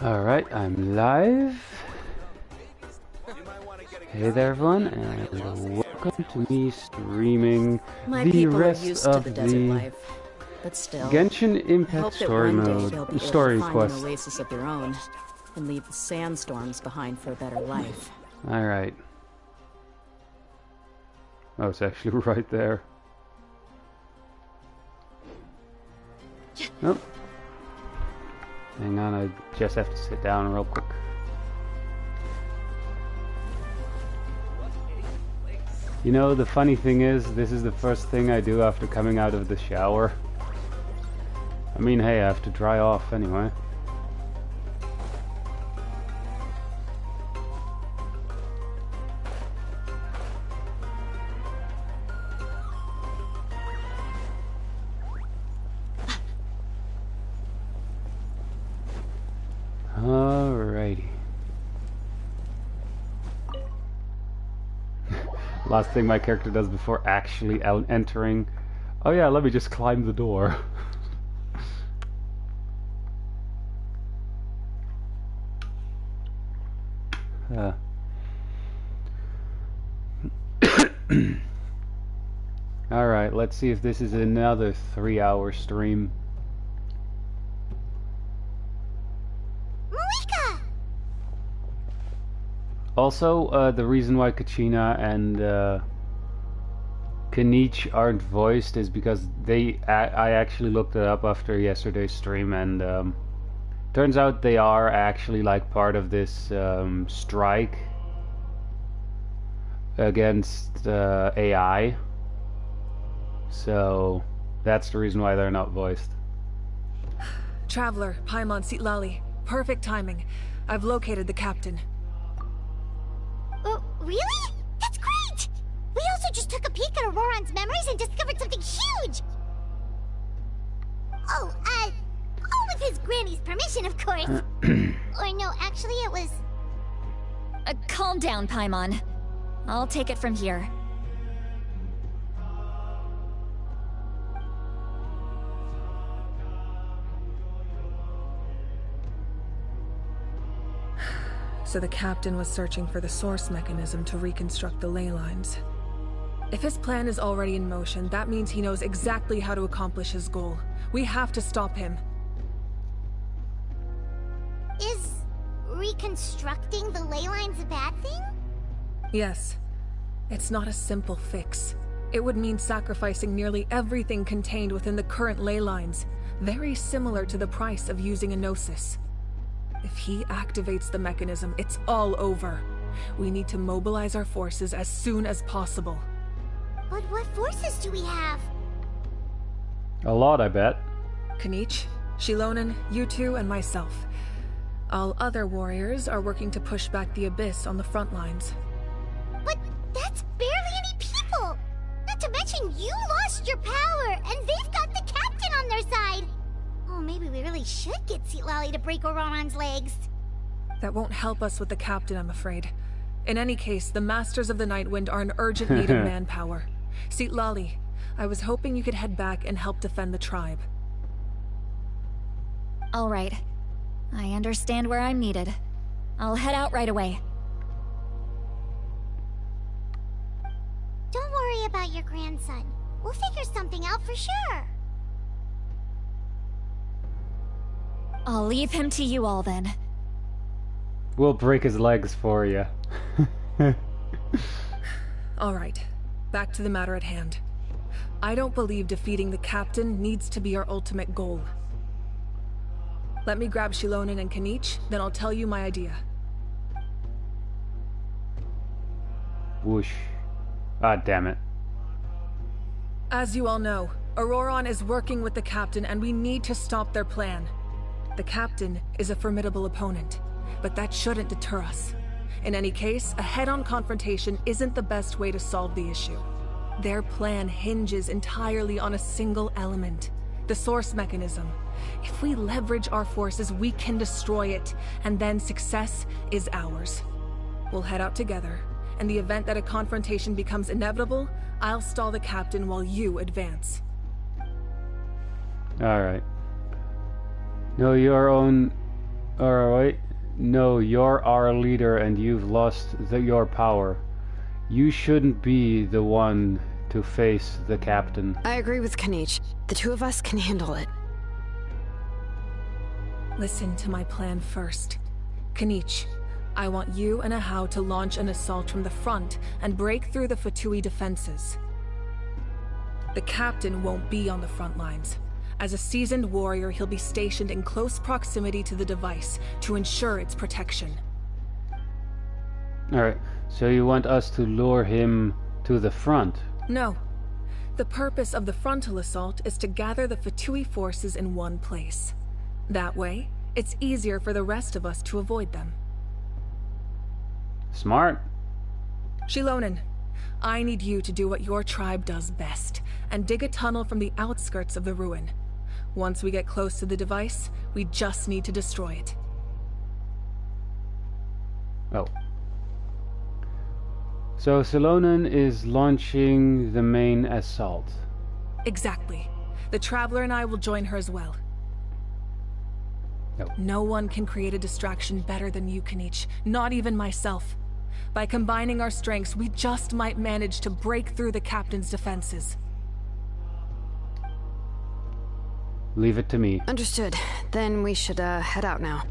Alright, I'm live. Hey there everyone, and welcome to me streaming the rest of the but still, Genshin Impact story mode, story quest. An oasis of their own, and leave the sandstorms behind for a better life. Alright. Oh, it's actually right there. Nope. Hang on, I just have to sit down real quick. You know, the funny thing is, this is the first thing I do after coming out of the shower. I mean, hey, I have to dry off anyway. Alrighty. Last thing my character does before actually entering. Oh yeah, let me just climb the door. Alright, let's see if this is another 3-hour stream. Also, the reason why Kachina and Kanich aren't voiced is because I actually looked it up after yesterday's stream, and turns out they are actually like part of this strike against AI. So that's the reason why they're not voiced. Traveler, Paimon Sitlali. Perfect timing. I've located the captain. Really? That's great! We also just took a peek at Auroran's memories and discovered something huge! Oh, with his granny's permission, of course. Or no, actually it was... Calm down, Paimon. I'll take it from here. So the captain was searching for the source mechanism to reconstruct the ley lines. If his plan is already in motion, that means he knows exactly how to accomplish his goal. We have to stop him. Is reconstructing the ley lines a bad thing? Yes. It's not a simple fix. It would mean sacrificing nearly everything contained within the current ley lines, very similar to the price of using a gnosis. If he activates the mechanism, it's all over. We need to mobilize our forces as soon as possible. But what forces do we have? A lot, I bet. Kanich, Shilonen, you two, and myself. All other warriors are working to push back the Abyss on the front lines. But that's barely any people! Not to mention you lost your power, and they've got the captain on their side! Oh, maybe we really should get Sitlali to break Auroran's legs. That won't help us with the captain, I'm afraid. In any case, the Masters of the Nightwind are in urgent need of manpower. Sitlali, I was hoping you could head back and help defend the tribe. All right. I understand where I'm needed. I'll head out right away. Don't worry about your grandson. We'll figure something out for sure. I'll leave him to you all then. We'll break his legs for you. All right. Back to the matter at hand. I don't believe defeating the captain needs to be our ultimate goal. Let me grab Shilonen and Kanich, then I'll tell you my idea. Whoosh. Ah, damn it. As you all know, Auroran is working with the captain and we need to stop their plan. The captain is a formidable opponent, but that shouldn't deter us. In any case, a head-on confrontation isn't the best way to solve the issue. Their plan hinges entirely on a single element, the source mechanism. If we leverage our forces, we can destroy it, and then success is ours. We'll head out together. In the event that a confrontation becomes inevitable, I'll stall the captain while you advance. Alright. Know your own Alright. No, you're our leader and you've lost your power. You shouldn't be the one to face the captain. I agree with Kanich. The two of us can handle it. Listen to my plan first. Kanich, I want you and Ahau to launch an assault from the front and break through the Fatui defenses. The captain won't be on the front lines. As a seasoned warrior, he'll be stationed in close proximity to the device to ensure its protection. Alright, so you want us to lure him to the front? No. The purpose of the frontal assault is to gather the Fatui forces in one place. That way, it's easier for the rest of us to avoid them. Smart. Shilonen, I need you to do what your tribe does best, and dig a tunnel from the outskirts of the ruin. Once we get close to the device, we just need to destroy it. Oh. So Shilonen is launching the main assault. Exactly. The Traveler and I will join her as well. Oh. No one can create a distraction better than you, Kanich. Not even myself. By combining our strengths, we just might manage to break through the captain's defenses. Leave it to me. Understood. Then we should, head out now.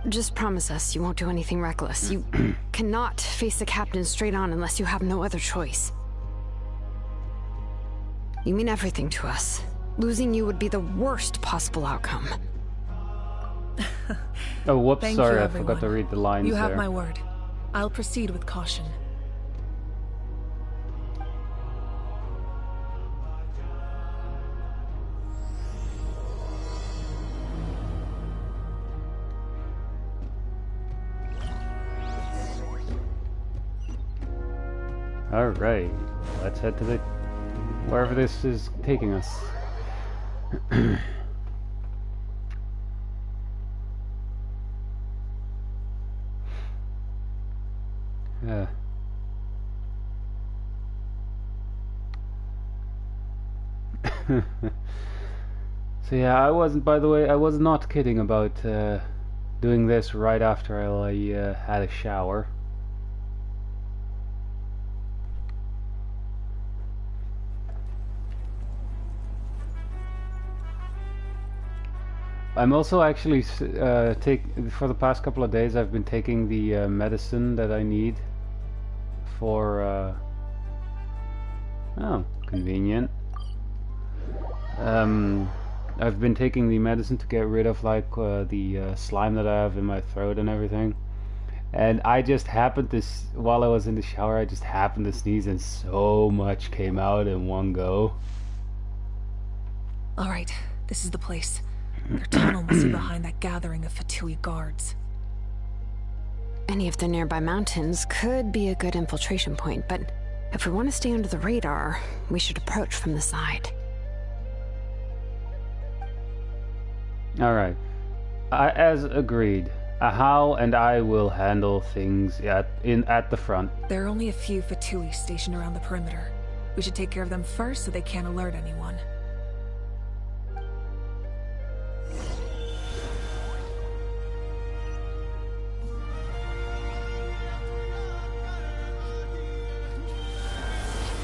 Just promise us you won't do anything reckless. You cannot face the captain straight on unless you have no other choice. You mean everything to us. Losing you would be the worst possible outcome. Oh, whoops, Thank sorry, you, I everyone. forgot to read the lines You have there. my word. I'll proceed with caution. Alright, let's head to the... wherever this is taking us. uh. So yeah, I wasn't, by the way, I was not kidding about doing this right after I had a shower. I'm also actually for the past couple of days I've been taking the medicine that I need for oh, convenient. I've been taking the medicine to get rid of like the slime that I have in my throat and everything. And I just happened to, while I was in the shower, I just happened to sneeze and so much came out in one go. Alright, this is the place. Their tunnel must be behind that gathering of Fatui guards. Any of the nearby mountains could be a good infiltration point, but if we want to stay under the radar, we should approach from the side. Alright. As agreed, Ahau and I will handle things at the front. There are only a few Fatui stationed around the perimeter. We should take care of them first so they can't alert anyone.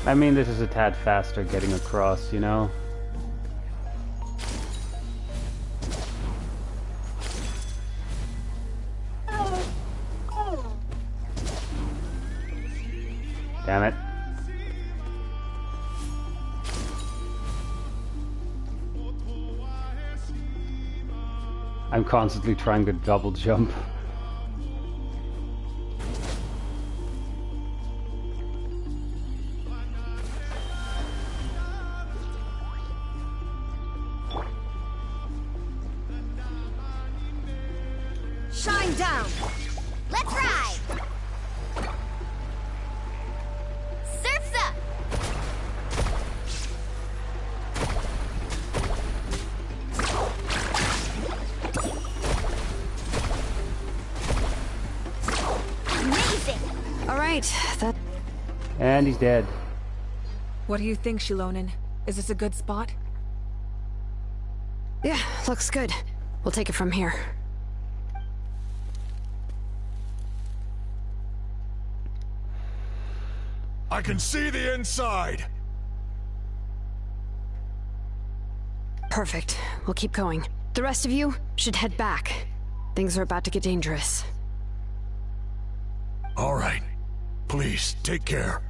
I mean, this is a tad faster getting across, you know? Damn it. I'm constantly trying to double jump. Shine down! Let's ride! Surf's up! Amazing! Alright, that... And he's dead. What do you think, Shilonen? Is this a good spot? Yeah, looks good. We'll take it from here. I can see the inside! Perfect. We'll keep going. The rest of you should head back. Things are about to get dangerous. All right. Please, take care.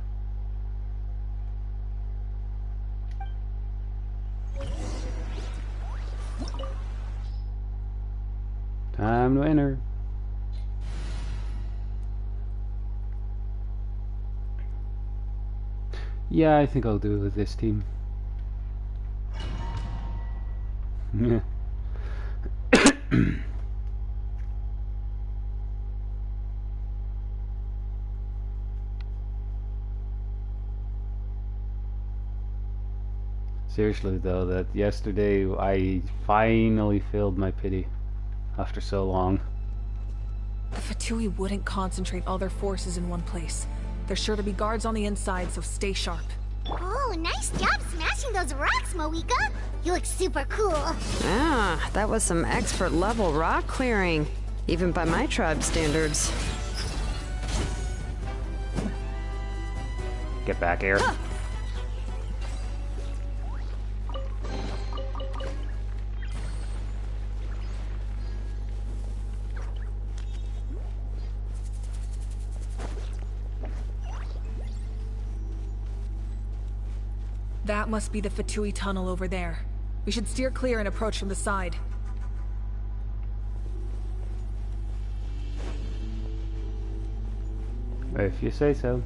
Time to enter. Yeah, I think I'll do it with this team. Yeah. Seriously though, that yesterday I finally filled my pity after so long. The Fatui wouldn't concentrate all their forces in one place. There's sure to be guards on the inside, so stay sharp. Oh, nice job smashing those rocks, Moika. You look super cool. Ah, that was some expert level rock clearing. Even by my tribe standards. Get back here. That must be the Fatui tunnel over there. We should steer clear and approach from the side. If you say so.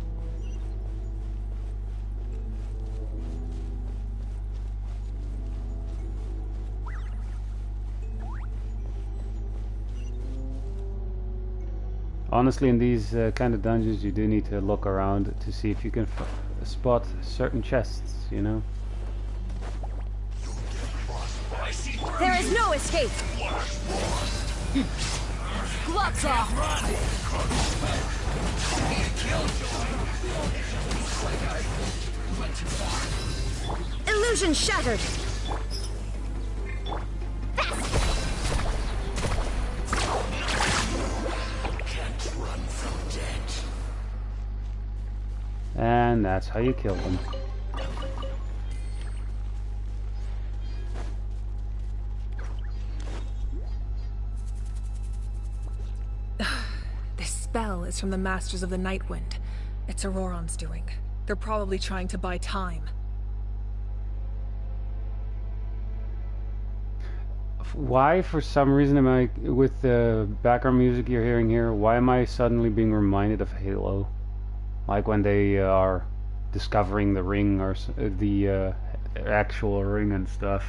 Honestly, in these kind of dungeons, you do need to look around to see if you can spot certain chests, you know? There is no escape! Gloves off! Illusion shattered! And that's how you kill them. This spell is from the Masters of the Nightwind. It's Auroron's doing. They're probably trying to buy time. Why, for some reason, am I, with the background music you're hearing here, why am I suddenly being reminded of Halo? Like when they are discovering the ring or the actual ring and stuff.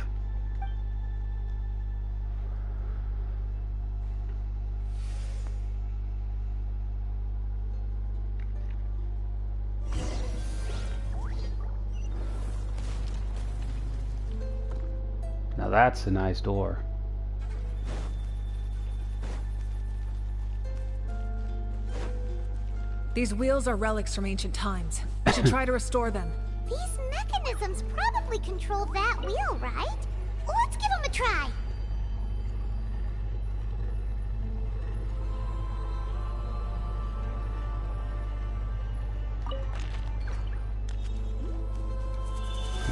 Now that's a nice door. These wheels are relics from ancient times. We should try to restore them. These mechanisms probably control that wheel, right? Let's give them a try.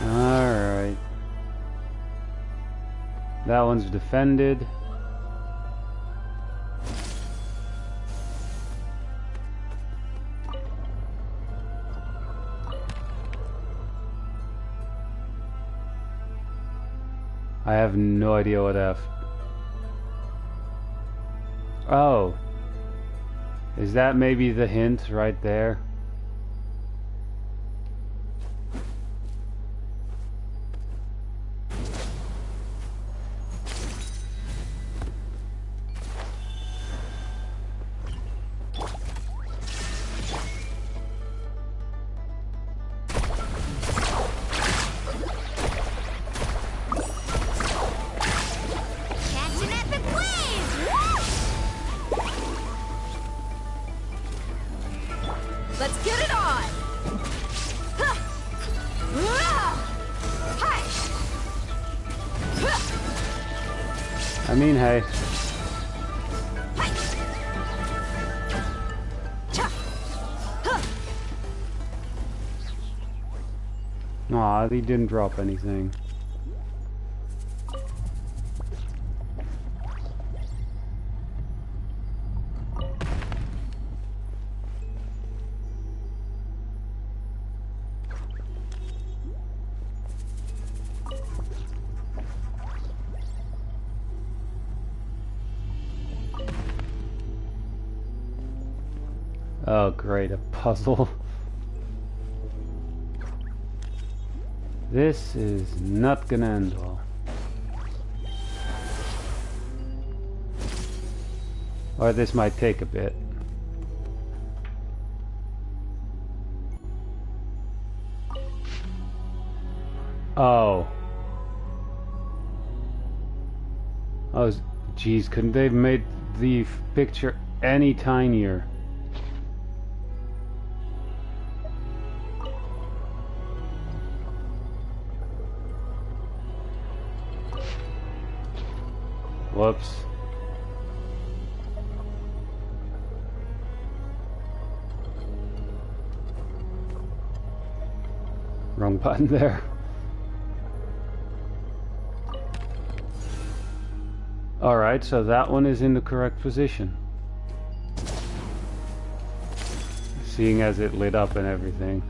Alright. That one's defended. I have no idea what F. Oh. Is that maybe the hint right there? Catch an epic wave! Woo! Let's get it on! Huh. Hi. I mean, hey. Aw, he didn't drop anything. Oh great, a puzzle. This is not gonna end well. Or this might take a bit. Oh. Oh, geez, couldn't they have made the picture any tinier? Whoops. Wrong button there. Alright, so that one is in the correct position. Seeing as it lit up and everything.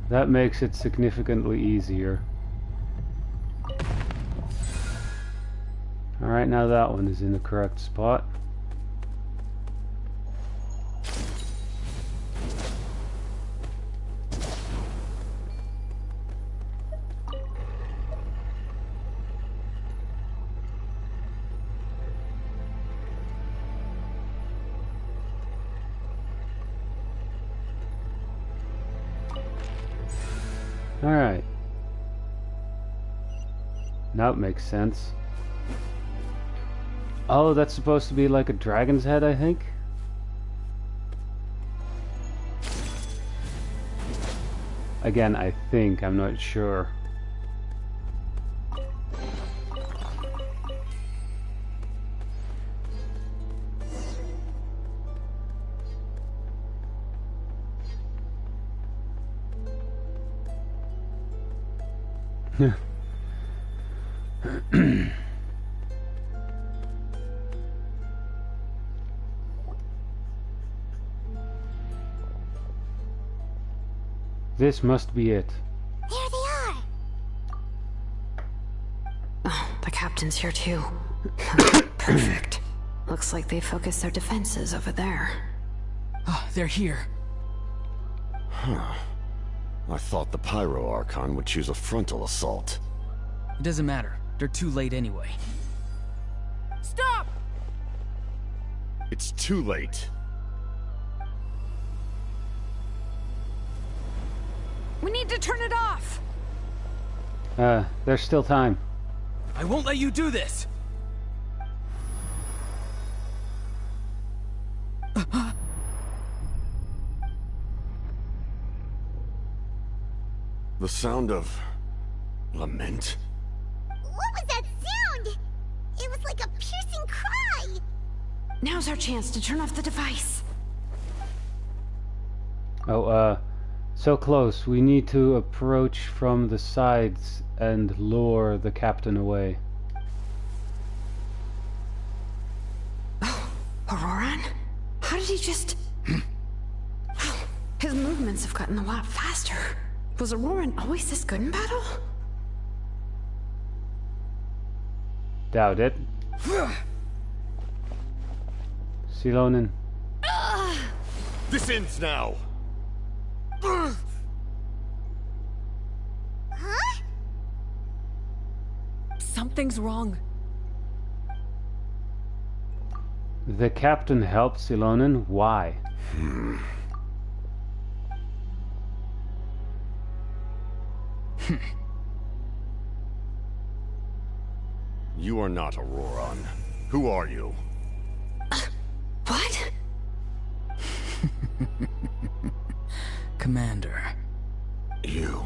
That makes it significantly easier. Alright, now that one is in the correct spot. Alright. Now it makes sense. Oh, that's supposed to be like a dragon's head, I think? Again, I think, I'm not sure. This must be it. There they are! Oh, the captain's here too. Perfect. Looks like they focused their defenses over there. Oh, they're here. Huh. I thought the Pyro Archon would choose a frontal assault. It doesn't matter. They're too late anyway. Stop! It's too late. We need to turn it off! There's still time. I won't let you do this! The sound of... lament? What was that sound? It was like a piercing cry! Now's our chance to turn off the device. Oh, so close. We need to approach from the sides and lure the captain away. Oh, Auroran? How did he just... His movements have gotten a lot faster. Was Auroran always this good in battle? Doubt it. Silonen. This ends now! Huh? Something's wrong. The captain helped Silonen. Why? You are not Auroran. Who are you? Commander. You...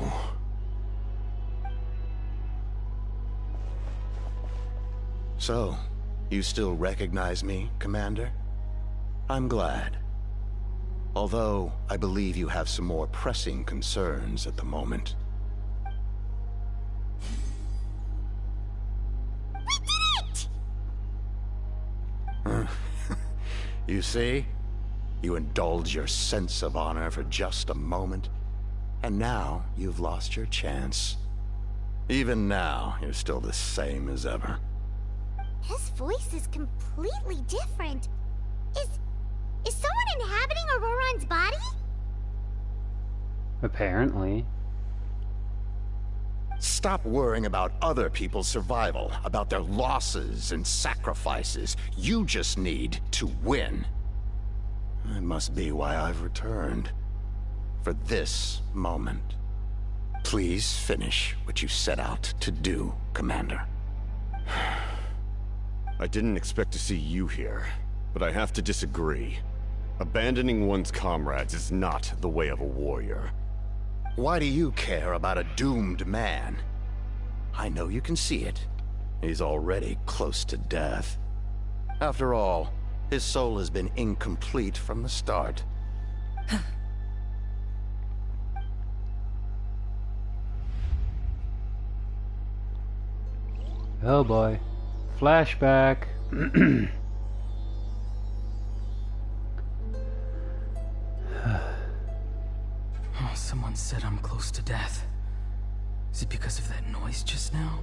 So, you still recognize me, Commander? I'm glad. Although, I believe you have some more pressing concerns at the moment. We did it! You see? You indulge your sense of honor for just a moment, and now you've lost your chance. Even now, you're still the same as ever. His voice is completely different. Is someone inhabiting Auroron's body? Apparently. Stop worrying about other people's survival, about their losses and sacrifices. You just need to win. That must be why I've returned. For this moment. Please finish what you set out to do, Commander. I didn't expect to see you here, but I have to disagree. Abandoning one's comrades is not the way of a warrior. Why do you care about a doomed man? I know you can see it. He's already close to death. After all, his soul has been incomplete from the start. Oh boy. Flashback. Oh, someone said I'm close to death. Is it because of that noise just now?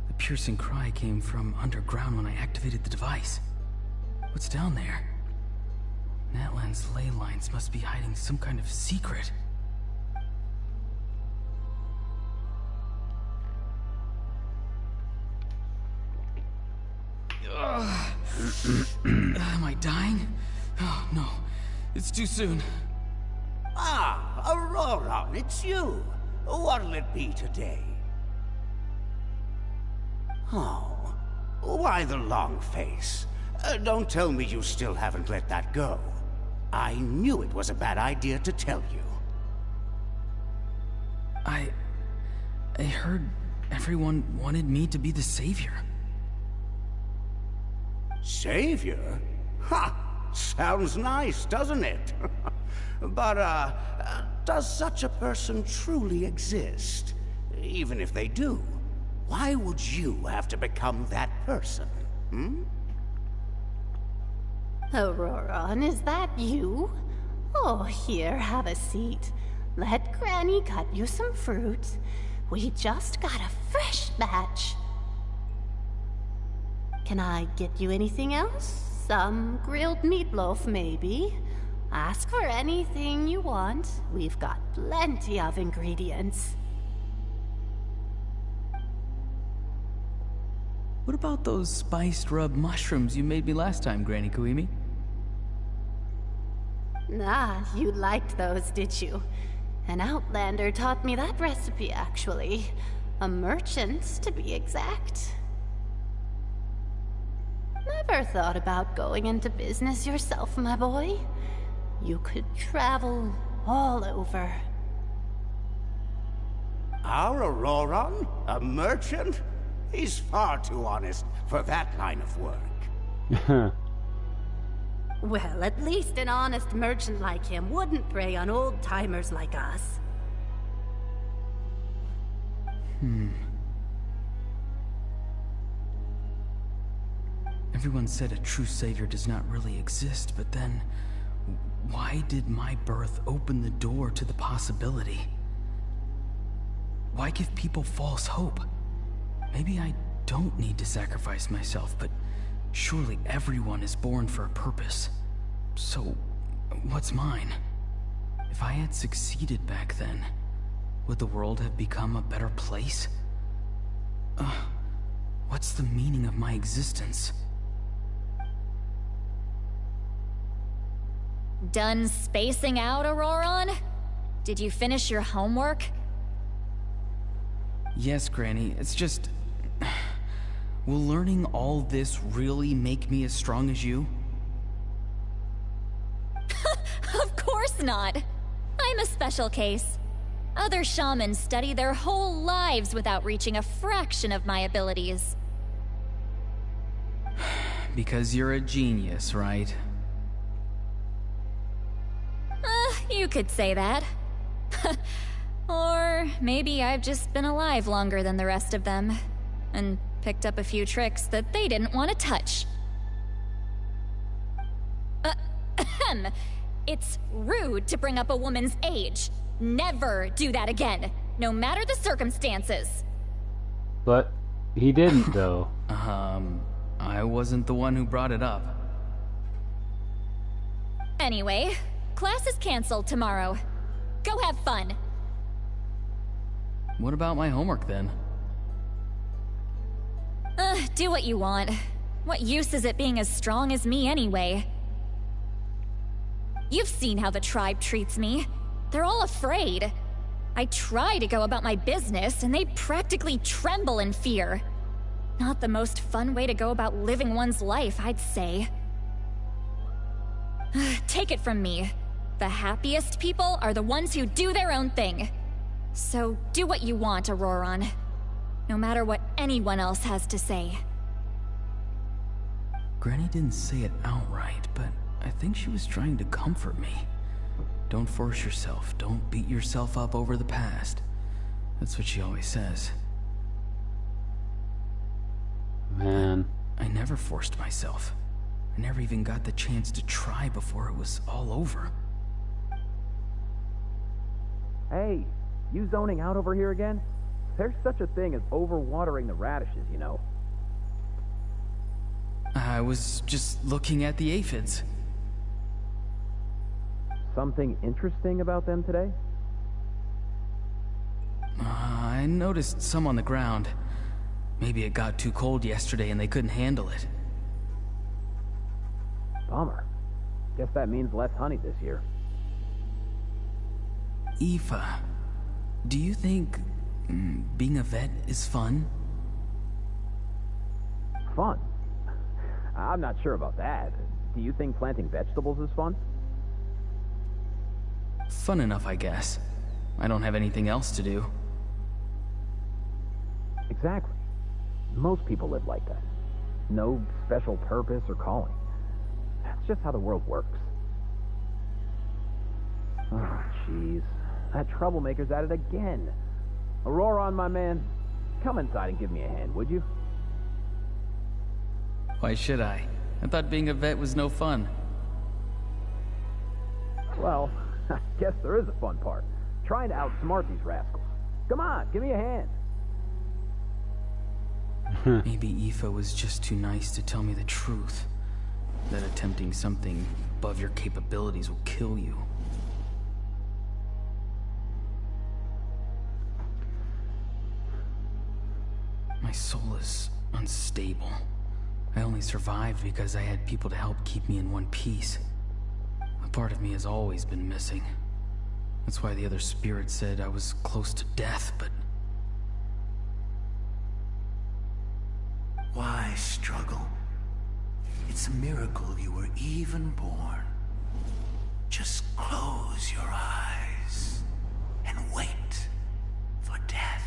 The piercing cry came from underground when I activated the device. What's down there? Natlan's ley lines must be hiding some kind of secret. Am I dying? Oh, no. It's too soon. Ah, Auroron, it's you. What'll it be today? Oh, why the long face? Don't tell me you still haven't let that go. I knew it was a bad idea to tell you. I heard everyone wanted me to be the savior. Savior? Ha! Sounds nice, doesn't it? But, does such a person truly exist? Even if they do, why would you have to become that person? Hmm? Auroron, is that you? Oh, here, have a seat. Let Granny cut you some fruit. We just got a fresh batch. Can I get you anything else? Some grilled meatloaf, maybe? Ask for anything you want. We've got plenty of ingredients. What about those spiced rub mushrooms you made me last time, Granny Koimi? Ah, you liked those, did you? An outlander taught me that recipe, actually. A merchant, to be exact. Never thought about going into business yourself, my boy? You could travel all over. Our Auroron? A merchant? He's far too honest for that line of work. Well, at least an honest merchant like him wouldn't prey on old-timers like us. Everyone said a true savior does not really exist, but then... why did my birth open the door to the possibility? Why give people false hope? Maybe I don't need to sacrifice myself, but surely everyone is born for a purpose. So, what's mine? If I had succeeded back then, would the world have become a better place? What's the meaning of my existence? Done spacing out, Auroron? Did you finish your homework? Yes, Granny, it's just... will learning all this really make me as strong as you? Of course not. I'm a special case. Other shamans study their whole lives without reaching a fraction of my abilities. Because you're a genius, right? You could say that. Or maybe I've just been alive longer than the rest of them, and picked up a few tricks that they didn't want to touch. It's rude to bring up a woman's age. Never do that again, no matter the circumstances. But he didn't, though. I wasn't the one who brought it up. Anyway, class is canceled tomorrow. Go have fun. What about my homework, then? Do what you want. What use is it being as strong as me anyway? You've seen how the tribe treats me. They're all afraid. I try to go about my business, and they practically tremble in fear. Not the most fun way to go about living one's life, I'd say. Take it from me. The happiest people are the ones who do their own thing. So do what you want, Auroron. No matter what anyone else has to say. Granny didn't say it outright, but I think she was trying to comfort me. Don't force yourself. Don't beat yourself up over the past. That's what she always says. Man. I never forced myself. I never even got the chance to try before it was all over. Hey, you zoning out over here again? There's such a thing as overwatering the radishes, you know. I was just looking at the aphids. Something interesting about them today? I noticed some on the ground. Maybe it got too cold yesterday and they couldn't handle it. Bummer. Guess that means less honey this year. Aoife, do you think being a vet is fun? Fun? I'm not sure about that. Do you think planting vegetables is fun? Fun enough, I guess. I don't have anything else to do. Exactly. Most people live like that. No special purpose or calling. That's just how the world works. Oh, jeez. That troublemaker's at it again. Auroron, my man, come inside and give me a hand, would you? Why should I? I thought being a vet was no fun. Well, I guess there is a fun part. Trying to outsmart these rascals. Come on, give me a hand. Maybe Aoife was just too nice to tell me the truth. That attempting something above your capabilities will kill you. My soul is unstable. I only survived because I had people to help keep me in one piece. A part of me has always been missing. That's why the other spirits said I was close to death, but... Why struggle? It's a miracle you were even born. Just close your eyes and wait for death.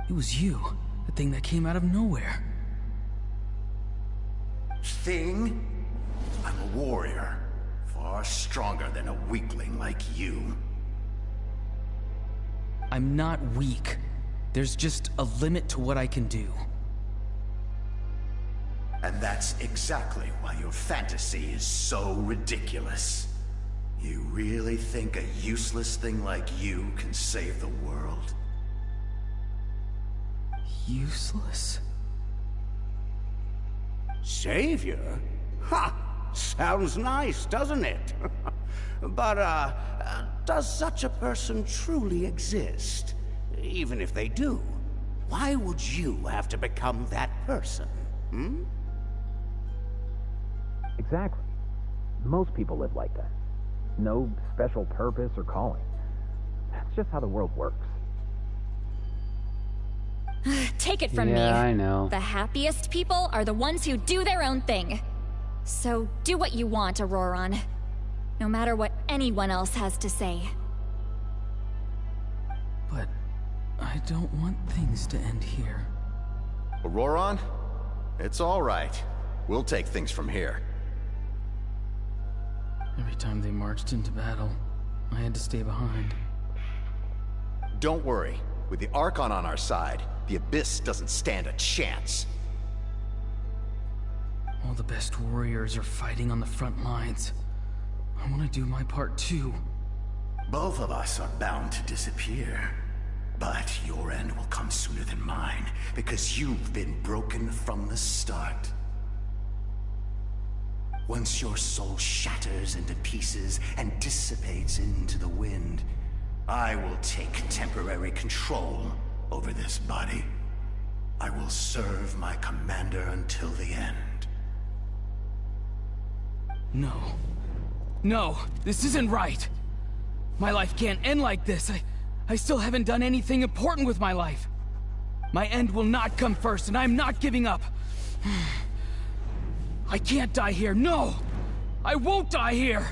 It was you, the thing that came out of nowhere. Thing? I'm a warrior, far stronger than a weakling like you. I'm not weak. There's just a limit to what I can do. And that's exactly why your fantasy is so ridiculous. You really think a useless thing like you can save the world? Useless? Savior? Ha! Sounds nice, doesn't it? But, does such a person truly exist? Even if they do, why would you have to become that person? Hmm? Exactly. Most people live like that. No special purpose or calling. That's just how the world works. Take it from me. Yeah, I know. The happiest people are the ones who do their own thing. So do what you want, Auroron. No matter what anyone else has to say. But I don't want things to end here. Auroron? It's all right. We'll take things from here. Every time they marched into battle, I had to stay behind. Don't worry. With the Archon on our side, the Abyss doesn't stand a chance. All the best warriors are fighting on the front lines. I want to do my part too. Both of us are bound to disappear. But your end will come sooner than mine, because you've been broken from the start. Once your soul shatters into pieces and dissipates into the wind, I will take temporary control over this body. I will serve my commander until the end. No. No, this isn't right. My life can't end like this. I still haven't done anything important with my life. My end will not come first, and I'm not giving up. I can't die here, no! I won't die here!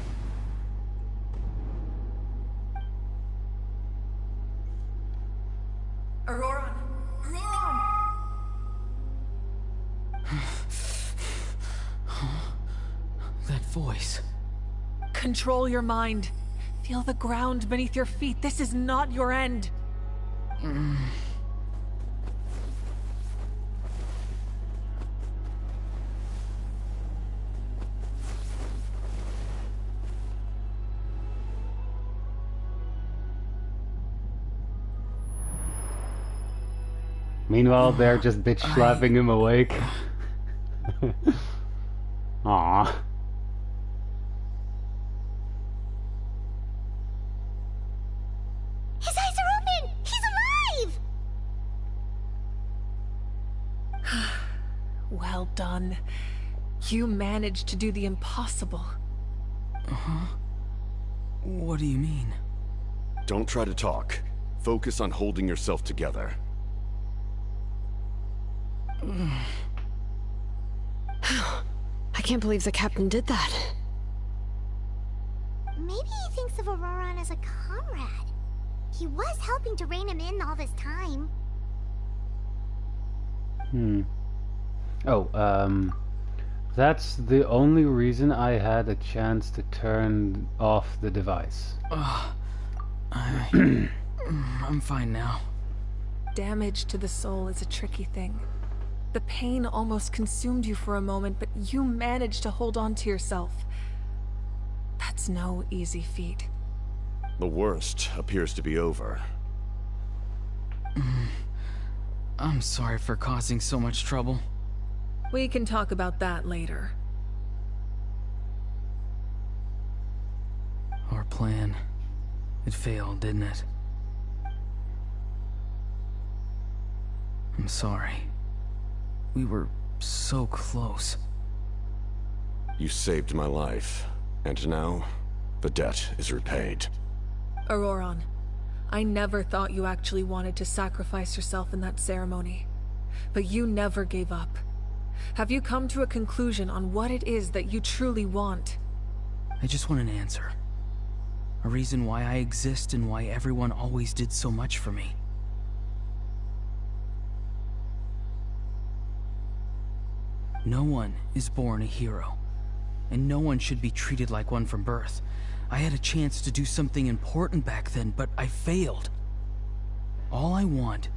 Auroron! Auroron! That voice. Control your mind. Feel the ground beneath your feet. This is not your end. Meanwhile, they're just bitch slapping him awake. Aww. His eyes are open! He's alive! Well done. You managed to do the impossible. Uh-huh. What do you mean? Don't try to talk. Focus on holding yourself together. I can't believe the captain did that. Maybe he thinks of Auroron as a comrade. He was helping to rein him in all this time. That's the only reason I had a chance to turn off the device. I'm fine now. Damage to the soul is a tricky thing. The pain almost consumed you for a moment, but you managed to hold on to yourself. That's no easy feat. The worst appears to be over. I'm sorry for causing so much trouble. We can talk about that later. Our plan, it failed, didn't it? I'm sorry. We were so close. You saved my life, and now the debt is repaid. Auroron, I never thought you actually wanted to sacrifice yourself in that ceremony. But you never gave up. Have you come to a conclusion on what it is that you truly want? I just want an answer. A reason why I exist and why everyone always did so much for me. No one is born a hero, and no one should be treated like one from birth. I had a chance to do something important back then, but I failed. All I want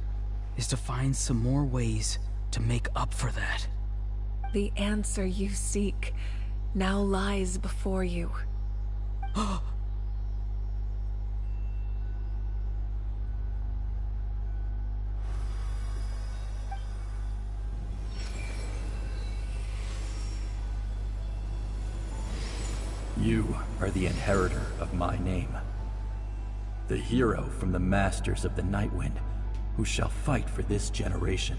is to find some more ways to make up for that. The answer you seek now lies before you. You are the inheritor of my name. The hero from the Masters of the Nightwind, who shall fight for this generation.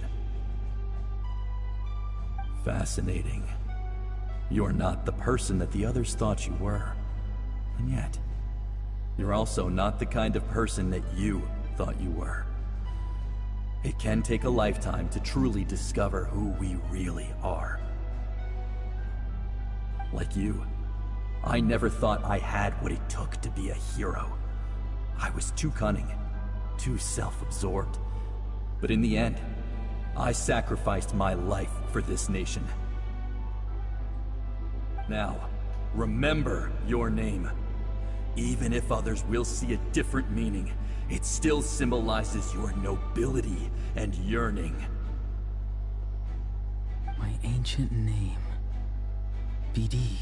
Fascinating. You're not the person that the others thought you were. And yet, you're also not the kind of person that you thought you were. It can take a lifetime to truly discover who we really are. Like you, I never thought I had what it took to be a hero. I was too cunning, too self-absorbed. But in the end, I sacrificed my life for this nation. Now, remember your name. Even if others will see a different meaning, it still symbolizes your nobility and yearning. My ancient name. BD.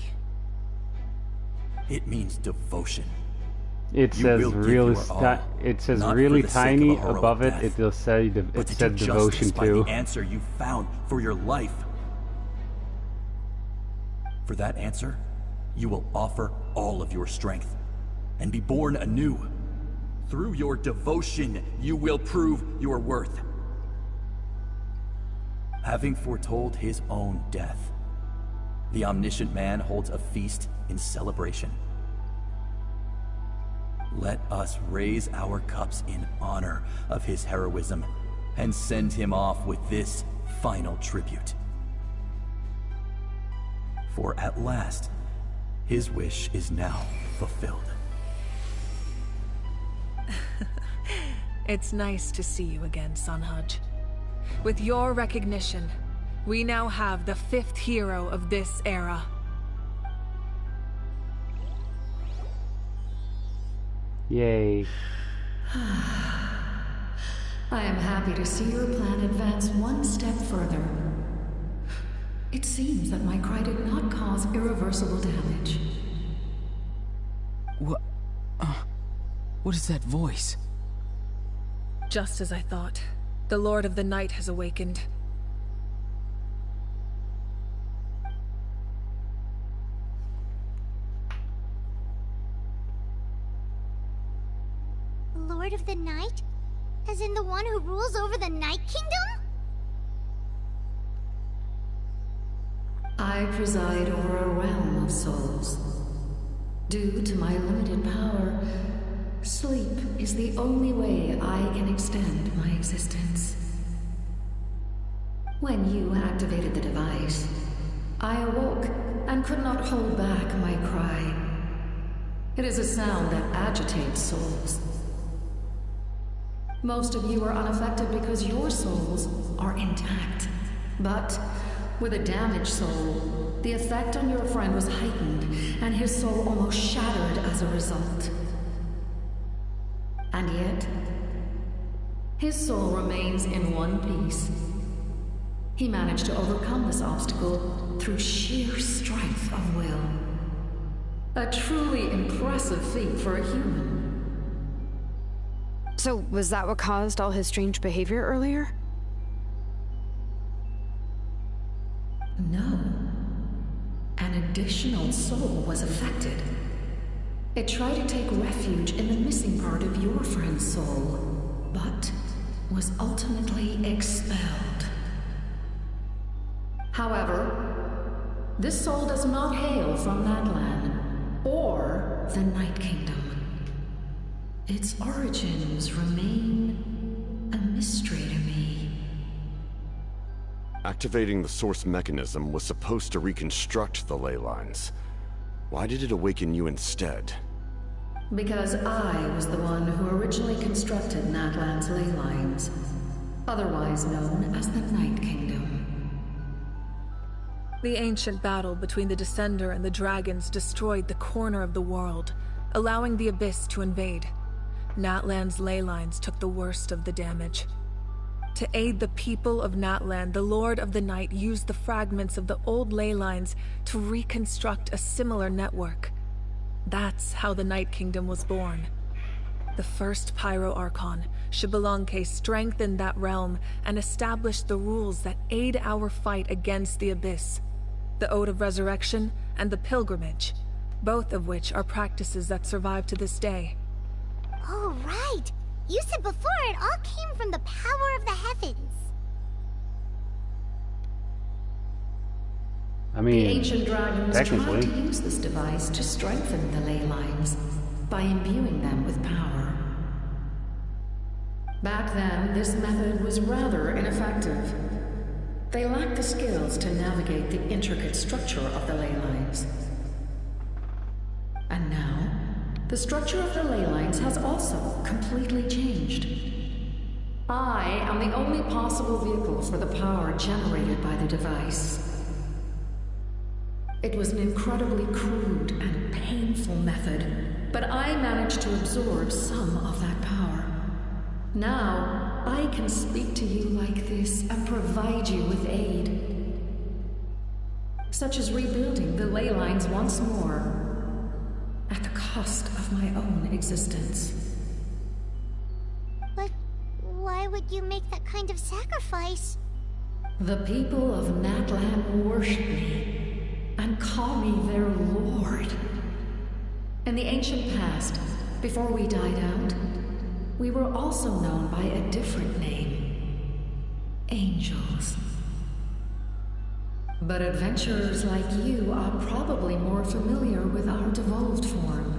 It means devotion. It says really tiny above it. It will say it said devotion too. The answer you found for your life. For that answer, you will offer all of your strength and be born anew. Through your devotion, you will prove your worth. Having foretold his own death, the omniscient man holds a feast in celebration. Let us raise our cups in honor of his heroism and send him off with this final tribute. For at last, his wish is now fulfilled. It's nice to see you again, Sunhudge. With your recognition, we now have the 5th hero of this era. Yay. I am happy to see your plan advance one step further. It seems that my cry did not cause irreversible damage. What is that voice? Just as I thought. The Lord of the Night has awakened. Lord of the Night? As in the one who rules over the Night Kingdom? I preside over a realm of souls. Due to my limited power, sleep is the only way I can extend my existence. When you activated the device, I awoke and could not hold back my cry. It is a sound that agitates souls. Most of you are unaffected because your souls are intact. But with a damaged soul, the effect on your friend was heightened, and his soul almost shattered as a result. And yet, his soul remains in one piece. He managed to overcome this obstacle through sheer strength of will. A truly impressive feat for a human. So, was that what caused all his strange behavior earlier? No. An additional soul was affected. It tried to take refuge in the missing part of your friend's soul, but was ultimately expelled. However, this soul does not hail from Natlan or the Night Kingdom. Its origins remain a mystery to me. Activating the source mechanism was supposed to reconstruct the ley lines. Why did it awaken you instead? Because I was the one who originally constructed Natlan's ley lines, otherwise known as the Night Kingdom. The ancient battle between the Descender and the dragons destroyed the corner of the world, allowing the Abyss to invade. Natlan's ley lines took the worst of the damage. To aid the people of Natlan, the Lord of the Night used the fragments of the old ley lines to reconstruct a similar network. That's how the Night Kingdom was born. The first Pyro Archon, Xbalanque, strengthened that realm and established the rules that aid our fight against the Abyss. The Ode of Resurrection and the Pilgrimage, both of which are practices that survive to this day. Oh, right! You said before it all came from the power of the heavens. I mean, the ancient dragons technically. tried to use this device to strengthen the ley lines by imbuing them with power. Back then, this method was rather ineffective. They lacked the skills to navigate the intricate structure of the ley lines. the structure of the ley lines has also completely changed. I am the only possible vehicle for the power generated by the device. It was an incredibly crude and painful method, but I managed to absorb some of that power. Now, I can speak to you like this and provide you with aid, such as rebuilding the ley lines once more, at the cost of my own existence. But why would you make that kind of sacrifice? The people of Natlan worship me and call me their lord. In the ancient past, before we died out, we were also known by a different name. Angels. But adventurers like you are probably more familiar with our devolved form.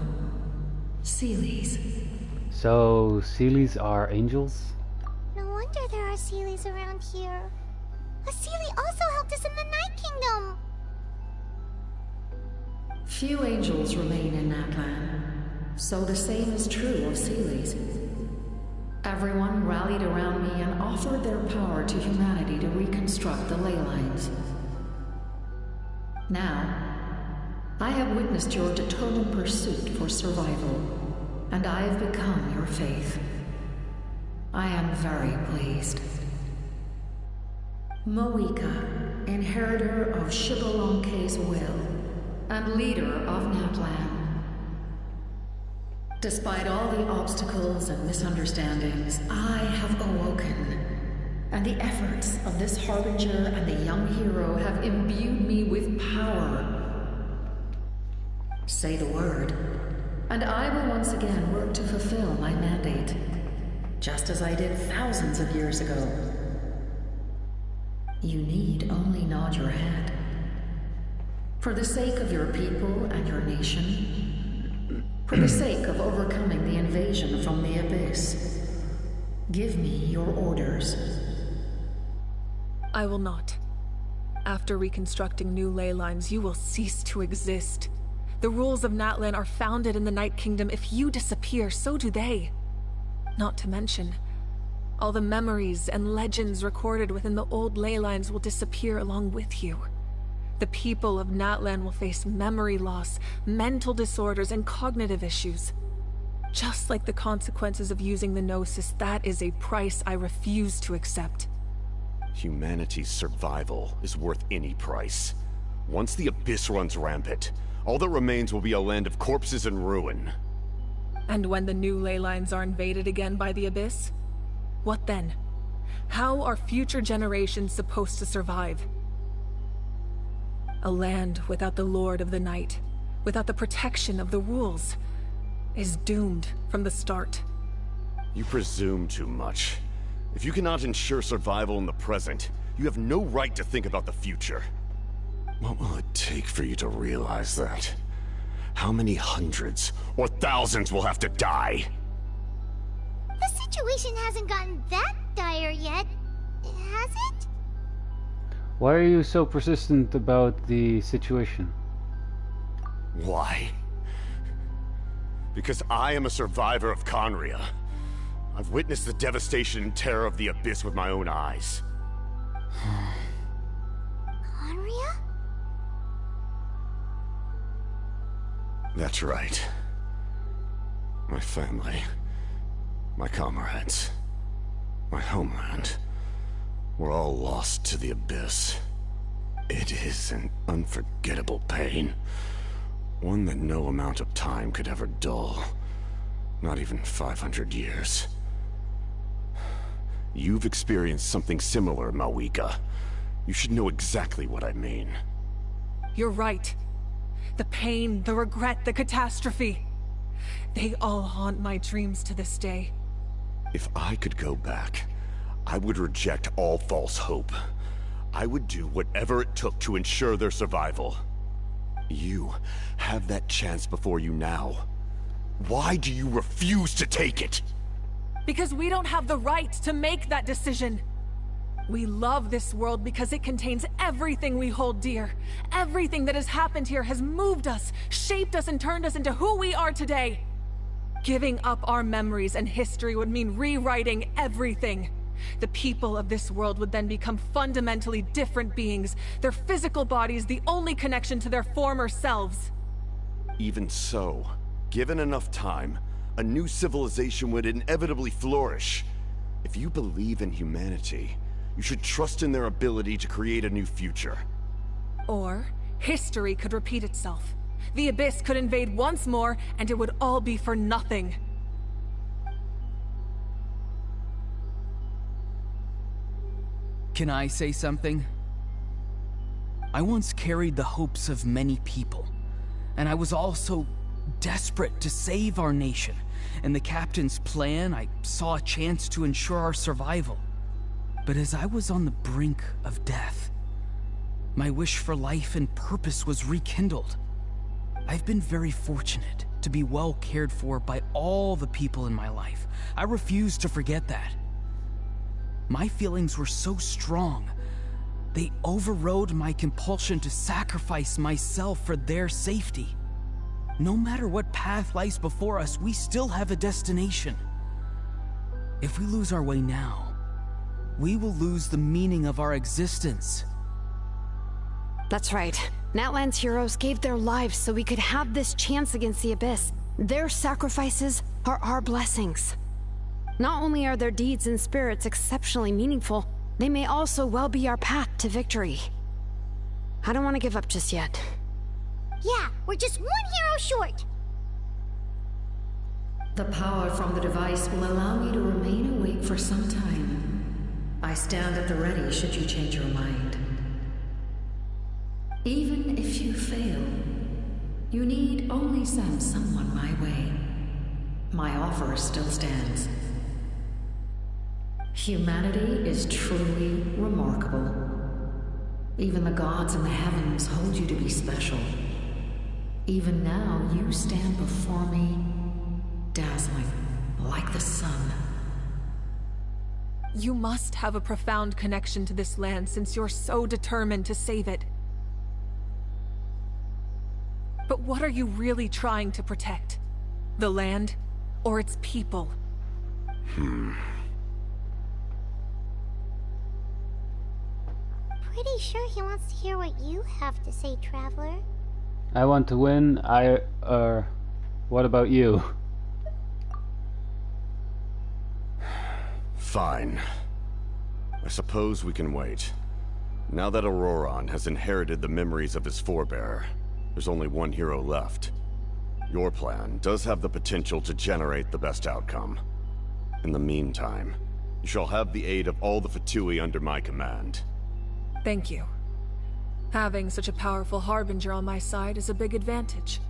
Seelies. So, Seelies are angels? No wonder there are Seelies around here. A Seelie also helped us in the Night Kingdom! Few angels remain in Natlan, so the same is true of Seelies. Everyone rallied around me and offered their power to humanity to reconstruct the ley lines. Now, I have witnessed your determined pursuit for survival, and I have become your faith. I am very pleased. Moika, inheritor of Shibalonke's will, and leader of Natlan. Despite all the obstacles and misunderstandings, I have awoken, and the efforts of this Harbinger and the young hero have imbued me with power. Say the word, and I will once again work to fulfill my mandate, just as I did thousands of years ago. You need only nod your head. For the sake of your people and your nation, for the sake of overcoming the invasion from the Abyss, give me your orders. I will not. After reconstructing new ley lines, you will cease to exist. The rules of Natlan are founded in the Night Kingdom. If you disappear, so do they. Not to mention, all the memories and legends recorded within the old ley lines will disappear along with you. The people of Natlan will face memory loss, mental disorders, and cognitive issues. Just like the consequences of using the Gnosis, that is a price I refuse to accept. Humanity's survival is worth any price. Once the Abyss runs rampant, all that remains will be a land of corpses and ruin. And when the new ley lines are invaded again by the Abyss? What then? How are future generations supposed to survive? A land without the Lord of the Night, without the protection of the rules, is doomed from the start. You presume too much. If you cannot ensure survival in the present, you have no right to think about the future. What will it take for you to realize that? How many hundreds or thousands will have to die? The situation hasn't gotten that dire yet, has it? Why are you so persistent about the situation? Why? Because I am a survivor of Conria. I've witnessed the devastation and terror of the Abyss with my own eyes. Conria? That's right. My family, my comrades, my homeland, were all lost to the Abyss. It is an unforgettable pain. One that no amount of time could ever dull. Not even 500 years. You've experienced something similar, Mawika. You should know exactly what I mean. You're right. The pain, the regret, the catastrophe. They all haunt my dreams to this day. If I could go back, I would reject all false hope. I would do whatever it took to ensure their survival. You have that chance before you now. Why do you refuse to take it? Because we don't have the right to make that decision. We love this world because it contains everything we hold dear. Everything that has happened here has moved us, shaped us, and turned us into who we are today. Giving up our memories and history would mean rewriting everything. The people of this world would then become fundamentally different beings, their physical bodies the only connection to their former selves. Even so, given enough time, a new civilization would inevitably flourish. If you believe in humanity, you should trust in their ability to create a new future. Or, history could repeat itself. The Abyss could invade once more, and it would all be for nothing. Can I say something? I once carried the hopes of many people, and I was also desperate to save our nation. In the Captain's plan, I saw a chance to ensure our survival. But as I was on the brink of death, my wish for life and purpose was rekindled. I've been very fortunate to be well cared for by all the people in my life. I refuse to forget that. My feelings were so strong, they overrode my compulsion to sacrifice myself for their safety. No matter what path lies before us, we still have a destination. If we lose our way now, we will lose the meaning of our existence. That's right. Natlan's heroes gave their lives so we could have this chance against the Abyss. Their sacrifices are our blessings. Not only are their deeds and spirits exceptionally meaningful, they may also well be our path to victory. I don't want to give up just yet. Yeah, we're just one hero short. The power from the device will allow me to remain awake for some time. I stand at the ready should you change your mind. Even if you fail, you need only send someone my way. My offer still stands. Humanity is truly remarkable. Even the gods in the heavens hold you to be special. Even now, you stand before me, dazzling like the sun. You must have a profound connection to this land since you're so determined to save it. But what are you really trying to protect? The land, or its people? Pretty sure he wants to hear what you have to say, Traveler. I want to win. What about you? Fine. I suppose we can wait. Now that Auroron has inherited the memories of his forebearer, there's only one hero left. Your plan does have the potential to generate the best outcome. In the meantime, you shall have the aid of all the Fatui under my command. Thank you. Having such a powerful harbinger on my side is a big advantage.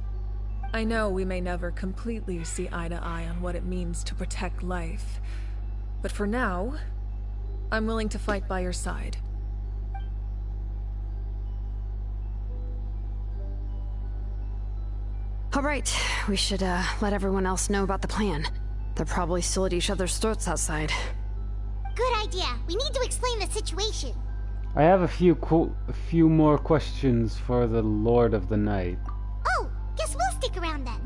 I know we may never completely see eye to eye on what it means to protect life, but for now, I'm willing to fight by your side. All right, we should let everyone else know about the plan. They're probably still at each other's throats outside. Good idea. We need to explain the situation. I have a few more questions for the Lord of the Night. Oh, guess we'll stick around then.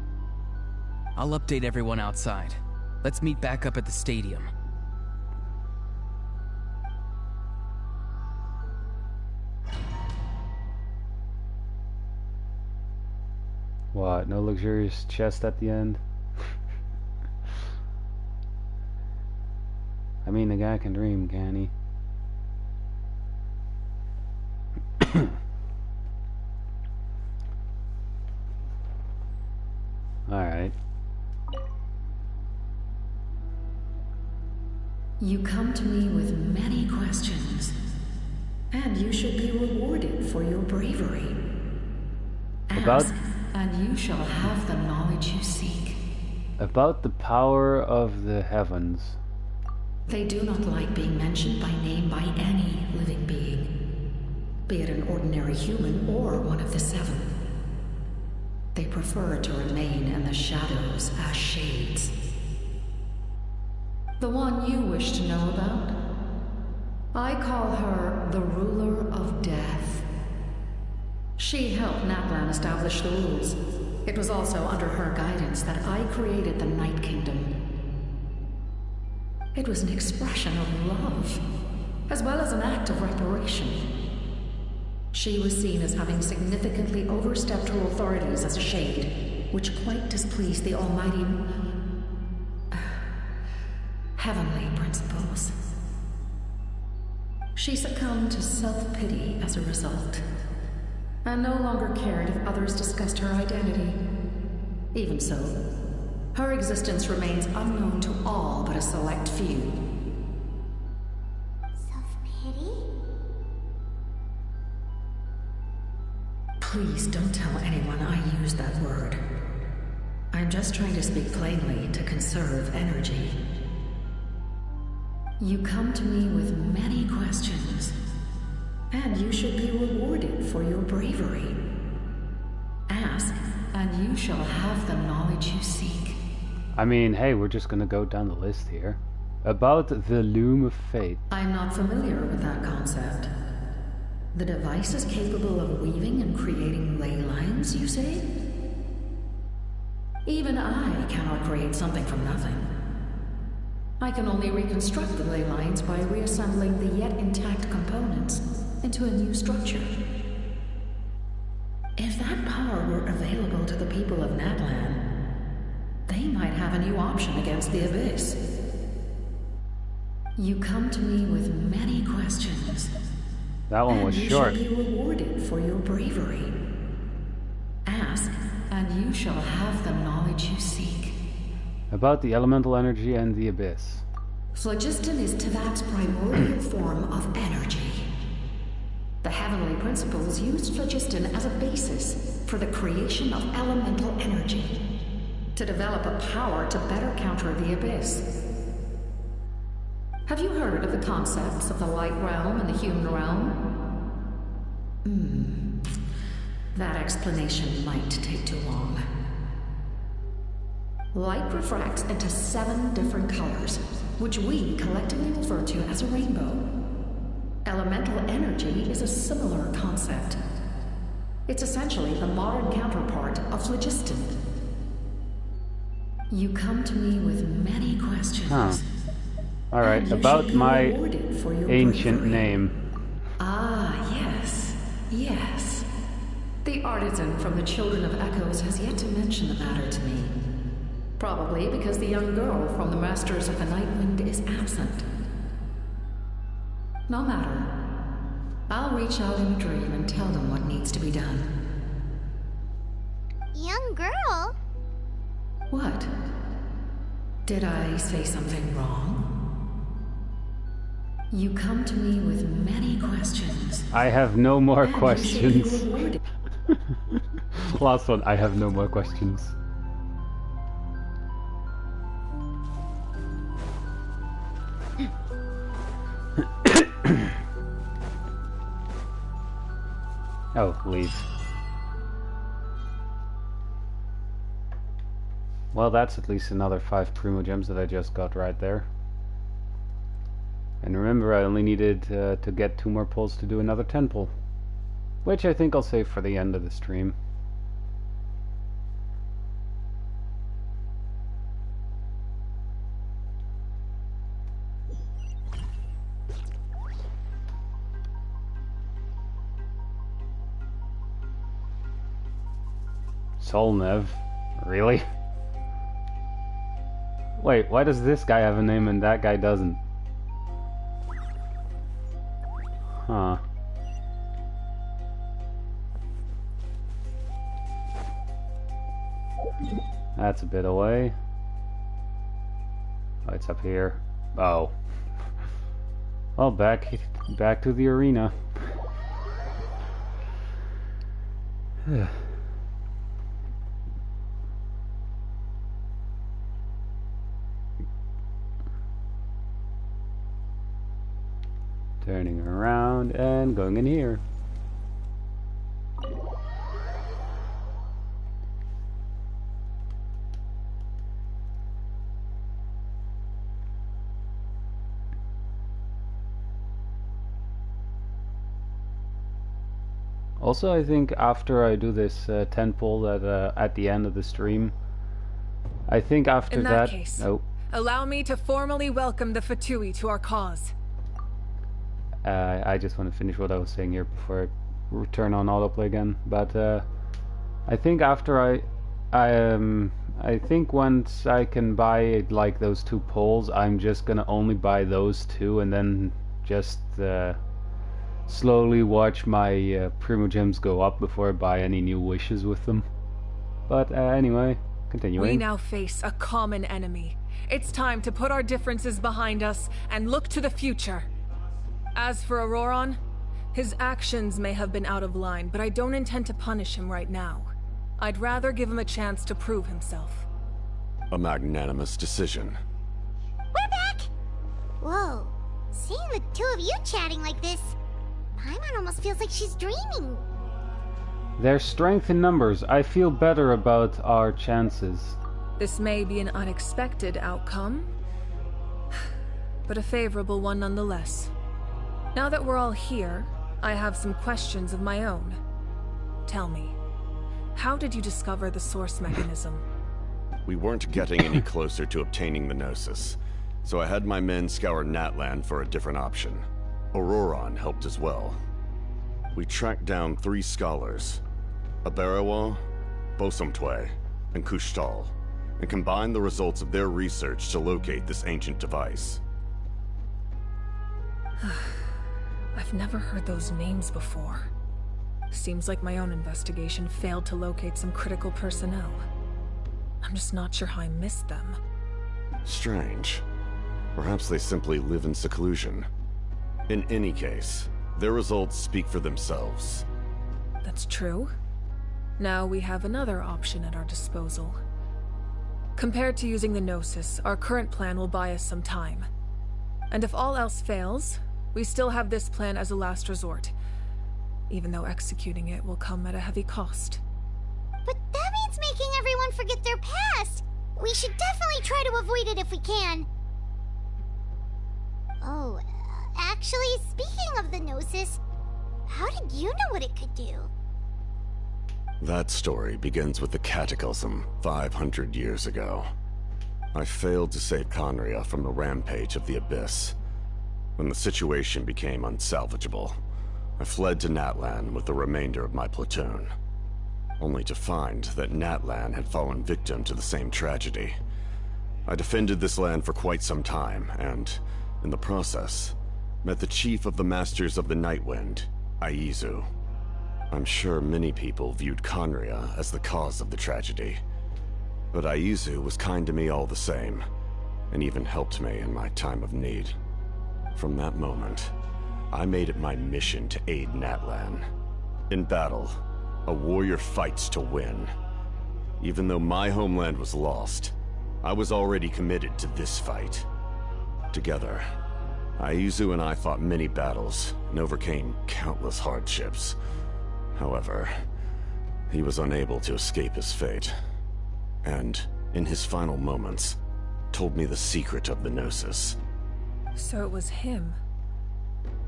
I'll update everyone outside. Let's meet back up at the stadium. What? No luxurious chest at the end? I mean, the guy can dream, can he? Alright. You come to me with many questions, and you should be rewarded for your bravery. Ask, and you shall have the knowledge you seek. About the power of the heavens. They do not like being mentioned by name by any living being, be it an ordinary human or one of the seven. They prefer to remain in the shadows as shades. The one you wish to know about? I call her the Ruler of Death. She helped Natlan establish the rules. It was also under her guidance that I created the Night Kingdom. It was an expression of love, as well as an act of reparation. She was seen as having significantly overstepped her authorities as a shade, which quite displeased the almighty heavenly principles. She succumbed to self-pity as a result, and no longer cared if others discussed her identity. Even so, her existence remains unknown to all but a select few. Self-pity? Please don't tell anyone I used that word. I'm just trying to speak plainly to conserve energy. You come to me with many questions, and you should be rewarded for your bravery. Ask, and you shall have the knowledge you seek. I mean, hey, we're just gonna go down the list here. About the Loom of Fate. I'm not familiar with that concept. The device is capable of weaving and creating ley lines, you say? Even I cannot create something from nothing. I can only reconstruct the ley lines by reassembling the yet intact components into a new structure. If that power were available to the people of Natlan, they might have a new option against the Abyss. You come to me with many questions. That one was short. You shall be rewarded for your bravery. Ask, and you shall have the knowledge you seek. About the elemental energy and the Abyss. Phlogiston is Teyvat's primordial form of energy. The heavenly principles used phlogiston as a basis for the creation of elemental energy, to develop a power to better counter the Abyss. Have you heard of the concepts of the light realm and the human realm? That explanation might take too long. Light refracts into 7 different colors, which we collectively refer to as a rainbow. Elemental energy is a similar concept. It's essentially the modern counterpart of phlogiston. You come to me with many questions. Huh. Alright, about my ancient name. Ah, yes. Yes. The artisan from the Children of Echoes has yet to mention the matter to me. Probably because the young girl from the Masters of the Nightwind is absent. No matter. I'll reach out in a dream and tell them what needs to be done. Young girl? What? Did I say something wrong? You come to me with many questions. I have no more questions. Last one, I have no more questions. Oh, leave. Well, that's at least another 5 Primo Gems that I just got right there. And remember, I only needed to get 2 more pulls to do another 10 pull. Which I think I'll save for the end of the stream. Solnev? Really? Wait, why does this guy have a name and that guy doesn't? Huh. That's a bit away. Oh, it's up here. Oh. Well, back to the arena. Turning around and going in here. Also, I think after I do this 10 pull at the end of the stream, I think after In that that... case, Oh, allow me to formally welcome the Fatui to our cause. I just want to finish what I was saying here before I turn on autoplay again. But I think after I think once I can buy like those 2 poles, I'm just gonna only buy those 2 and then just slowly watch my Primo Gems go up before I buy any new wishes with them. But anyway, continuing. We now face a common enemy. It's time to put our differences behind us and look to the future. As for Auroron, his actions may have been out of line, but I don't intend to punish him right now. I'd rather give him a chance to prove himself. A magnanimous decision. We're back! Whoa, seeing the 2 of you chatting like this, Paimon almost feels like she's dreaming. There's strength in numbers. I feel better about our chances. This may be an unexpected outcome, but a favorable one nonetheless. Now that we're all here, I have some questions of my own. Tell me, how did you discover the source mechanism? We weren't getting any closer to obtaining the Gnosis, so I had my men scour Natlan for a different option. Auroron helped as well. We tracked down 3 scholars, Aberawa, Bosomtwe, and Kushtal, and combined the results of their research to locate this ancient device. I've never heard those names before. Seems like my own investigation failed to locate some critical personnel. I'm just not sure how I missed them. Strange. Perhaps they simply live in seclusion. In any case, their results speak for themselves. That's true. Now we have another option at our disposal. Compared to using the Gnosis, our current plan will buy us some time. And if all else fails, we still have this plan as a last resort, even though executing it will come at a heavy cost. But that means making everyone forget their past! We should definitely try to avoid it if we can. Oh, actually, speaking of the Gnosis, how did you know what it could do? That story begins with the Cataclysm 500 years ago. I failed to save Conria from the rampage of the Abyss. When the situation became unsalvageable, I fled to Natlan with the remainder of my platoon, only to find that Natlan had fallen victim to the same tragedy. I defended this land for quite some time, and, in the process, met the chief of the Masters of the Nightwind, Aizu. I'm sure many people viewed Conria as the cause of the tragedy, but Aizu was kind to me all the same, and even helped me in my time of need. From that moment, I made it my mission to aid Natlan. In battle, a warrior fights to win. Even though my homeland was lost, I was already committed to this fight. Together, Aizu and I fought many battles and overcame countless hardships. However, he was unable to escape his fate, and, in his final moments, told me the secret of the Gnosis. So it was him.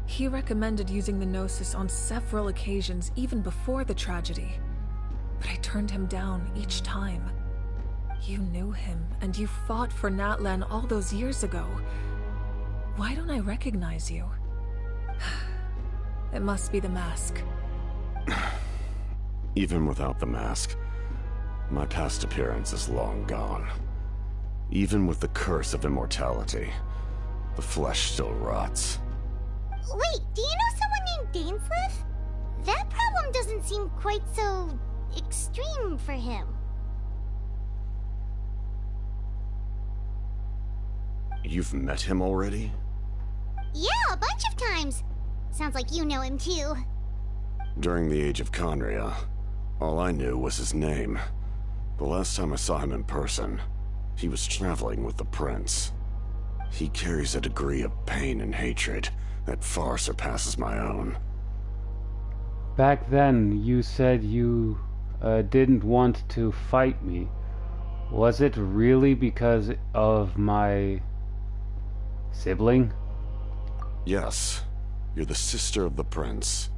He recommended using the Gnosis on several occasions, even before the tragedy. But I turned him down each time. You knew him, and you fought for Natlan all those years ago. Why don't I recognize you? It must be the mask. Even without the mask, my past appearance is long gone. Even with the curse of immortality, the flesh still rots. Wait, do you know someone named Dainsleif? That problem doesn't seem quite so extreme for him. You've met him already? Yeah, a bunch of times. Sounds like you know him too. During the Age of Conria, all I knew was his name. The last time I saw him in person, he was traveling with the Prince. He carries a degree of pain and hatred that far surpasses my own. Back then, you said you didn't want to fight me. Was it really because of my sibling? Yes, you're the sister of the Prince.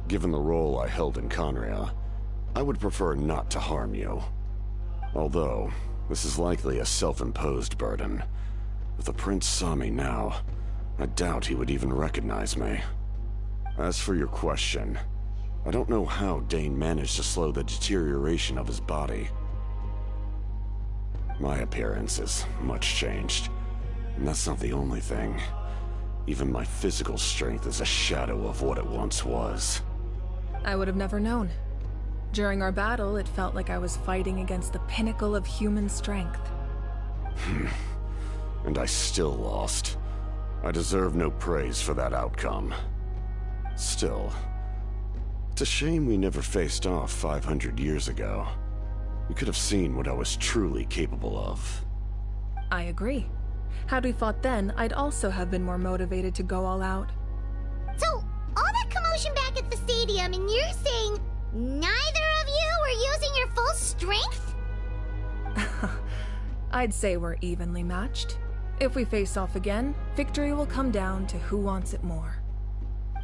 Given the role I held in Conria, I would prefer not to harm you. Although, this is likely a self-imposed burden. If the prince saw me now, I doubt he would even recognize me. As for your question, I don't know how Dane managed to slow the deterioration of his body. My appearance is much changed, and that's not the only thing. Even my physical strength is a shadow of what it once was. I would have never known. During our battle, it felt like I was fighting against the pinnacle of human strength. And I still lost. I deserve no praise for that outcome. Still, it's a shame we never faced off 500 years ago. You could have seen what I was truly capable of. I agree. Had we fought then, I'd also have been more motivated to go all out. So, all that commotion back at the stadium, and you're saying neither of you were using your full strength? I'd say we're evenly matched. If we face off again, victory will come down to who wants it more.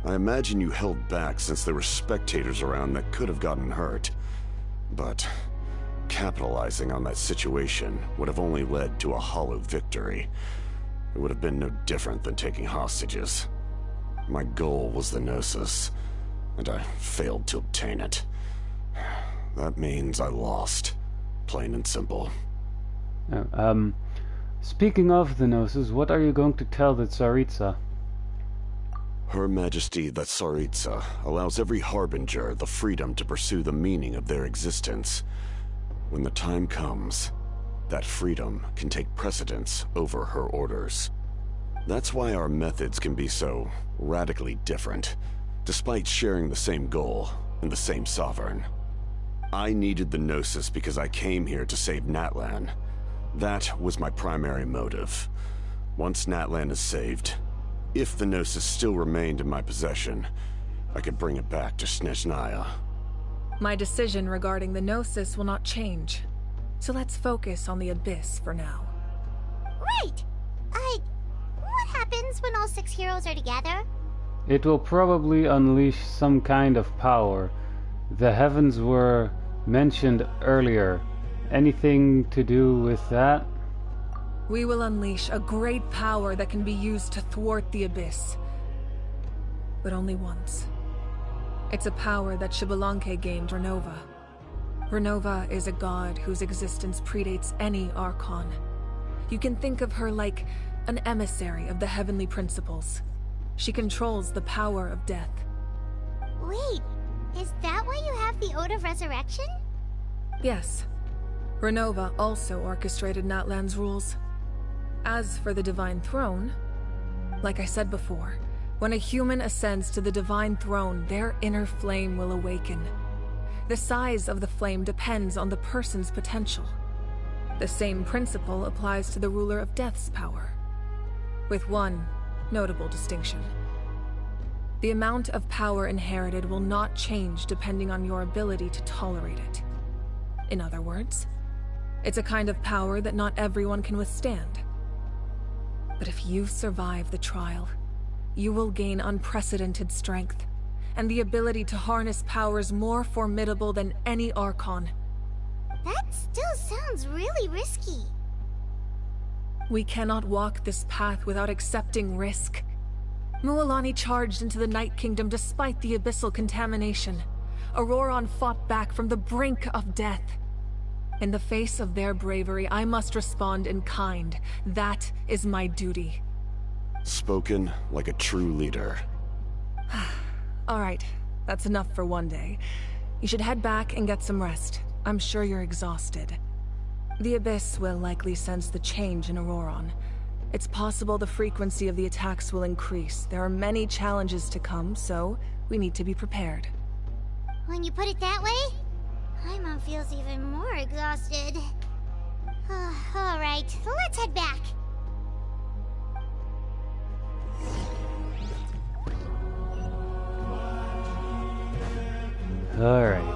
I imagine you held back since there were spectators around that could have gotten hurt. But capitalizing on that situation would have only led to a hollow victory. It would have been no different than taking hostages. My goal was the Gnosis, and I failed to obtain it. That means I lost. Plain and simple. Speaking of the Gnosis, what are you going to tell the Tsaritsa? Her Majesty the Tsaritsa allows every Harbinger the freedom to pursue the meaning of their existence. When the time comes, that freedom can take precedence over her orders. That's why our methods can be so radically different, despite sharing the same goal and the same sovereign. I needed the Gnosis because I came here to save Natlan. That was my primary motive. Once Natlan is saved, if the Gnosis still remained in my possession, I could bring it back to Snezhnaya. My decision regarding the Gnosis will not change. So let's focus on the Abyss for now. Right! What happens when all 6 heroes are together? It will probably unleash some kind of power. The heavens were mentioned earlier. Anything to do with that? We will unleash a great power that can be used to thwart the Abyss. But only once. It's a power that Xbalanque gained Renova. Renova is a god whose existence predates any Archon. You can think of her like an emissary of the heavenly principles. She controls the power of death. Wait, is that why you have the Ode of Resurrection? Yes. Renova also orchestrated Natlan's rules. As for the Divine Throne, like I said before, when a human ascends to the Divine Throne, their inner flame will awaken. The size of the flame depends on the person's potential. The same principle applies to the ruler of Death's power, with one notable distinction. The amount of power inherited will not change depending on your ability to tolerate it. In other words, it's a kind of power that not everyone can withstand. But if you survive the trial, you will gain unprecedented strength, and the ability to harness powers more formidable than any Archon. That still sounds really risky. We cannot walk this path without accepting risk. Mualani charged into the Night Kingdom despite the abyssal contamination. Auroron fought back from the brink of death. In the face of their bravery, I must respond in kind. That is my duty. Spoken like a true leader. All right, that's enough for one day. You should head back and get some rest. I'm sure you're exhausted. The Abyss will likely sense the change in Auroron. It's possible the frequency of the attacks will increase. There are many challenges to come, so we need to be prepared. When you put it that way, Paimon feels even more exhausted. All right, let's head back. All right.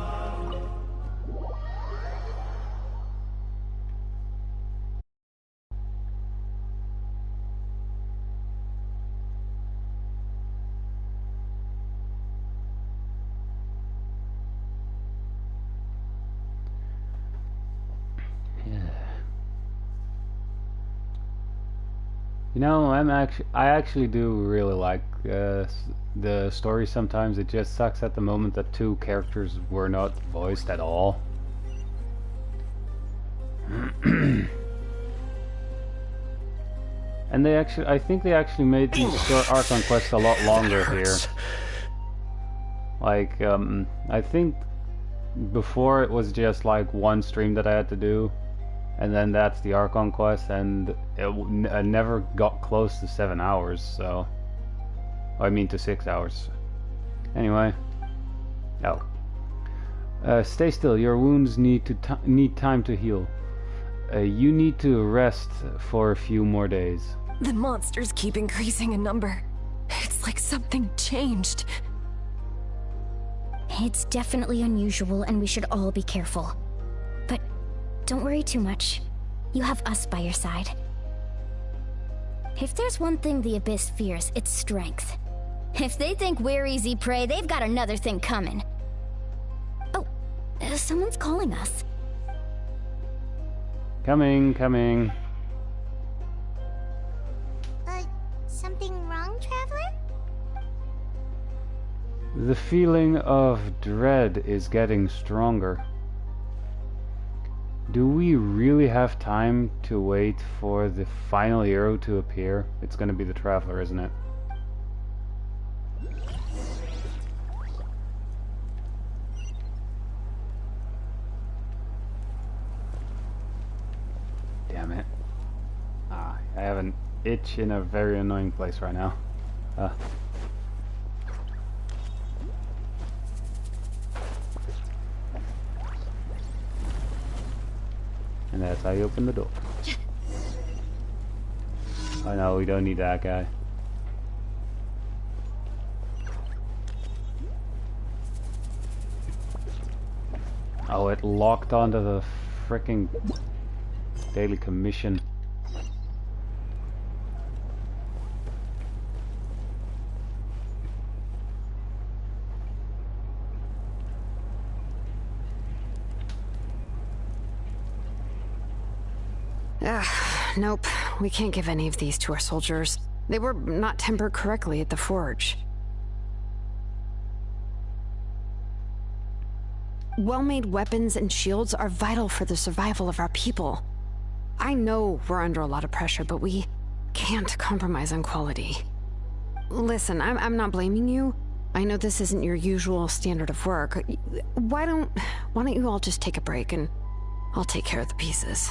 You know, I actually do really like the story. Sometimes it just sucks at the moment that two characters were not voiced at all. And I think they actually made the Archon quest a lot longer here. Like, I think before it was just like one stream that I had to do, and then that's the Archon quest, and I never got close to 7 hours, so... I mean to 6 hours. Anyway. Oh. Stay still, your wounds need time to heal. You need to rest for a few more days. The monsters keep increasing in number. It's like something changed. It's definitely unusual and we should all be careful. But don't worry too much. You have us by your side. If there's one thing the Abyss fears, it's strength. If they think we're easy prey, they've got another thing coming. Oh, someone's calling us. Coming. Something wrong, Traveler? The feeling of dread is getting stronger. Do we really have time to wait for the final hero to appear? It's gonna be the Traveler, isn't it? Damn it. I have an itch in a very annoying place right now. And that's how you open the door. Oh no, we don't need that guy. Oh, it locked onto the frickin' daily commission. Nope. We can't give any of these to our soldiers. They were not tempered correctly at the forge. Well-made weapons and shields are vital for the survival of our people. I know we're under a lot of pressure, but we can't compromise on quality. Listen, I'm not blaming you. I know this isn't your usual standard of work. Why don't you all just take a break and I'll take care of the pieces.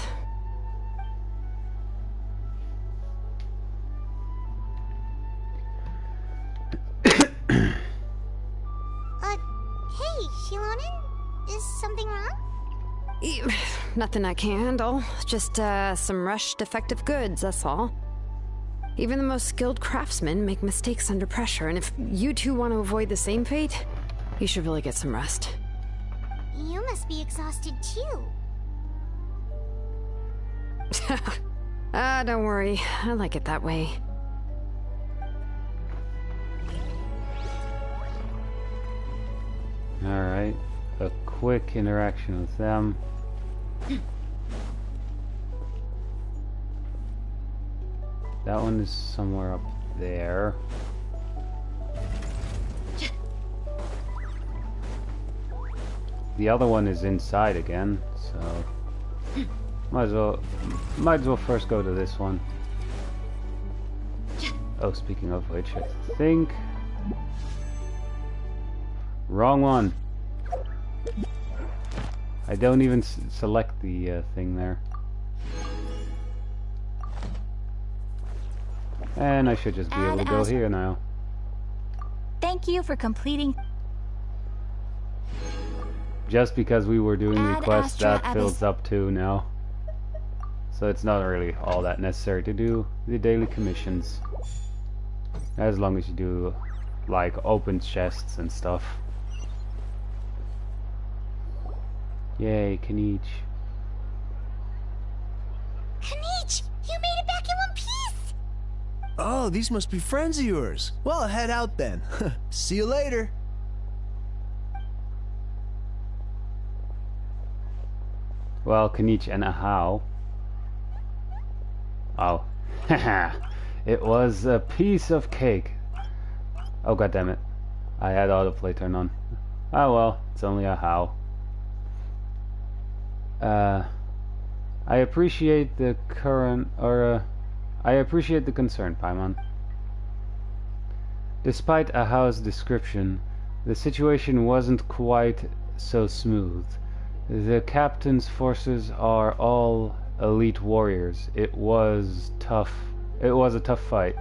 Hey, Shilonen? Is something wrong? Nothing I can handle. Just, some rushed defective goods, that's all. Even the most skilled craftsmen make mistakes under pressure, and if you two want to avoid the same fate, you should really get some rest. You must be exhausted too. Don't worry. I like it that way. Alright, a quick interaction with them. That one is somewhere up there. The other one is inside again, so might as well first go to this one. Oh, speaking of which, I think wrong one. I don't even select the thing there. And I should just be able to go here now. Thank you for completing. Just because we were doing the quest, that fills up too now. So it's not really all that necessary to do the daily commissions. As long as you do, like, open chests and stuff. Yay, Kanich. Kanich! You made it back in one piece! Oh, these must be friends of yours. Well, head out then. See you later. Well, Kanich and Ahau. Oh, haha. It was a piece of cake. Oh, god damn it. I had autoplay turned on. Oh well, it's only a how. I appreciate the I appreciate the concern, Paimon. Despite Ahao's description, the situation wasn't quite so smooth. The captain's forces are all elite warriors. It was a tough fight.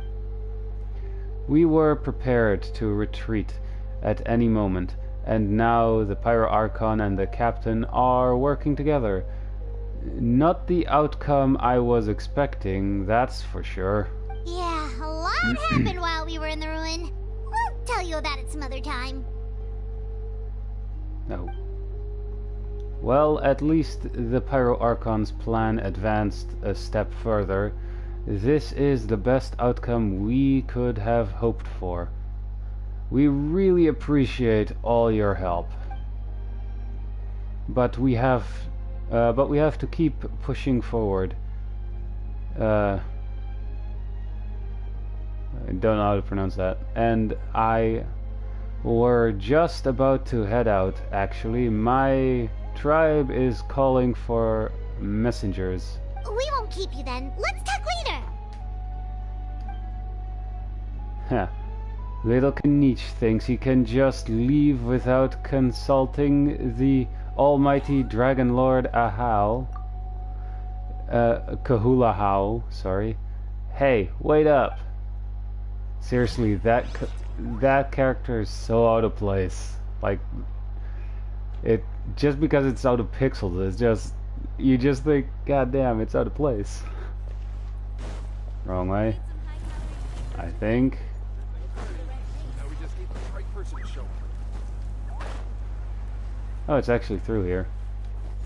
We were prepared to retreat at any moment, and now the Pyro Archon and the captain are working together. Not the outcome I was expecting, that's for sure. Yeah, a lot happened while we were in the ruin. We'll tell you about it some other time. No. Well, at least the Pyro Archon's plan advanced a step further. This is the best outcome we could have hoped for. We really appreciate all your help. But we have to keep pushing forward. I don't know how to pronounce that. And we're just about to head out, actually. My tribe is calling for messengers. We won't keep you then. Let's talk later. Heh. Little Kanich thinks he can just leave without consulting the almighty Dragon Lord Ahau. Kahulahau, sorry. Hey, wait up. Seriously, that character is so out of place. Like, it just because it's out of pixels, it's just you just think, god damn, it's out of place. Wrong way. I think. Oh, it's actually through here.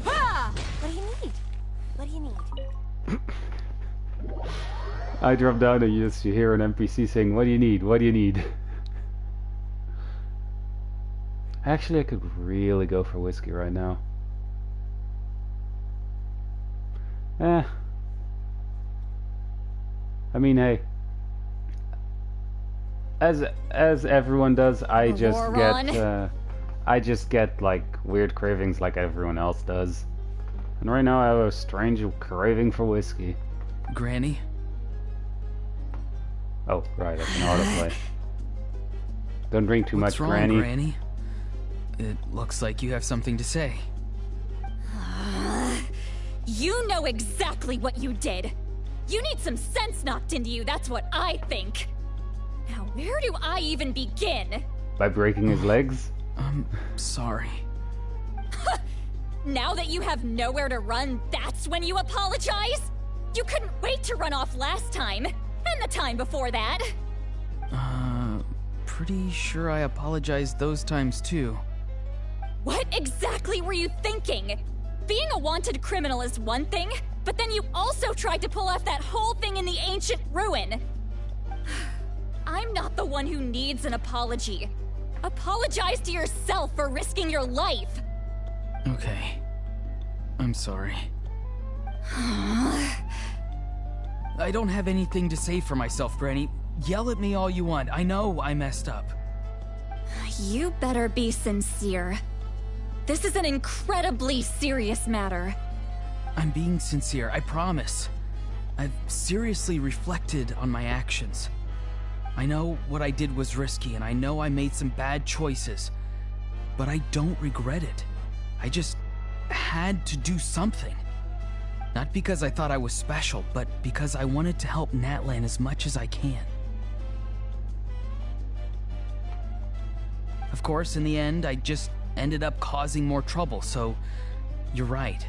Ah! What do you need? What do you need? I drop down and you hear an NPC saying, "What do you need? What do you need?" Actually, I could really go for whiskey right now. I mean, hey. As everyone does, I just get like weird cravings like everyone else does. And right now I have a strange craving for whiskey. Granny? Oh, right, I can autoplay. Don't drink too What's much, wrong, Granny. Granny? It looks like you have something to say. You know exactly what you did. You need some sense knocked into you, that's what I think. Now, where do I even begin? By breaking his legs? I'm sorry. Now that you have nowhere to run, that's when you apologize? You couldn't wait to run off last time, and the time before that. Pretty sure I apologized those times too. What exactly were you thinking? Being a wanted criminal is one thing, but then you also tried to pull off that whole thing in the ancient ruin. I'm not the one who needs an apology. Apologize to yourself for risking your life. Okay. I'm sorry. I don't have anything to say for myself, Granny. Yell at me all you want. I know I messed up. You better be sincere. This is an incredibly serious matter. I'm being sincere, I promise. I've seriously reflected on my actions. I know what I did was risky, and I know I made some bad choices. But I don't regret it. I just had to do something. Not because I thought I was special, but because I wanted to help Natlan as much as I can. Of course, in the end, I just ended up causing more trouble, so you're right.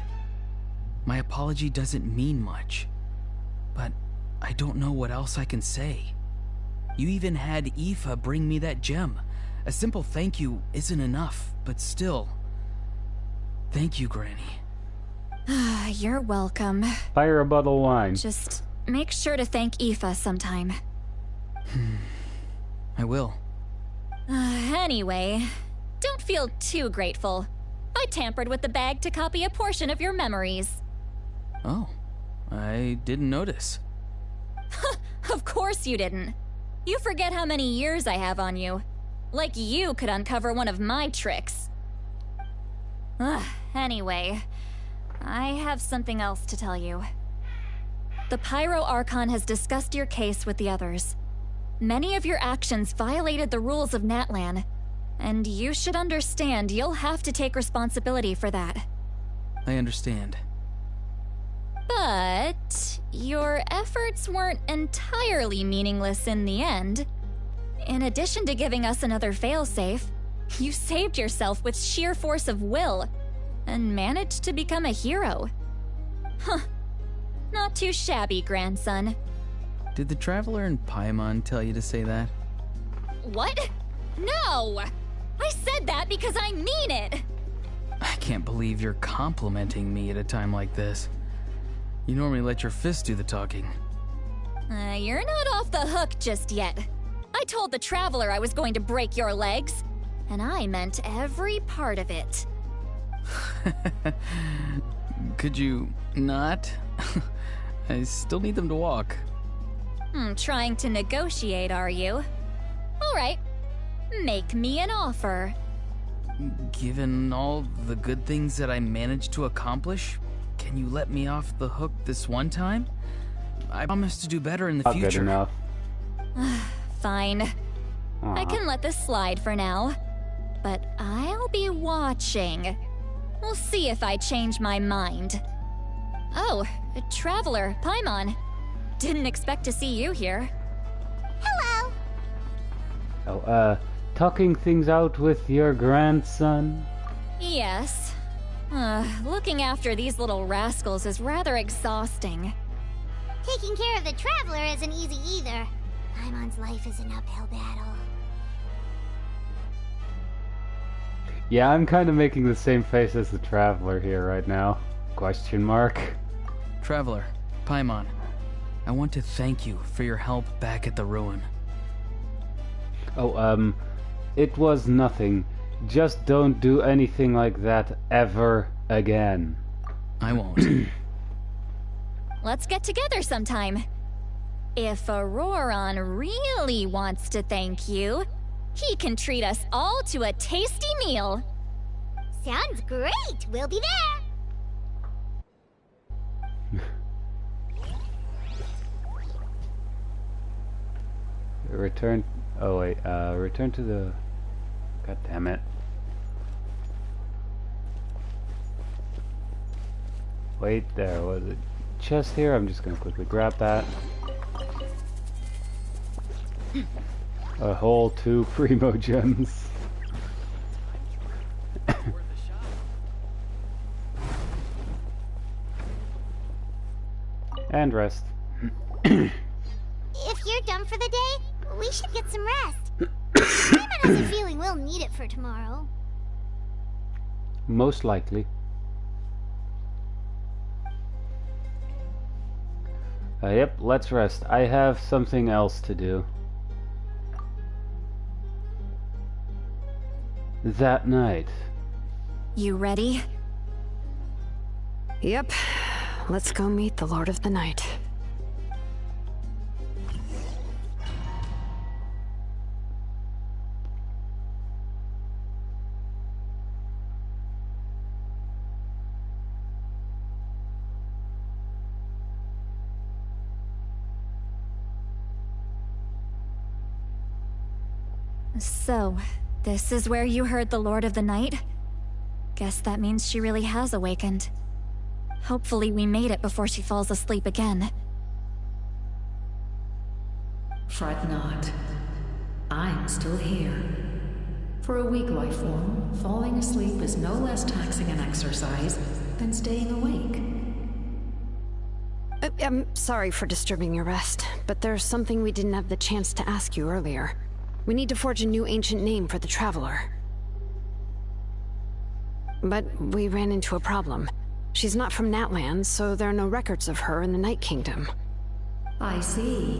My apology doesn't mean much, but I don't know what else I can say. You even had Aoife bring me that gem. A simple thank you isn't enough, but still. Thank you, Granny. You're welcome. Fire a bottle of wine. Just make sure to thank Aoife sometime. I will. Anyway, don't feel too grateful. I tampered with the bag to copy a portion of your memories. Oh, I didn't notice. Of course you didn't. You forget how many years I have on you. Like you could uncover one of my tricks. Ugh, anyway, I have something else to tell you. The Pyro Archon has discussed your case with the others. Many of your actions violated the rules of Natlan, and you should understand you'll have to take responsibility for that. I understand. But your efforts weren't entirely meaningless in the end. In addition to giving us another failsafe, you saved yourself with sheer force of will and managed to become a hero. Huh. Not too shabby, grandson. Did the Traveler and Paimon tell you to say that? What? No! I said that because I mean it! I can't believe you're complimenting me at a time like this. You normally let your fists do the talking. You're not off the hook just yet. I told the Traveler I was going to break your legs, and I meant every part of it. Could you not? I still need them to walk. Trying to negotiate, are you? All right. Make me an offer. Given all the good things that I managed to accomplish, can you let me off the hook this one time? I promise to do better in the future. Good enough. Fine. I can let this slide for now. But I'll be watching. We'll see if I change my mind. Oh, Traveler, Paimon. Didn't expect to see you here. Hello. Oh, talking things out with your grandson? Yes. Looking after these little rascals is rather exhausting. Taking care of the Traveler isn't easy either. Paimon's life is an uphill battle. Yeah, I'm kind of making the same face as the Traveler here right now. Question mark. Traveler, Paimon, I want to thank you for your help back at the ruin. Oh, it was nothing. Just don't do anything like that ever again. I won't. Let's get together sometime. If Auroron really wants to thank you, he can treat us all to a tasty meal. Sounds great. We'll be there. Return. Oh wait. Return to the. God damn it. Wait, there was a chest here. I'm just gonna quickly grab that. A whole 2 primo gems. And rest. If you're done for the day, we should get some rest. Paimon has a feeling we'll need it for tomorrow. Most likely. Yep, let's rest. I have something else to do. That night. You ready? Yep. Let's go meet the Lord of the Night. So, this is where you heard the Lord of the Night? Guess that means she really has awakened. Hopefully we made it before she falls asleep again. Fret not. I'm still here. For a weak life form, falling asleep is no less taxing an exercise than staying awake. I'm sorry for disturbing your rest, but there's something we didn't have the chance to ask you earlier. We need to forge a new ancient name for the Traveler. But we ran into a problem. She's not from Natlan, so there are no records of her in the Night Kingdom. I see.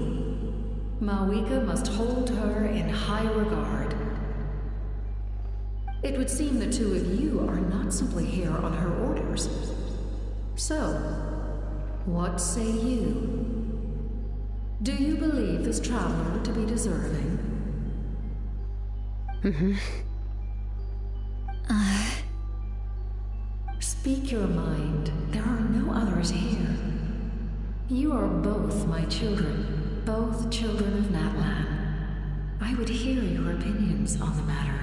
Mawika must hold her in high regard. It would seem the two of you are not simply here on her orders. So, what say you? Do you believe this traveler to be deserving? Speak your mind. There are no others here. You are both my children, both children of Natlan. I would hear your opinions on the matter.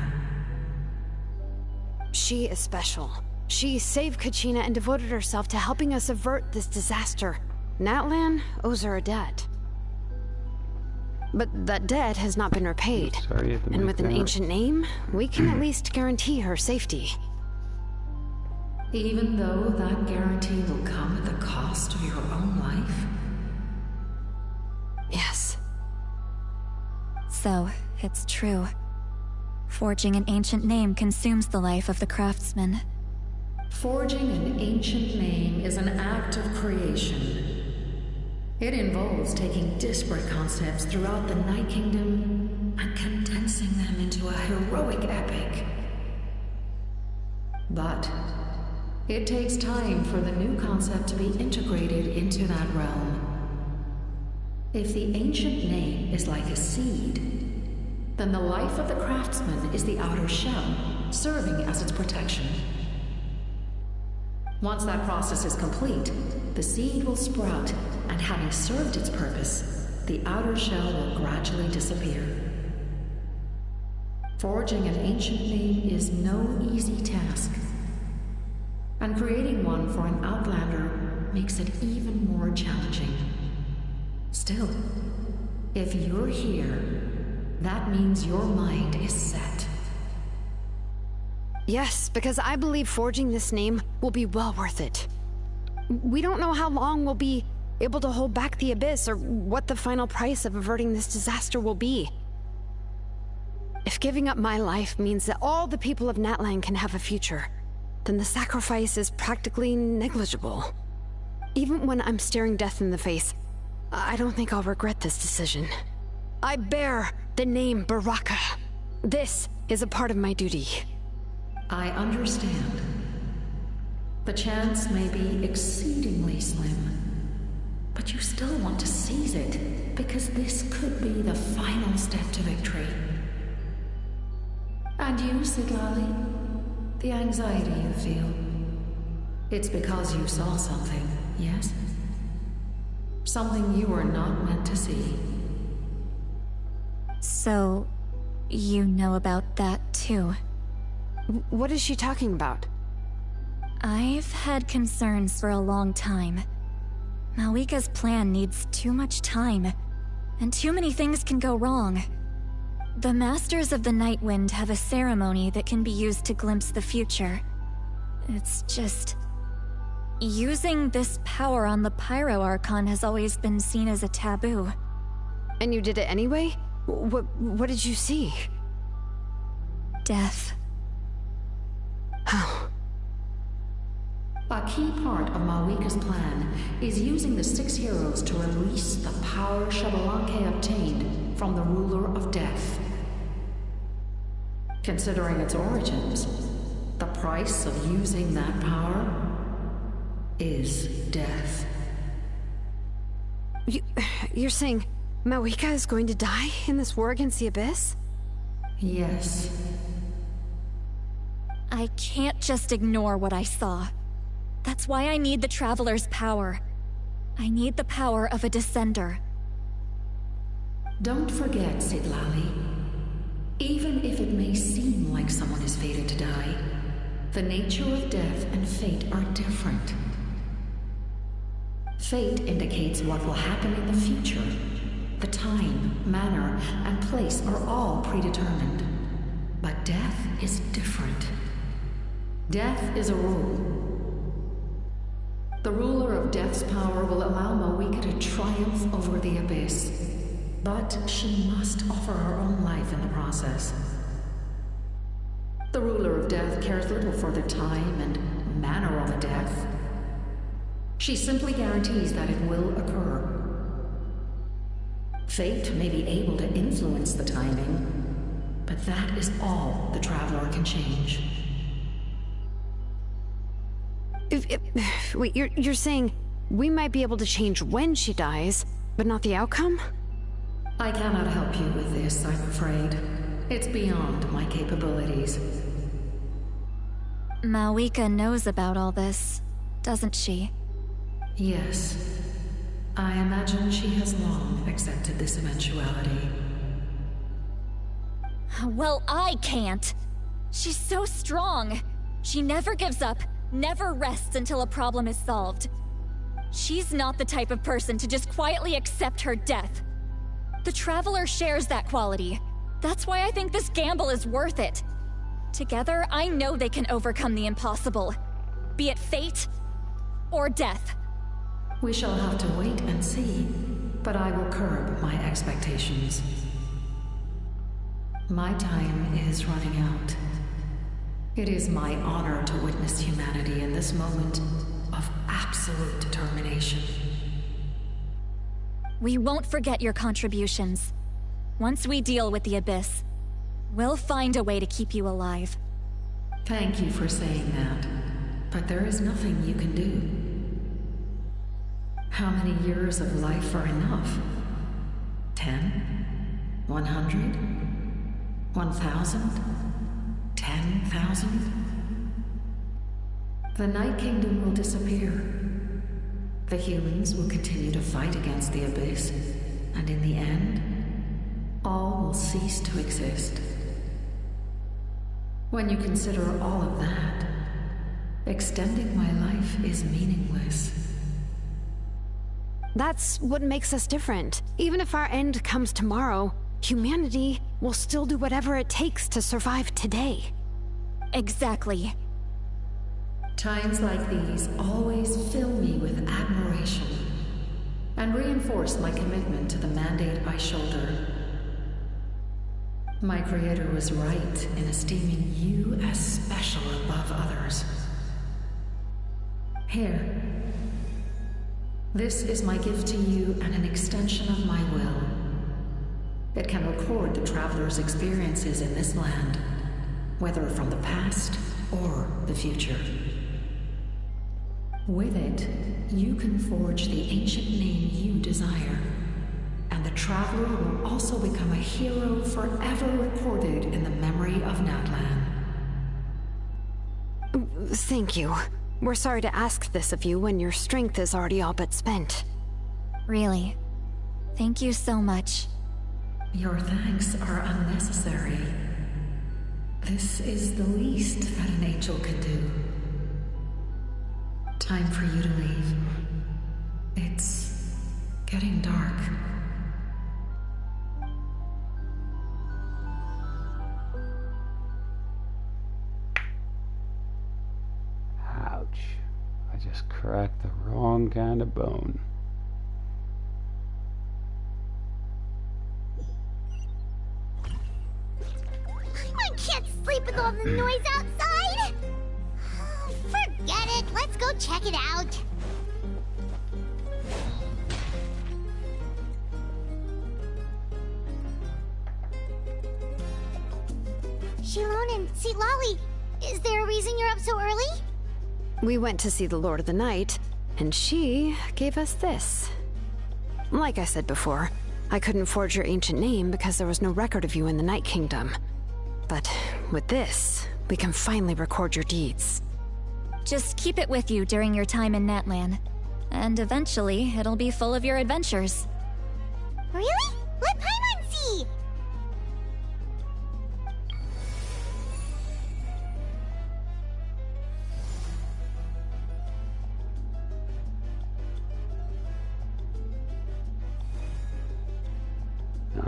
She is special. She saved Kachina and devoted herself to helping us avert this disaster. Natlan owes her a debt. But that debt has not been repaid. Sorry, and with an ancient name, we can at least guarantee her safety. Even though that guarantee will come at the cost of your own life? Yes. So, it's true. Forging an ancient name consumes the life of the craftsman. Forging an ancient name is an act of creation. It involves taking disparate concepts throughout the Night Kingdom and condensing them into a heroic epic. But it takes time for the new concept to be integrated into that realm. If the ancient name is like a seed, then the life of the craftsman is the outer shell, serving as its protection. Once that process is complete, the seed will sprout, and having served its purpose, the outer shell will gradually disappear. Forging an ancient name is no easy task, and creating one for an outlander makes it even more challenging. Still, if you're here, that means your mind is set. Yes, because I believe forging this name will be well worth it. We don't know how long we'll be able to hold back the Abyss or what the final price of averting this disaster will be. If giving up my life means that all the people of Natlan can have a future, then the sacrifice is practically negligible. Even when I'm staring death in the face, I don't think I'll regret this decision. I bear the name Baraka. This is a part of my duty. I understand. The chance may be exceedingly slim, but you still want to seize it, because this could be the final step to victory. And you, Sidlali? The anxiety you feel. It's because you saw something, yes? Something you were not meant to see. So, you know about that too? What is she talking about? I've had concerns for a long time. Malika's plan needs too much time, and too many things can go wrong. The Masters of the Night Wind have a ceremony that can be used to glimpse the future. It's just... using this power on the Pyro Archon has always been seen as a taboo. And you did it anyway? What did you see? Death. How? A key part of Malika's plan is using the 6 heroes to release the power Xbalanque obtained from the ruler of death. Considering its origins, the price of using that power is death. You're saying Malika is going to die in this war against the Abyss? Yes. I can't just ignore what I saw. That's why I need the Traveler's power. I need the power of a Descender. Don't forget, Sidlali. Even if it may seem like someone is fated to die, the nature of death and fate are different. Fate indicates what will happen in the future. The time, manner, and place are all predetermined. But death is different. Death is a rule. The ruler of Death's power will allow Malika to triumph over the Abyss, but she must offer her own life in the process. The ruler of Death cares little for the time and manner of a death. She simply guarantees that it will occur. Fate may be able to influence the timing, but that is all the Traveler can change. Wait, you're saying we might be able to change when she dies, but not the outcome? I cannot help you with this, I'm afraid. It's beyond my capabilities. Malwika knows about all this, doesn't she? Yes. I imagine she has long accepted this eventuality. Well, I can't. She's so strong. She never gives up, never rests until a problem is solved. She's not the type of person to just quietly accept her death. The Traveler shares that quality. That's why I think this gamble is worth it. Together, I know they can overcome the impossible. Be it fate or death. We shall have to wait and see, but I will curb my expectations. My time is running out. It is my honor to witness humanity in this moment of absolute determination. We won't forget your contributions. Once we deal with the Abyss, we'll find a way to keep you alive. Thank you for saying that, but there is nothing you can do. How many years of life are enough? 10? 100? 1,000? 10,000? The Night Kingdom will disappear. The humans will continue to fight against the Abyss, and in the end, all will cease to exist. When you consider all of that, extending my life is meaningless. That's what makes us different. Even if our end comes tomorrow, humanity will still do whatever it takes to survive today. Exactly. Times like these always fill me with admiration and reinforce my commitment to the mandate I shoulder. My creator was right in esteeming you as special above others. Here. This is my gift to you and an extension of my will. It can record the Traveler's experiences in this land, whether from the past or the future. With it, you can forge the ancient name you desire, and the Traveler will also become a hero forever recorded in the memory of Natlan. Thank you. We're sorry to ask this of you when your strength is already all but spent. Really. Thank you so much. Your thanks are unnecessary. This is the least that an angel can do. Time for you to leave. It's getting dark. Ouch. I just cracked the wrong kind of bone. I can't sleep with all the noise outside! Forget it, let's go check it out. Shilon and Lolly, is there a reason you're up so early? We went to see the Lord of the Night, and she gave us this. Like I said before, I couldn't forge your ancient name because there was no record of you in the Night Kingdom. But with this, we can finally record your deeds. Just keep it with you during your time in Natlan, and eventually it'll be full of your adventures. Really? Let Paimon see!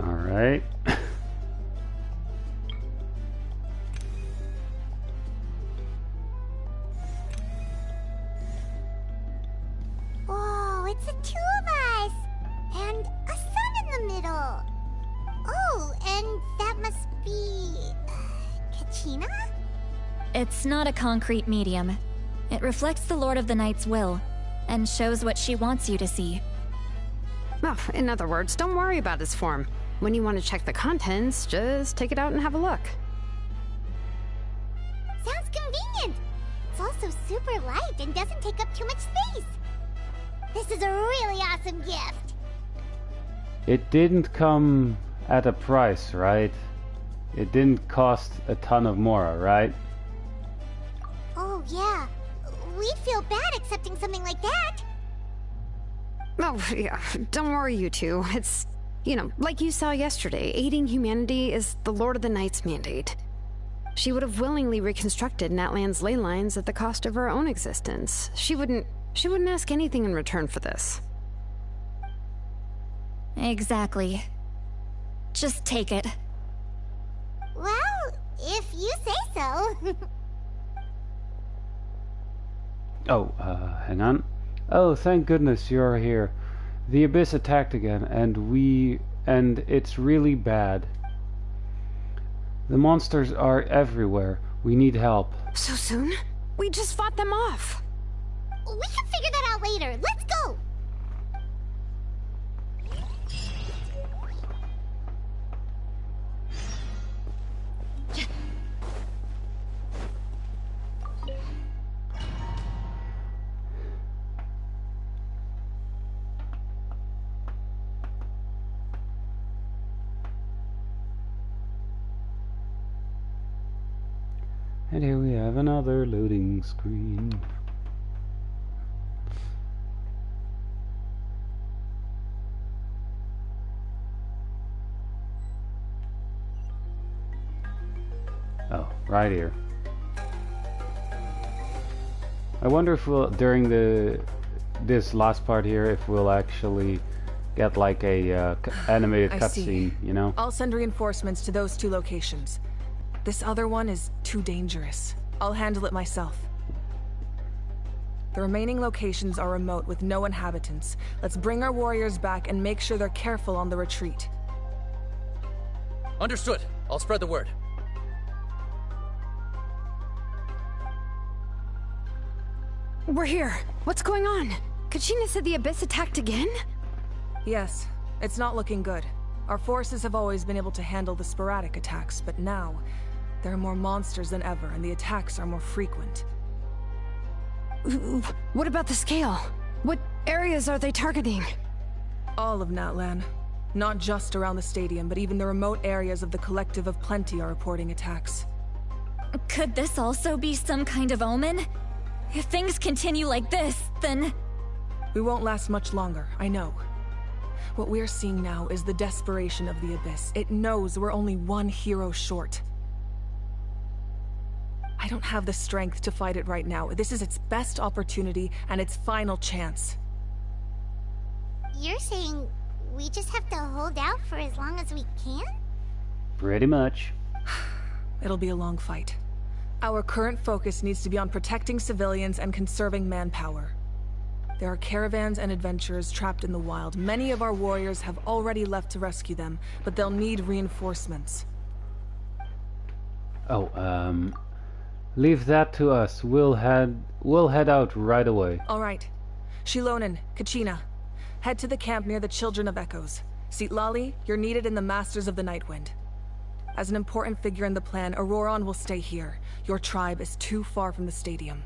Alright. Whoa, it's the two of us! And a sun in the middle! Oh, and that must be... Kachina? It's not a concrete medium. It reflects the Lord of the Night's will, and shows what she wants you to see. Well, in other words, don't worry about its form. When you want to check the contents, just take it out and have a look. Sounds convenient! It's also super light and doesn't take up too much space. This is a really awesome gift. It didn't come at a price, right? It didn't cost a ton of Mora, right? Oh, yeah. We'd feel bad accepting something like that. Oh, yeah. Don't worry, you two. It's, you know, like you saw yesterday, aiding humanity is the Lord of the Night's mandate. She would have willingly reconstructed Natlan's ley lines at the cost of her own existence. She wouldn't ask anything in return for this. Exactly. Just take it. Well, if you say so. Oh, hang on. Oh, thank goodness you're here. The Abyss attacked again, and it's really bad. The monsters are everywhere. We need help. So soon? We just fought them off. We can figure that out later. Let's go! And here we have another loading screen. Oh, right here. I wonder if we'll, during this last part here, if we'll actually get like a animated cutscene, you know? I'll send reinforcements to those 2 locations. This other one is too dangerous. I'll handle it myself. The remaining locations are remote with no inhabitants. Let's bring our warriors back and make sure they're careful on the retreat. Understood. I'll spread the word. We're here. What's going on? Kachina said the Abyss attacked again? Yes, it's not looking good. Our forces have always been able to handle the sporadic attacks, but now there are more monsters than ever, and the attacks are more frequent. What about the scale? What areas are they targeting? All of Natlan. Not just around the stadium, but even the remote areas of the Collective of Plenty are reporting attacks. Could this also be some kind of omen? If things continue like this, then... We won't last much longer, I know. What we're seeing now is the desperation of the Abyss. It knows we're only one hero short. I don't have the strength to fight it right now. This is its best opportunity and its final chance. You're saying we just have to hold out for as long as we can? Pretty much. It'll be a long fight. Our current focus needs to be on protecting civilians and conserving manpower. There are caravans and adventurers trapped in the wild. Many of our warriors have already left to rescue them, but they'll need reinforcements. Oh, leave that to us. We'll head out right away. All right. Shilonen, Kachina, head to the camp near the Children of Echoes. Citlali, you're needed in the Masters of the Nightwind. As an important figure in the plan, Auroron will stay here. Your tribe is too far from the stadium.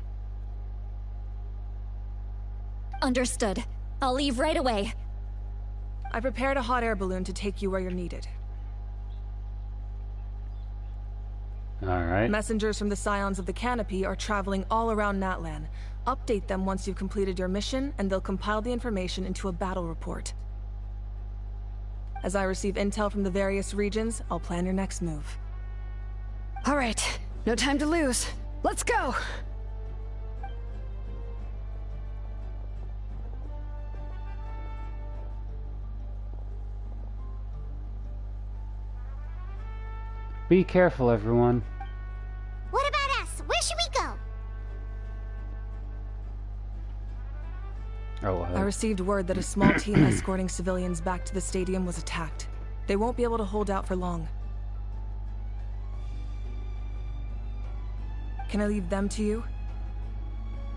Understood. I'll leave right away. I prepared a hot air balloon to take you where you're needed. Alright. Messengers from the Scions of the Canopy are traveling all around Natlan. Update them once you've completed your mission, and they'll compile the information into a battle report. As I receive intel from the various regions, I'll plan your next move. All right, no time to lose. Let's go! Be careful, everyone. What about us? Where should we go? Oh, I received word that a small team escorting civilians back to the stadium was attacked. They won't be able to hold out for long. Can I leave them to you?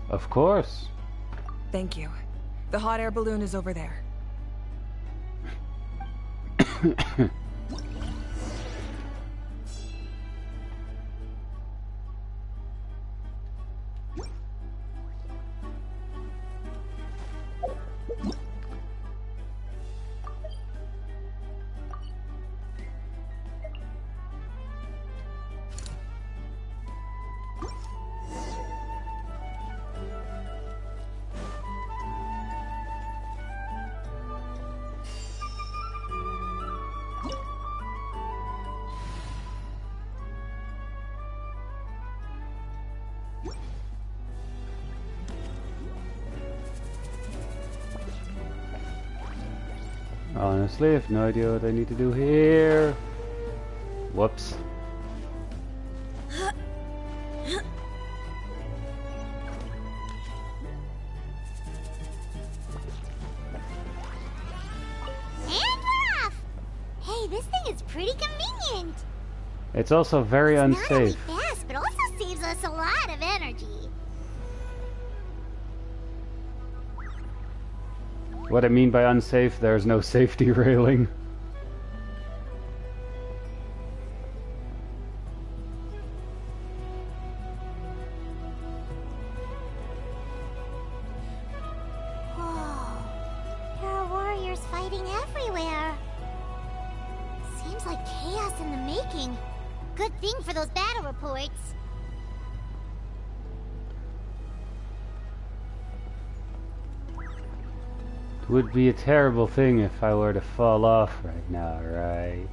Of course. Thank you. The hot air balloon is over there. Honestly, I have no idea what I need to do here. Whoops. And we're off! Hey, this thing is pretty convenient. It's also very It's not only unsafe. fast, but also saves us a lot of energy. What I mean by unsafe, there's no safety railing. Whoa. There are warriors fighting everywhere. Seems like chaos in the making. Good thing for those battle reports. It would be a terrible thing if I were to fall off right now, right?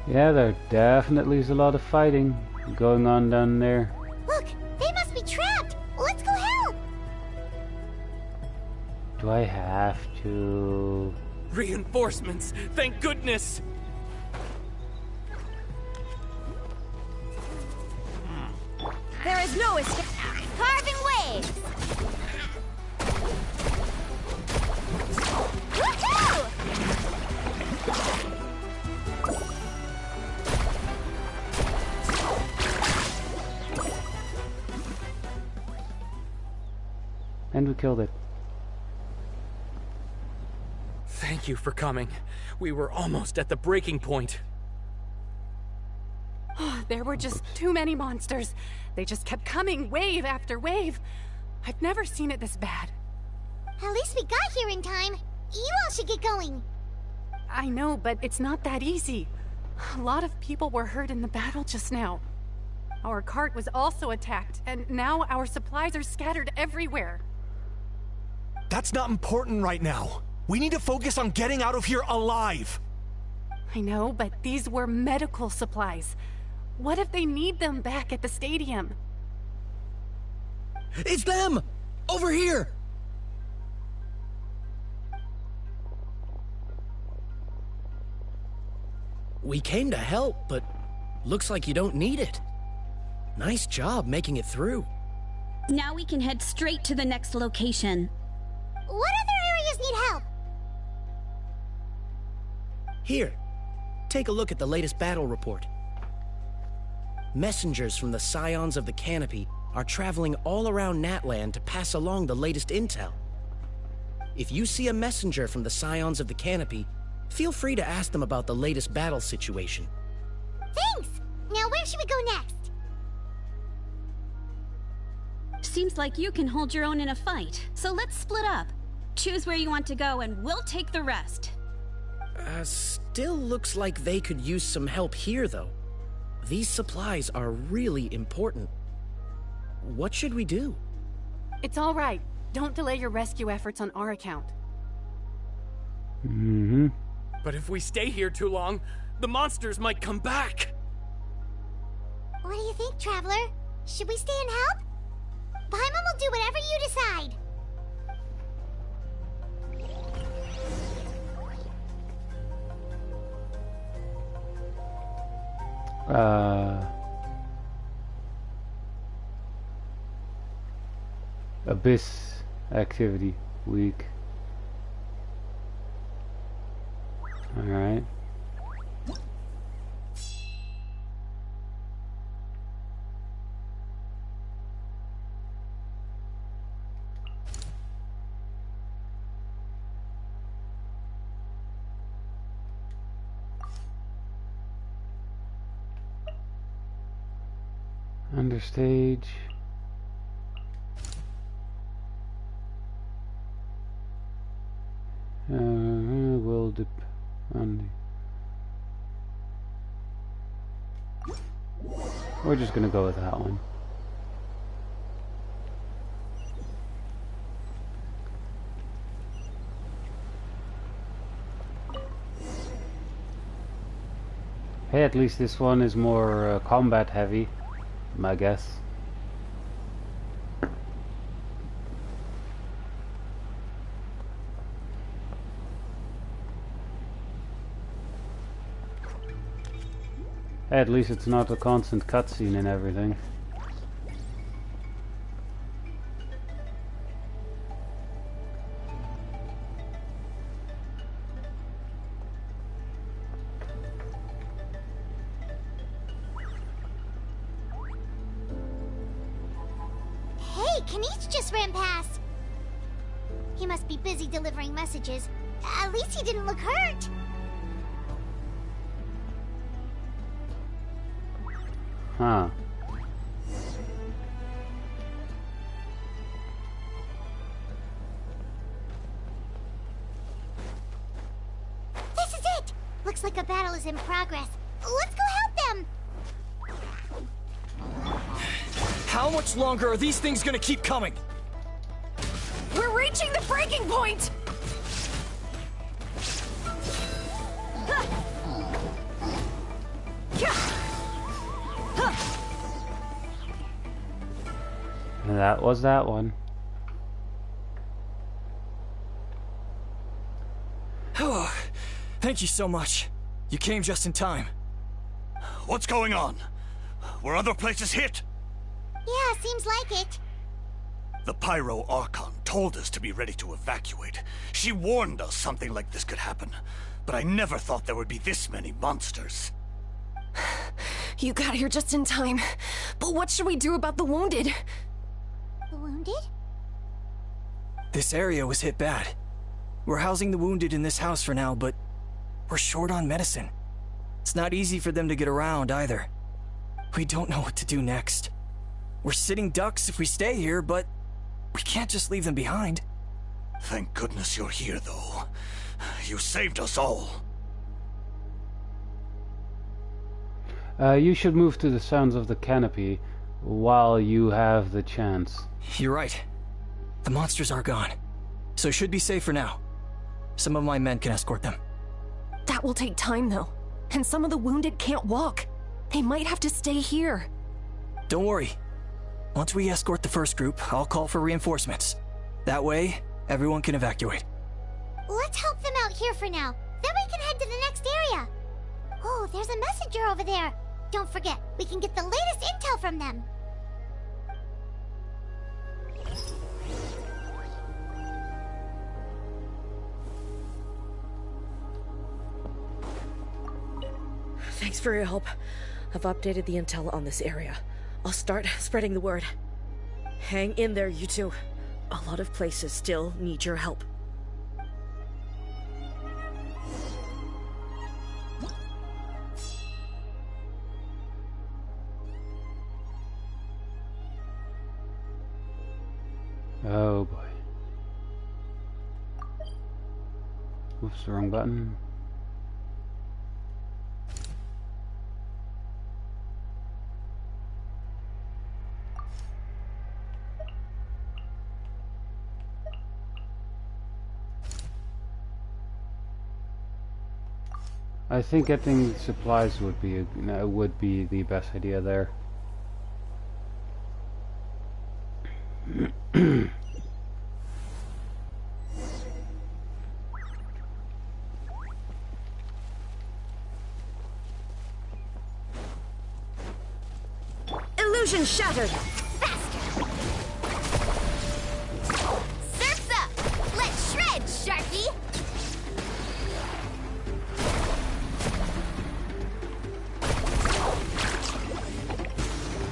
Yeah, there definitely is a lot of fighting going on down there. Look, they must be trapped. Let's go help. Do I have to? Reinforcements! Thank goodness! There is no escape. Carving waves. Woohoo! And we killed it. Thank you for coming. We were almost at the breaking point. There were just too many monsters. They just kept coming, wave after wave. I've never seen it this bad. At least we got here in time. You all should get going. I know, but it's not that easy. A lot of people were hurt in the battle just now. Our cart was also attacked, and now our supplies are scattered everywhere. That's not important right now. We need to focus on getting out of here alive. I know, but these were medical supplies. What if they need them back at the stadium? It's them! Over here! We came to help, but looks like you don't need it. Nice job making it through. Now we can head straight to the next location. What other areas need help? Here, take a look at the latest battle report. Messengers from the Scions of the Canopy are traveling all around Natland to pass along the latest intel. If you see a messenger from the Scions of the Canopy, feel free to ask them about the latest battle situation. Thanks! Now where should we go next? Seems like you can hold your own in a fight, so let's split up. Choose where you want to go and we'll take the rest. Still looks like they could use some help here, though. These supplies are really important. What should we do? It's all right. Don't delay your rescue efforts on our account. Mm-hmm. But if we stay here too long, the monsters might come back. What do you think, Traveler? Should we stay and help? Paimon will do whatever you decide. Abyss activity week. Alright. Understage. Will dip on the... We're just gonna go with that one. Hey, at least this one is more combat heavy, I guess. Hey, at least it's not a constant cutscene and everything. Kanish just ran past. He must be busy delivering messages. At least he didn't look hurt. Huh. This is it! Looks like a battle is in progress. Let's go help them! How much longer are these things gonna keep coming? We're reaching the breaking point! And that was that one. Thank you so much. You came just in time. What's going on? Were other places hit? Yeah, seems like it. The Pyro Archon told us to be ready to evacuate. She warned us something like this could happen. But I never thought there would be this many monsters. You got here just in time. But what should we do about the wounded? The wounded? This area was hit bad. We're housing the wounded in this house for now, but we're short on medicine. It's not easy for them to get around either. We don't know what to do next. We're sitting ducks if we stay here, but we can't just leave them behind. Thank goodness you're here, though. You saved us all. You should move to the sounds of the canopy while you have the chance. You're right. The monsters are gone, so it should be safe for now. Some of my men can escort them. That will take time, though. And some of the wounded can't walk. They might have to stay here. Don't worry. Once we escort the first group, I'll call for reinforcements. That way, everyone can evacuate. Let's help them out here for now. Then we can head to the next area. Oh, there's a messenger over there. Don't forget, we can get the latest intel from them. Thanks for your help. I've updated the intel on this area. I'll start spreading the word. Hang in there, you two. A lot of places still need your help. Oh boy. Oops, the wrong button. I think getting supplies would be the best idea there. Illusion shattered! Faster! Surf's up! Let's shred, Sharky!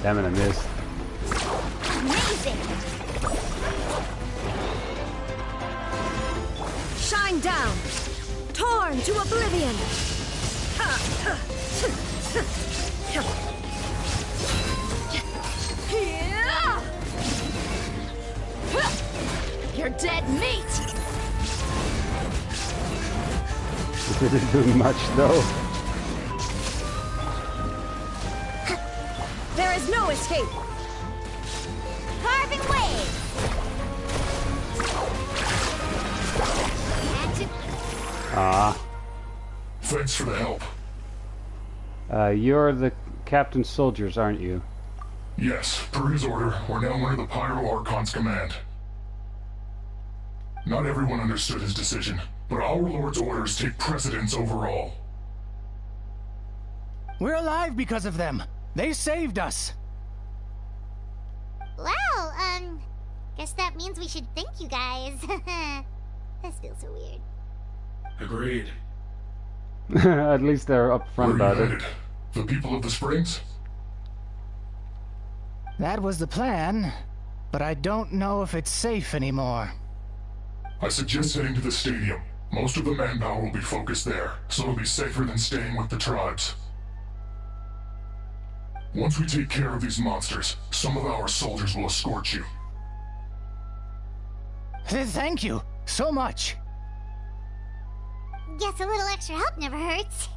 Damn it, I missed. Amazing! Shine down! Torn to oblivion! You're dead meat! It didn't do much though. There is no escape! Carving waves! Ah. Thanks for the help. You're the captain's soldiers, aren't you? Yes, per his order, we're now under the Pyro Archon's command. Not everyone understood his decision, but our Lord's orders take precedence over all. We're alive because of them. They saved us. Well, guess that means we should thank you guys. This feels so weird. Agreed. At least they're upfront about it. The people of the Springs? That was the plan, but I don't know if it's safe anymore. I suggest heading to the stadium. Most of the manpower will be focused there, so it'll be safer than staying with the tribes. Once we take care of these monsters, some of our soldiers will escort you. Thank you so much. Guess a little extra help never hurts.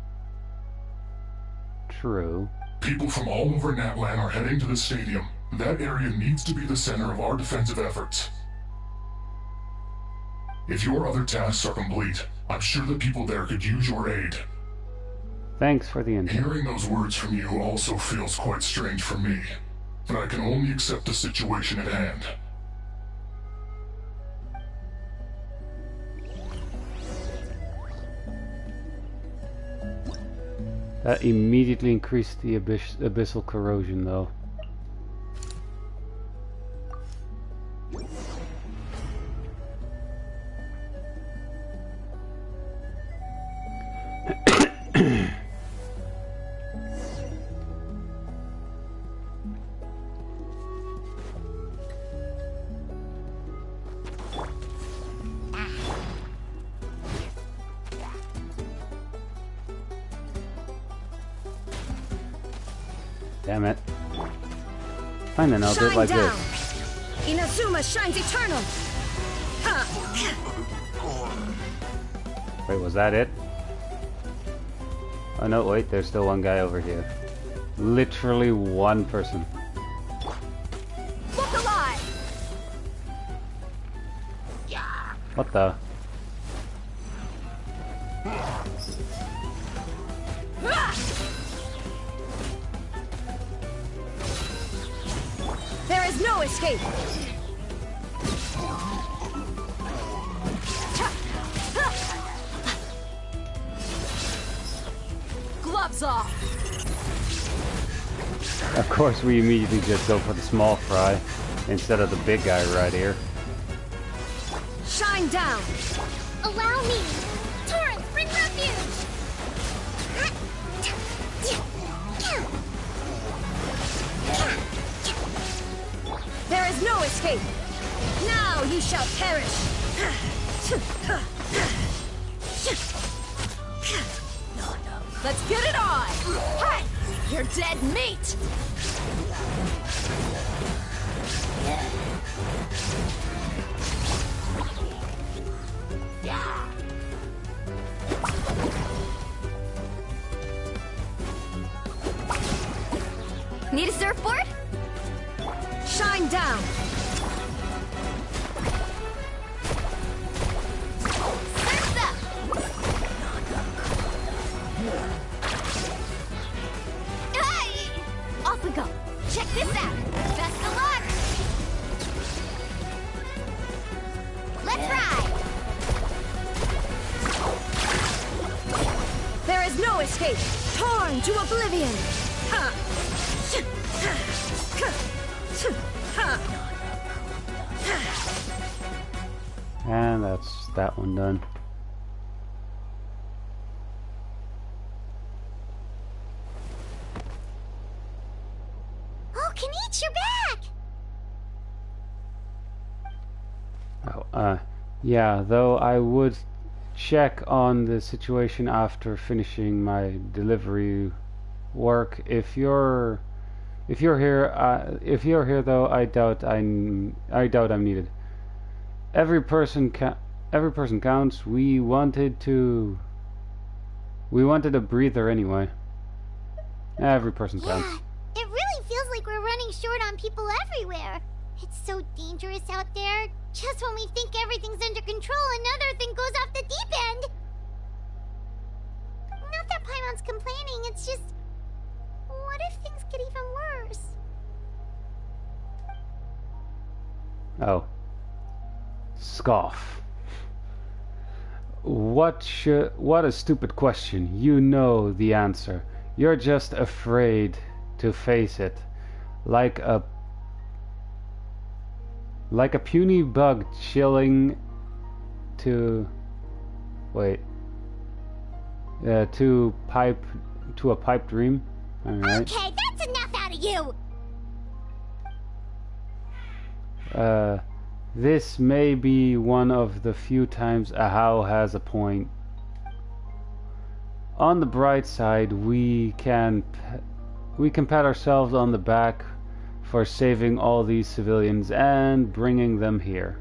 True. People from all over Natlan are heading to the stadium. That area needs to be the center of our defensive efforts. If your other tasks are complete, I'm sure the people there could use your aid. Thanks for the info. Hearing those words from you also feels quite strange for me, but I can only accept the situation at hand. That immediately increased the abyssal corrosion, though. Damn it. Fine then, I'll do it like down. this. Inazuma shines eternal. Ha. Wait, was that it? Oh no, wait, there's still one guy over here. Literally one person. Look alive. What the? There is no escape. Gloves off. Of course, we immediately just go for the small fry instead of the big guy right here. Shine down. Allow me. Torrent, bring refuge. There is no escape. Now you shall perish. Let's get it on. Hey, you're dead meat. Need a surfboard? Shine down. Surf's up. Hey! Off we go. Check this out. Best of luck. Let's ride. There is no escape. Torn to oblivion. Ha! And that's that one done. Oh, Kenichi, you're back! Oh, yeah, though I would check on the situation after finishing my delivery work. If you're here though, I doubt I'm needed. Every person counts. We wanted a breather anyway. Every person counts. Yeah, it really feels like we're running short on people everywhere. It's so dangerous out there. Just when we think everything's under control, another thing goes off the deep end. Not that Paimon's complaining, it's just What if things get even worse? Oh. Scoff. What a stupid question. You know the answer. You're just afraid to face it. Like a puny bug chilling to to a pipe dream. All right. Okay, that's enough out of you. This may be one of the few times Ahau has a point. On the bright side, we can pat ourselves on the back for saving all these civilians and bringing them here.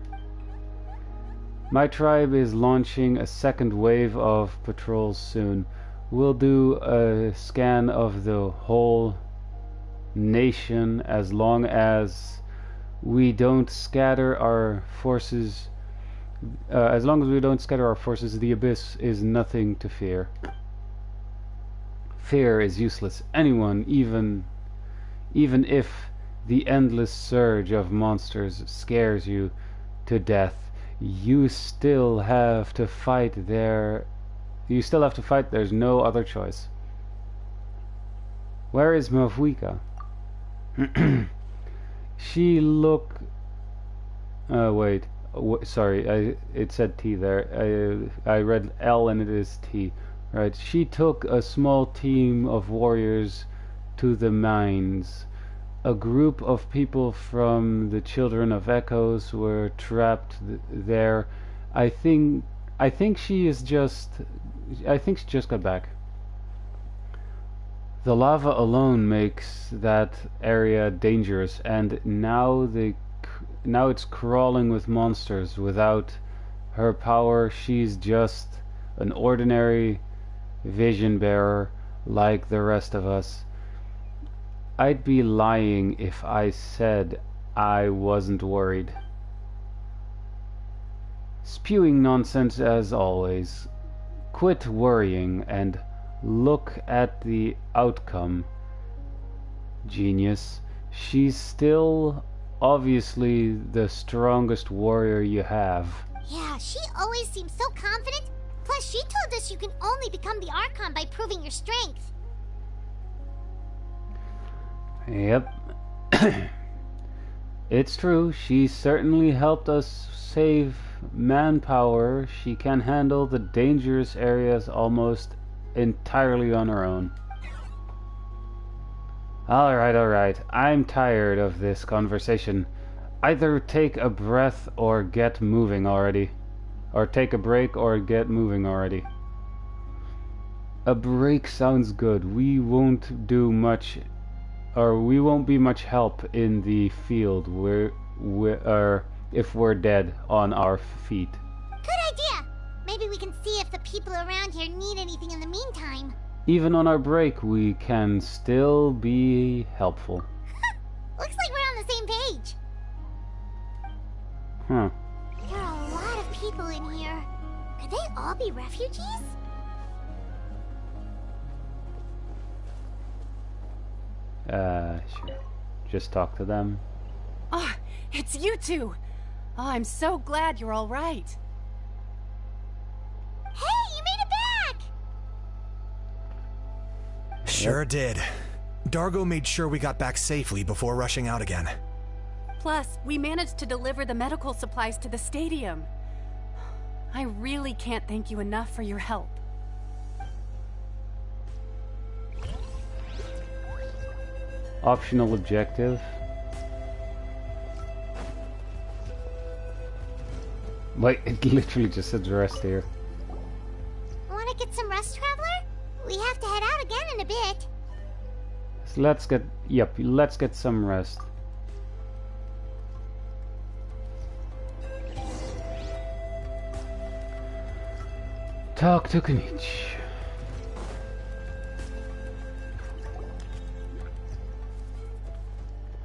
My tribe is launching a second wave of patrols soon. We'll do a scan of the whole nation as long as we don't scatter our forces. As long as we don't scatter our forces, the Abyss is nothing to fear. Fear is useless. Anyone, even if the endless surge of monsters scares you to death, you still have to fight. There's no other choice. Where is Mavuika? She look. Wait. Sorry, it said T there. I read L and it is T. Right. She took a small team of warriors to the mines. A group of people from the Children of Echoes were trapped there. I think she just got back. The lava alone makes that area dangerous, and now it's crawling with monsters. Without her power, she's just an ordinary vision bearer like the rest of us. I'd be lying if I said I wasn't worried. Spewing nonsense as always. Quit worrying and look at the outcome. Genius. She's still obviously the strongest warrior you have. Yeah, she always seems so confident. Plus, she told us you can only become the Archon by proving your strength. Yep. It's true. She certainly helped us save manpower. She can handle the dangerous areas almost entirely on her own. Alright. I'm tired of this conversation. Either take a breath or get moving already. Or take a break or get moving already. A break sounds good. We won't do much, or we won't be much help in the field if we're dead on our feet. Good idea! Maybe we can see if the people around here need anything in the meantime. Even on our break, we can still be helpful. Looks like we're on the same page. Huh. There are a lot of people in here. Could they all be refugees? Sure. Just talk to them. Ah, it's you two! Oh, I'm so glad you're all right. Hey, you made it back! Sure did. Dargo made sure we got back safely before rushing out again. Plus, we managed to deliver the medical supplies to the stadium. I really can't thank you enough for your help. Optional objective. Wait, it literally just says rest here. Want to get some rest, Traveler? We have to head out again in a bit. So let's get some rest. Talk to Kanich.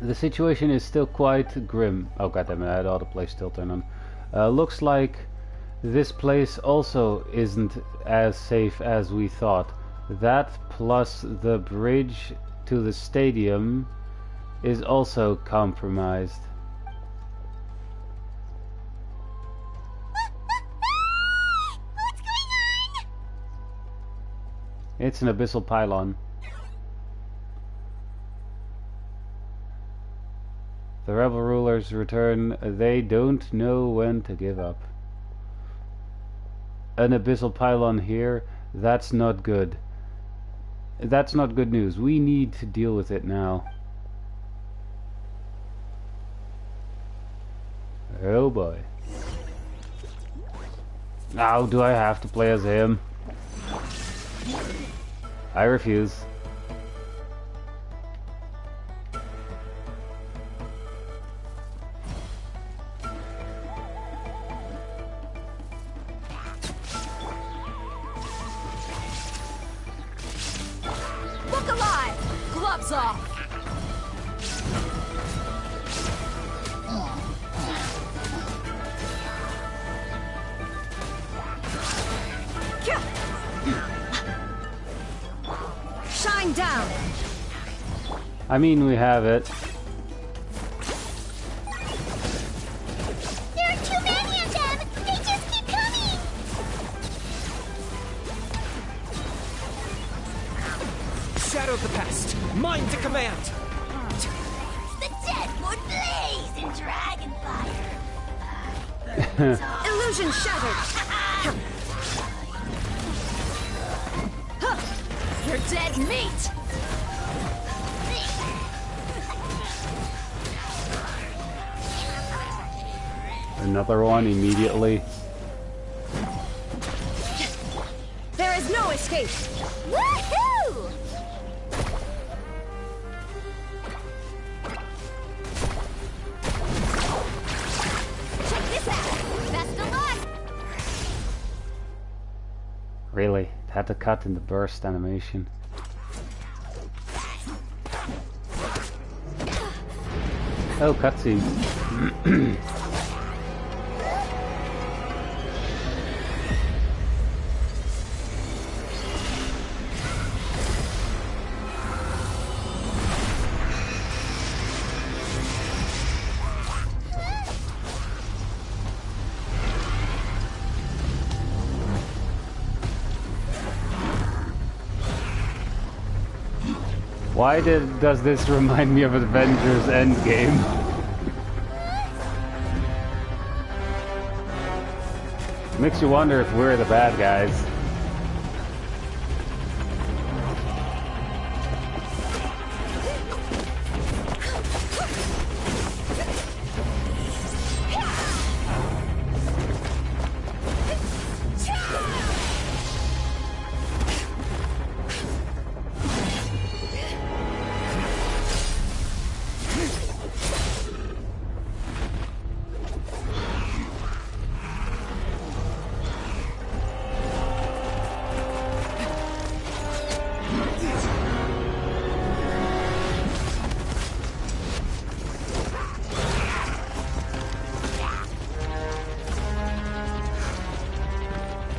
The situation is still quite grim. Oh goddammit, I had auto play still turned on. Looks like this place also isn't as safe as we thought. That plus the bridge to the stadium is also compromised. What's going on? It's an abyssal pylon. The rebel rulers return. They don't know when to give up. An abyssal pylon here. That's not good. That's not good news. We need to deal with it now. Oh boy. Now do I have to play as him? I refuse. Look alive! Gloves off! Shine down! I mean, we have it. There are too many of them! They just keep coming! Shadow of the past, mine to command! The dead would blaze in dragon fire! Illusion shattered! You're dead meat! Another one immediately. There is no escape! Woohoo! Check this out! Best of luck! Really, it had to cut in the burst animation. Oh, cutscene. Why does this remind me of Avengers Endgame? Makes you wonder if we're the bad guys.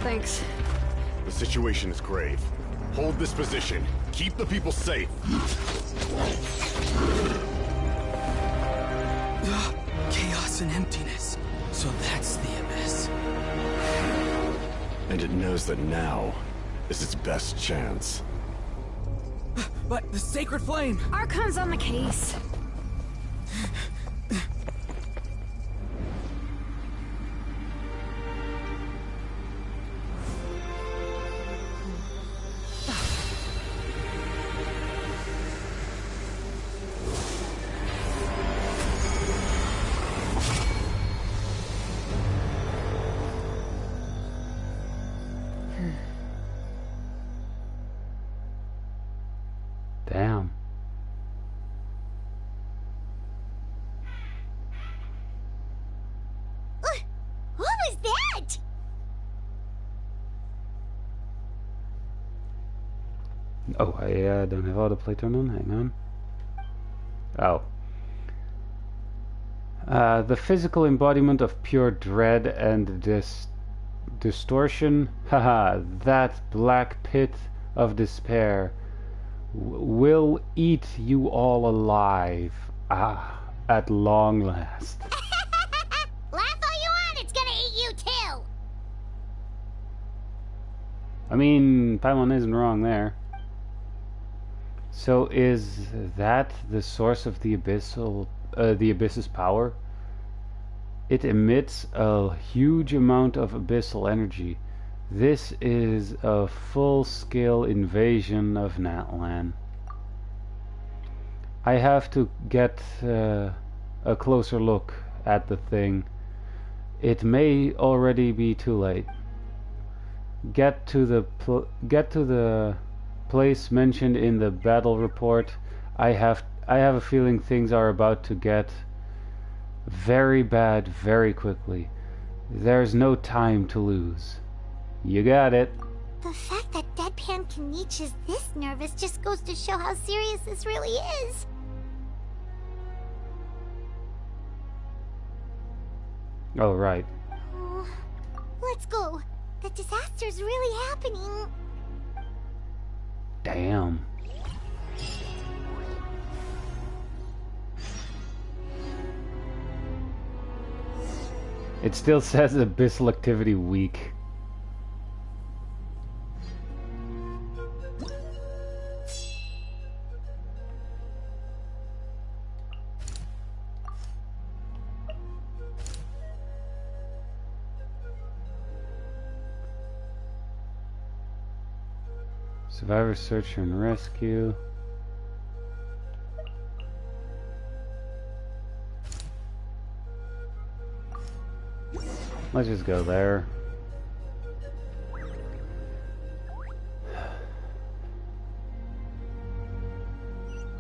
Thanks. The situation is grave. Hold this position. Keep the people safe. Chaos and emptiness. So that's the abyss. And it knows that now is its best chance. But the sacred flame! Archon's on the case. Damn. What was that? Oh, I don't have autoplay turned on. Hang on. Oh. The physical embodiment of pure dread and distortion. Haha, that black pit of despair. will eat you all alive. Ah, at long last. Laugh all you want, it's gonna eat you too! I mean, Paimon isn't wrong there. So is that the source of the abyss's power? It emits a huge amount of abyssal energy. This is a full-scale invasion of Natlan. I have to get a closer look at the thing. It may already be too late. Get to the place mentioned in the battle report. I have a feeling things are about to get very bad very quickly. There's no time to lose. You got it. The fact that Deadpan Kenichi is this nervous just goes to show how serious this really is. Oh, right. Oh, let's go. The disaster's really happening. Damn. It still says abyssal activity weak. Survivor search and rescue. Let's just go there.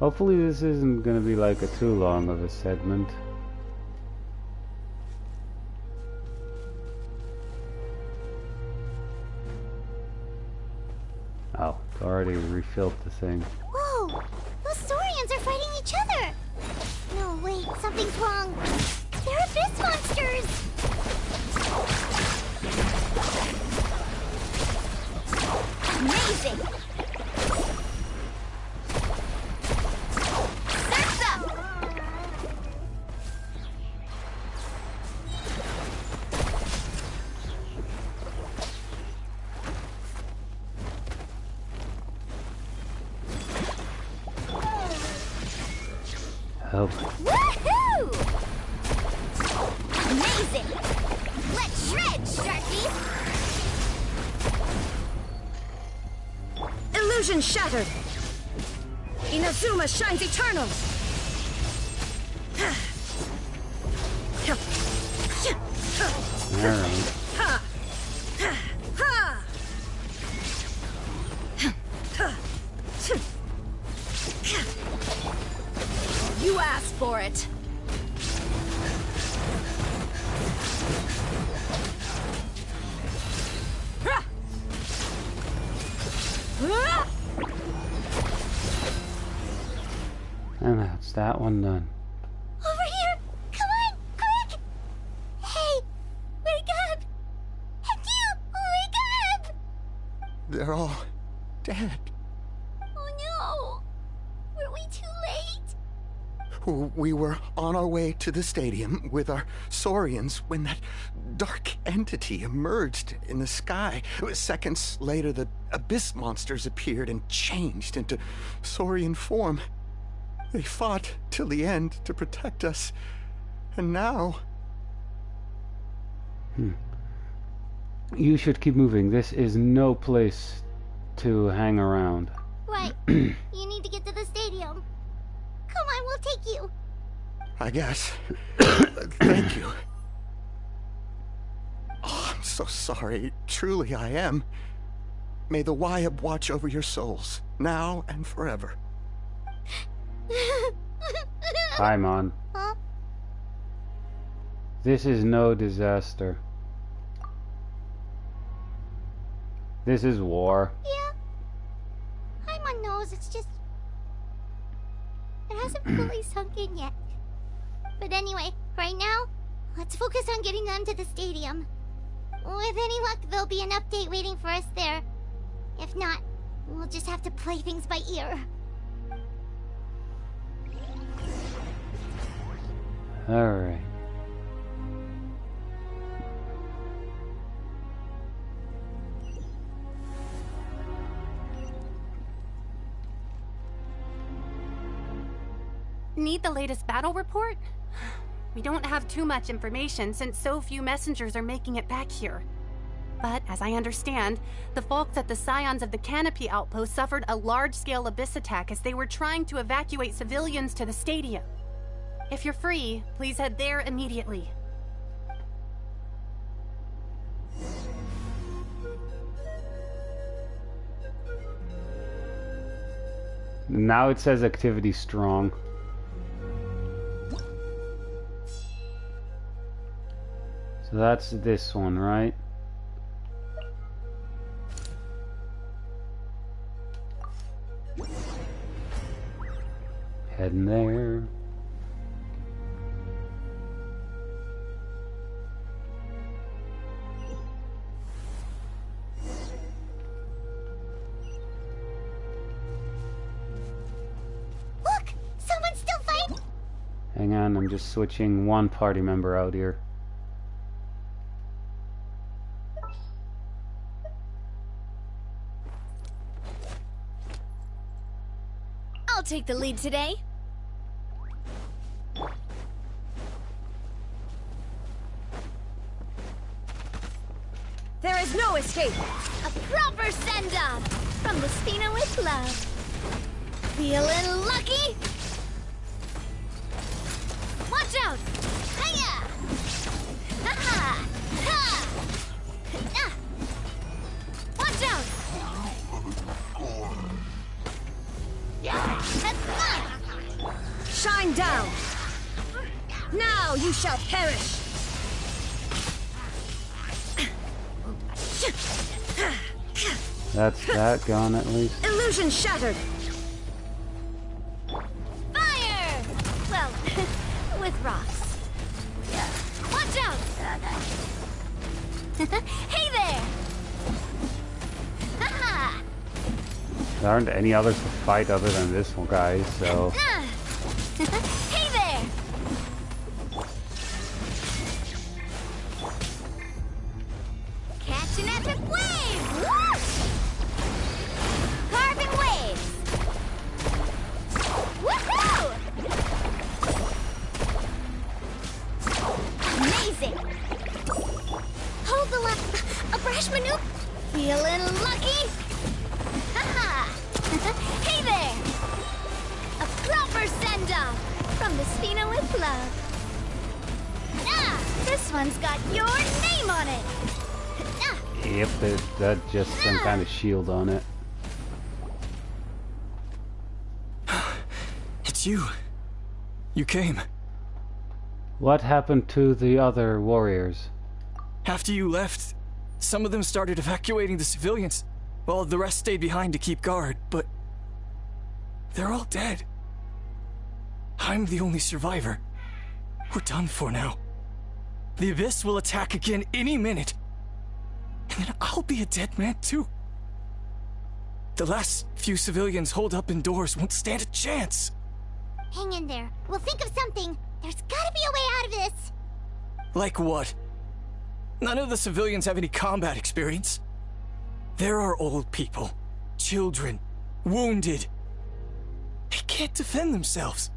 Hopefully this isn't gonna be like a too long of a segment. Oh, already refilled the thing. Whoa! Those Saurians are fighting each other! No, wait, something's wrong. They're abyss monsters! Amazing! Surf's up! Help. Woohoo! Amazing! Let's shred, Sharky! Illusion shattered! Inazuma shines eternal! Alright. Ha! Ha! You asked for it. And that's that one done. Over here! Come on, quick! Hey, wake up! And you, wake up! They're all dead. Oh no! Were we too late? We were on our way to the stadium with our Saurians when that dark entity emerged in the sky. Seconds later, the abyss monsters appeared and changed into Saurian form. They fought till the end to protect us. And now... You should keep moving. This is no place to hang around. Right. You need to get to the stadium. Come on, we'll take you. I guess. Thank you. Oh, I'm so sorry. Truly I am. May the Wyab watch over your souls, now and forever. Paimon. Huh? This is no disaster. This is war. Yeah. Paimon knows, it's just... It hasn't fully sunk in yet. But anyway, right now, let's focus on getting them to the stadium. With any luck, there'll be an update waiting for us there. If not, we'll just have to play things by ear. Alright. Need the latest battle report? We don't have too much information since so few messengers are making it back here. But, as I understand, the folks at the Scions of the Canopy outpost suffered a large-scale abyss attack as they were trying to evacuate civilians to the stadium. If you're free, please head there immediately. Now it says activity strong. So that's this one, right? Heading there. Look! Someone's still fighting! Hang on, I'm just switching one party member out here. I'll take the lead today. There is no escape! A proper send-off from the Spina with love. Feeling lucky? Watch out! Hiya! Ha-ha! Ha! Ah! Watch out! Shine down! Now you shall perish! That's that gone at least. Illusion shattered! Fire! Well, with rocks. Watch out! Hey there! Haha! There aren't any others to fight other than this one guy, so... Hey there! Catch an epic wave! Woo! Carving waves! Woohoo! Amazing! Hold the a brash maneuver! Feeling lucky? Haha! Hey there! A proper send-off from the Spina with love. Ah! This one's got your name on it! Ah! Yep, that just some kind of shield on it. It's you. You came. What happened to the other warriors? After you left, some of them started evacuating the civilians, while the rest stayed behind to keep guard, but... they're all dead. I'm the only survivor. We're done for now. The Abyss will attack again any minute. And then I'll be a dead man too. The last few civilians holed up indoors won't stand a chance. Hang in there. We'll think of something. There's gotta be a way out of this. Like what? None of the civilians have any combat experience. There are old people, children, wounded. They can't defend themselves.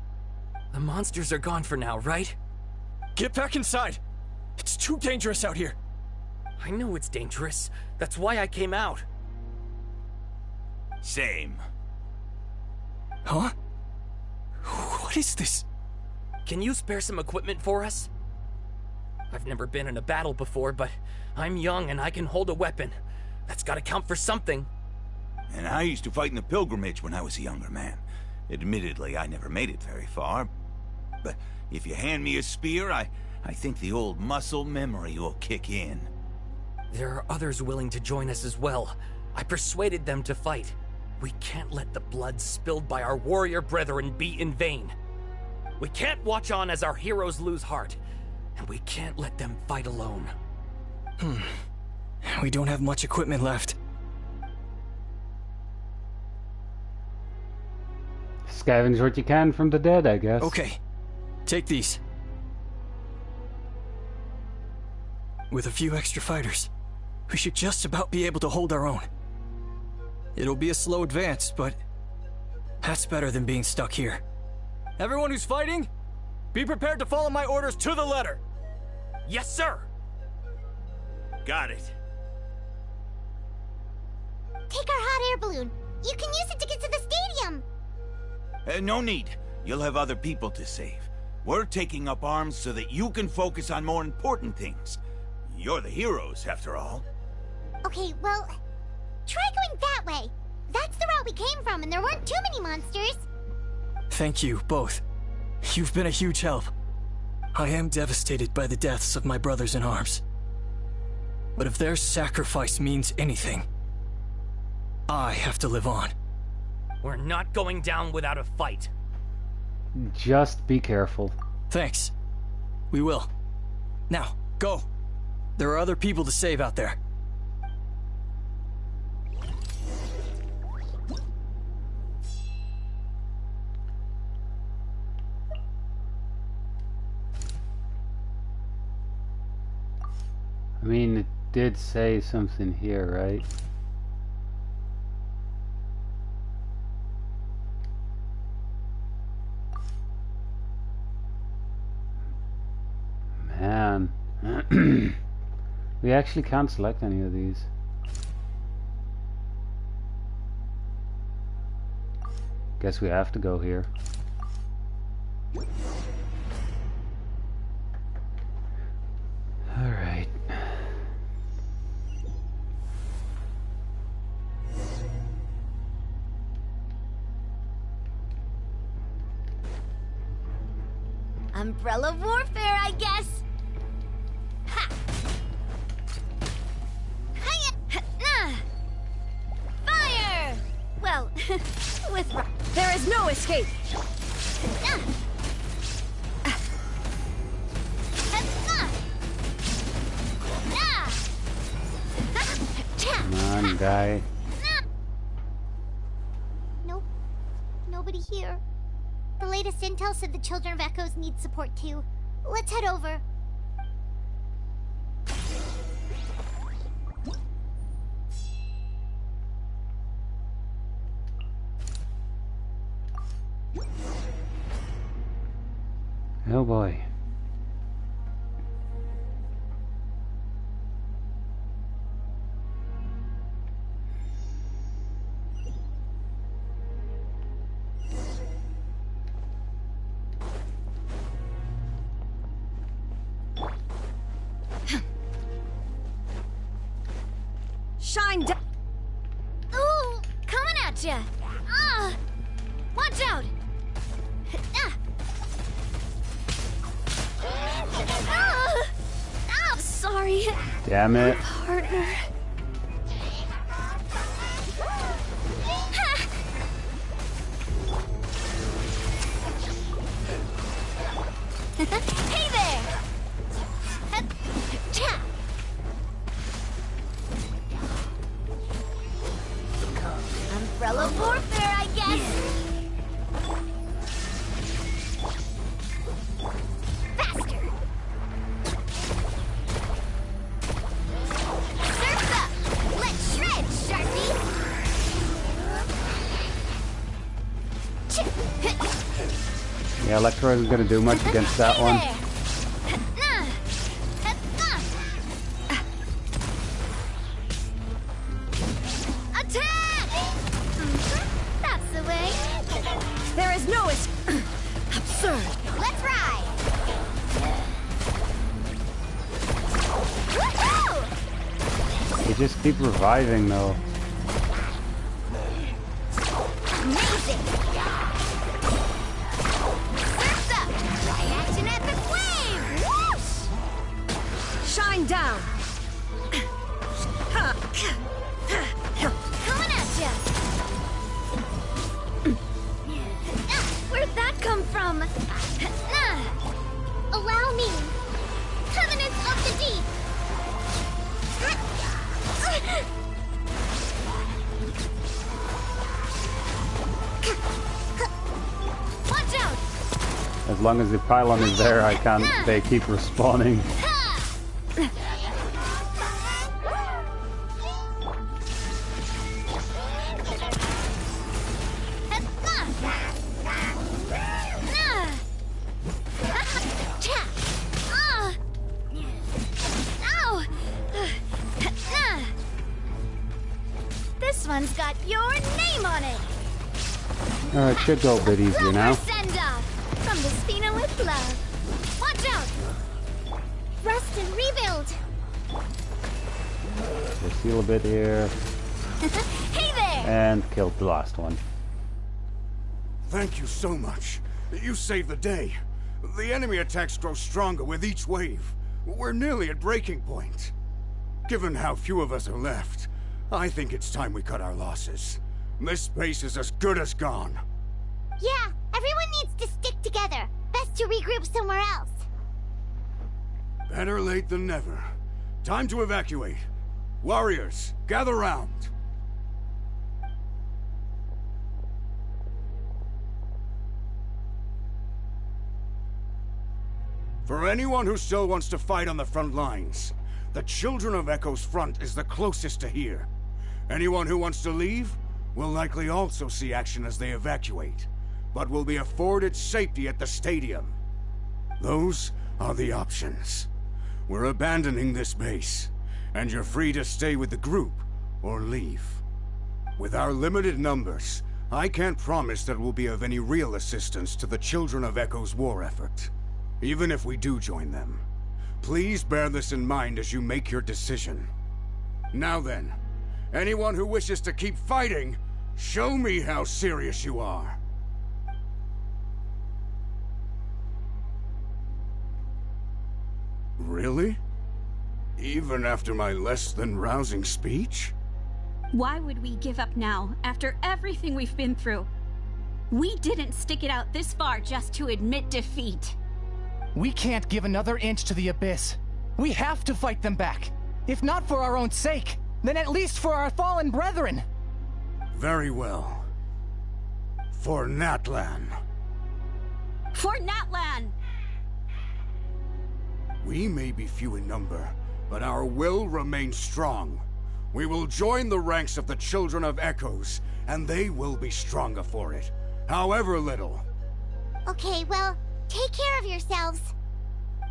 The monsters are gone for now, right? Get back inside. It's too dangerous out here. I know it's dangerous. That's why I came out. Same. Huh? What is this? Can you spare some equipment for us? I've never been in a battle before, but I'm young and I can hold a weapon. That's gotta count for something. And I used to fight in the pilgrimage when I was a younger man. Admittedly, I never made it very far. But if you hand me a spear, I think the old muscle memory will kick in. There are others willing to join us as well. I persuaded them to fight. We can't let the blood spilled by our warrior brethren be in vain. We can't watch on as our heroes lose heart. And we can't let them fight alone. We don't have much equipment left. Scavenge what you can from the dead, I guess. Okay. Take these. With a few extra fighters, we should just about be able to hold our own. It'll be a slow advance, but that's better than being stuck here. Everyone who's fighting, be prepared to follow my orders to the letter. Yes, sir. Got it. Take our hot air balloon. You can use it to get to the stadium. No need. You'll have other people to save. We're taking up arms so that you can focus on more important things. You're the heroes, after all. Okay, well, try going that way. That's the route we came from, and there weren't too many monsters. Thank you, both. You've been a huge help. I am devastated by the deaths of my brothers in arms. But if their sacrifice means anything, I have to live on. We're not going down without a fight. Just be careful. Thanks. We will. Now, go. There are other people to save out there. I mean, it did say something here, right? Man. We actually can't select any of these. Guess we have to go here. Alright. Umbrella warfare, I guess. Ha! Hiya! Fire! Well, with there is no escape. Come on, guy. Nope. Nobody here. The latest intel said the Children of Echoes need support too. Let's head over. Oh boy. Shine down. Ooh, coming at ya. Watch out. Sorry. Damn it. Partner. Hey there. Umbrella warfare, I guess. Faster. Surf's up. Let's shred, Sharpie. Yeah, Electro isn't gonna do much against that one. That's the way. There is no absurd. Let's ride. Woohoo! They just keep reviving though. Amazing. Surf's up. Reaction epic wave. Whoosh! Shine down. Coming at ya. Where'd that come from? Allow me. Covenants of the Deep. Watch out. As long as the pylon is there, I can't. They keep respawning. one's got your name on it. It should go a bit easier now. Send off from the Spina with love. Watch out! Rest and rebuild. Just heal a bit here. Hey there! And killed the last one. Thank you so much. You saved the day. The enemy attacks grow stronger with each wave. We're nearly at breaking point. Given how few of us are left, I think it's time we cut our losses. This base is as good as gone. Yeah, everyone needs to stick together. Best to regroup somewhere else. Better late than never. Time to evacuate. Warriors, gather round. For anyone who still wants to fight on the front lines, the Children of Echo's front is the closest to here. Anyone who wants to leave will likely also see action as they evacuate, but will be afforded safety at the stadium. Those are the options. We're abandoning this base, and you're free to stay with the group or leave. With our limited numbers, I can't promise that we'll be of any real assistance to the Children of Echo's war effort. Even if we do join them, please bear this in mind as you make your decision. Now then, anyone who wishes to keep fighting, show me how serious you are. Really? Even after my less than rousing speech? Why would we give up now, after everything we've been through? We didn't stick it out this far just to admit defeat. We can't give another inch to the Abyss. We have to fight them back. If not for our own sake, then at least for our fallen brethren. Very well. For Natlan. For Natlan! We may be few in number, but our will remains strong. We will join the ranks of the Children of Echoes, and they will be stronger for it, however little. Okay, well, take care of yourselves.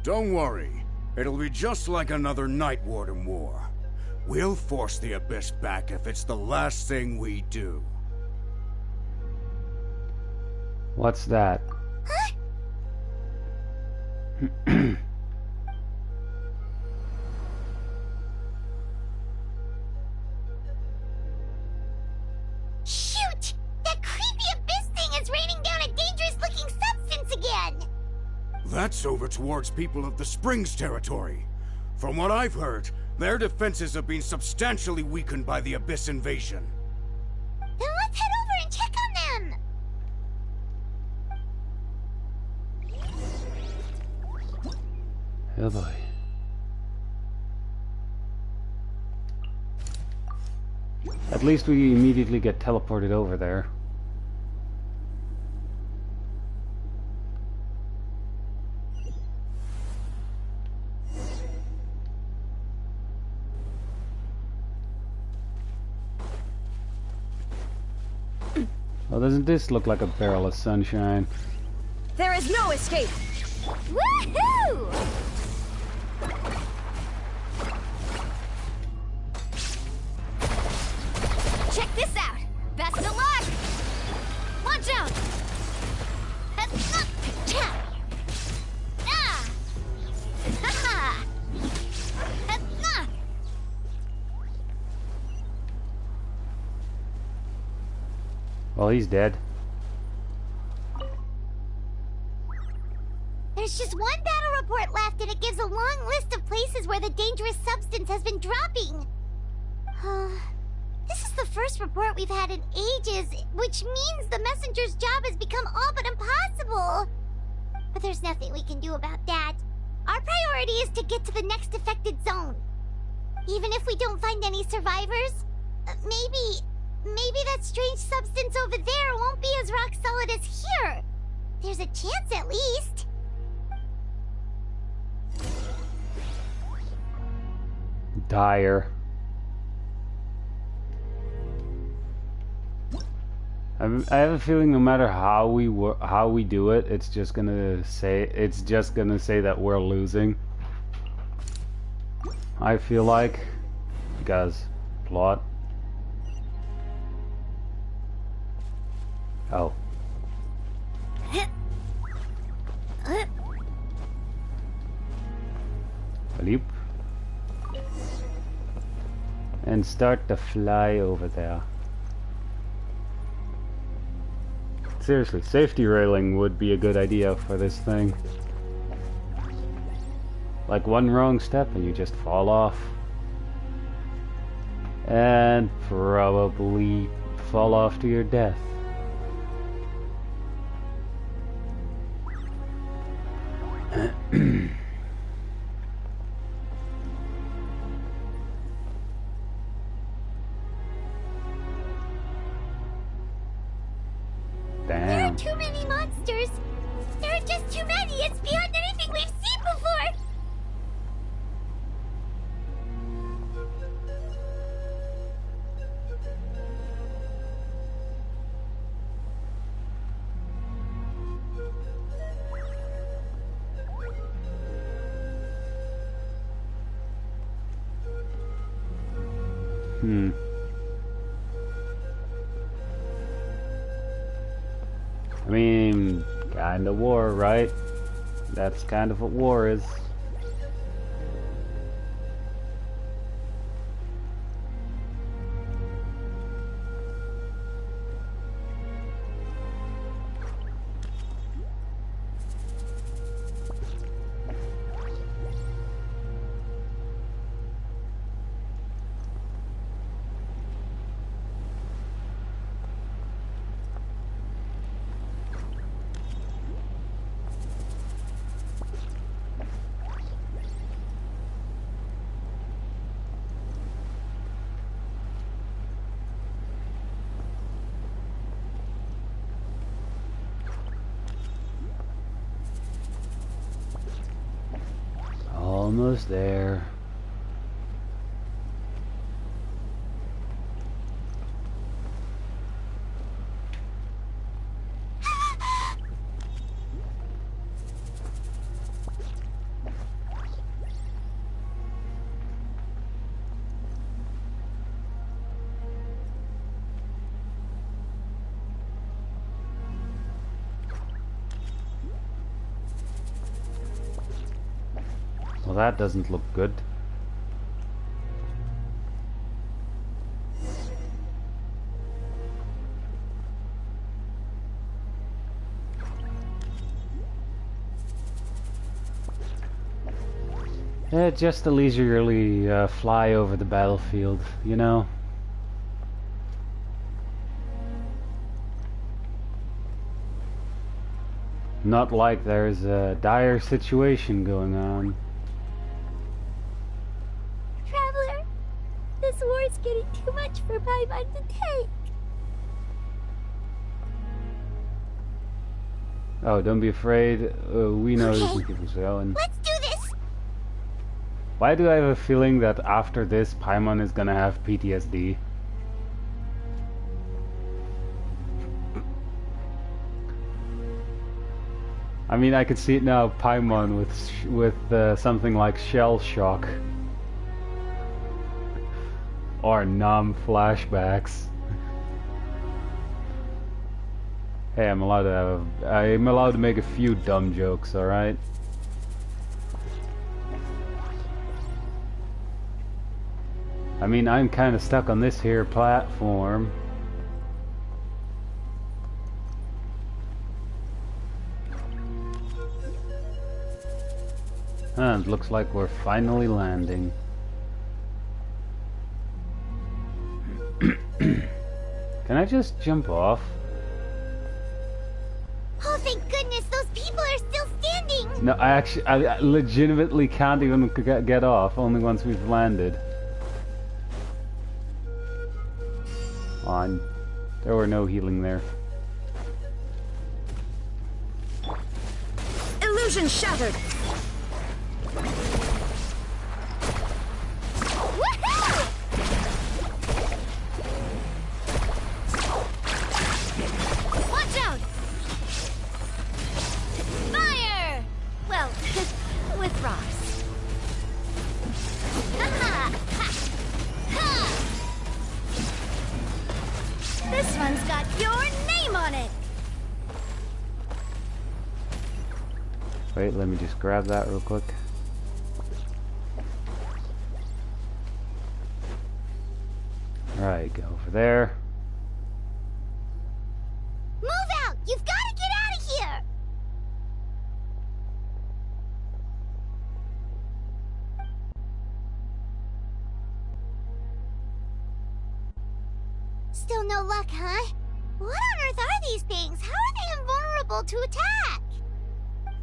Don't worry. It'll be just like another Night Warden war. We'll force the Abyss back if it's the last thing we do. What's that? Huh? Shoot! That creepy Abyss thing is raining down a dangerous-looking substance again! That's over towards people of the Springs territory. From what I've heard, their defenses have been substantially weakened by the Abyss invasion. Then let's head over and check on them! Oh boy. At least we immediately get teleported over there. Oh, doesn't this look like a barrel of sunshine? There is no escape! Woohoo! Check this out! Best of luck! Watch out! Well, he's dead. There's just one battle report left, and it gives a long list of places where the dangerous substance has been dropping. This is the first report we've had in ages, which means the messenger's job has become all but impossible. But there's nothing we can do about that. Our priority is to get to the next affected zone. Even if we don't find any survivors, maybe that strange substance over there won't be as rock solid as here. There's a chance at least. Dire. I have a feeling no matter how we do it, it's just gonna say that we're losing. I feel like, because plot. Oh. Leap. And start to fly over there. Seriously, safety railing would be a good idea for this thing. Like one wrong step and you just fall off. And probably fall off to your death. There are too many monsters. There are just too many. It's beyond anything we've seen before. I mean, kinda war, right? That's kind of what war is. Almost there. Well, that doesn't look good. Just to leisurely fly over the battlefield, you know? Not like there's a dire situation going on. Traveler, this war is getting too much for Paimon to take. Oh, don't be afraid. We know you can keep us going. Let's do this! Why do I have a feeling that after this, Paimon is gonna have PTSD? I mean, I could see it now, Paimon with something like shell shock. Or numb flashbacks. Hey, I'm allowed to make a few dumb jokes, alright? I mean, I'm kinda stuck on this here platform. And looks like we're finally landing. Can I just jump off? Oh, thank goodness, those people are still standing! No, I legitimately can't even get off, only once we've landed. On. There were no healing there. Illusion shattered! Watch out! Fire! Well, with rocks. Ha! Ha! This one's got your name on it! Wait, let me just grab that real quick. Right, go over there. Move out! You've got to get out of here! Still no luck, huh? What on earth are these things? How are they invulnerable to attack?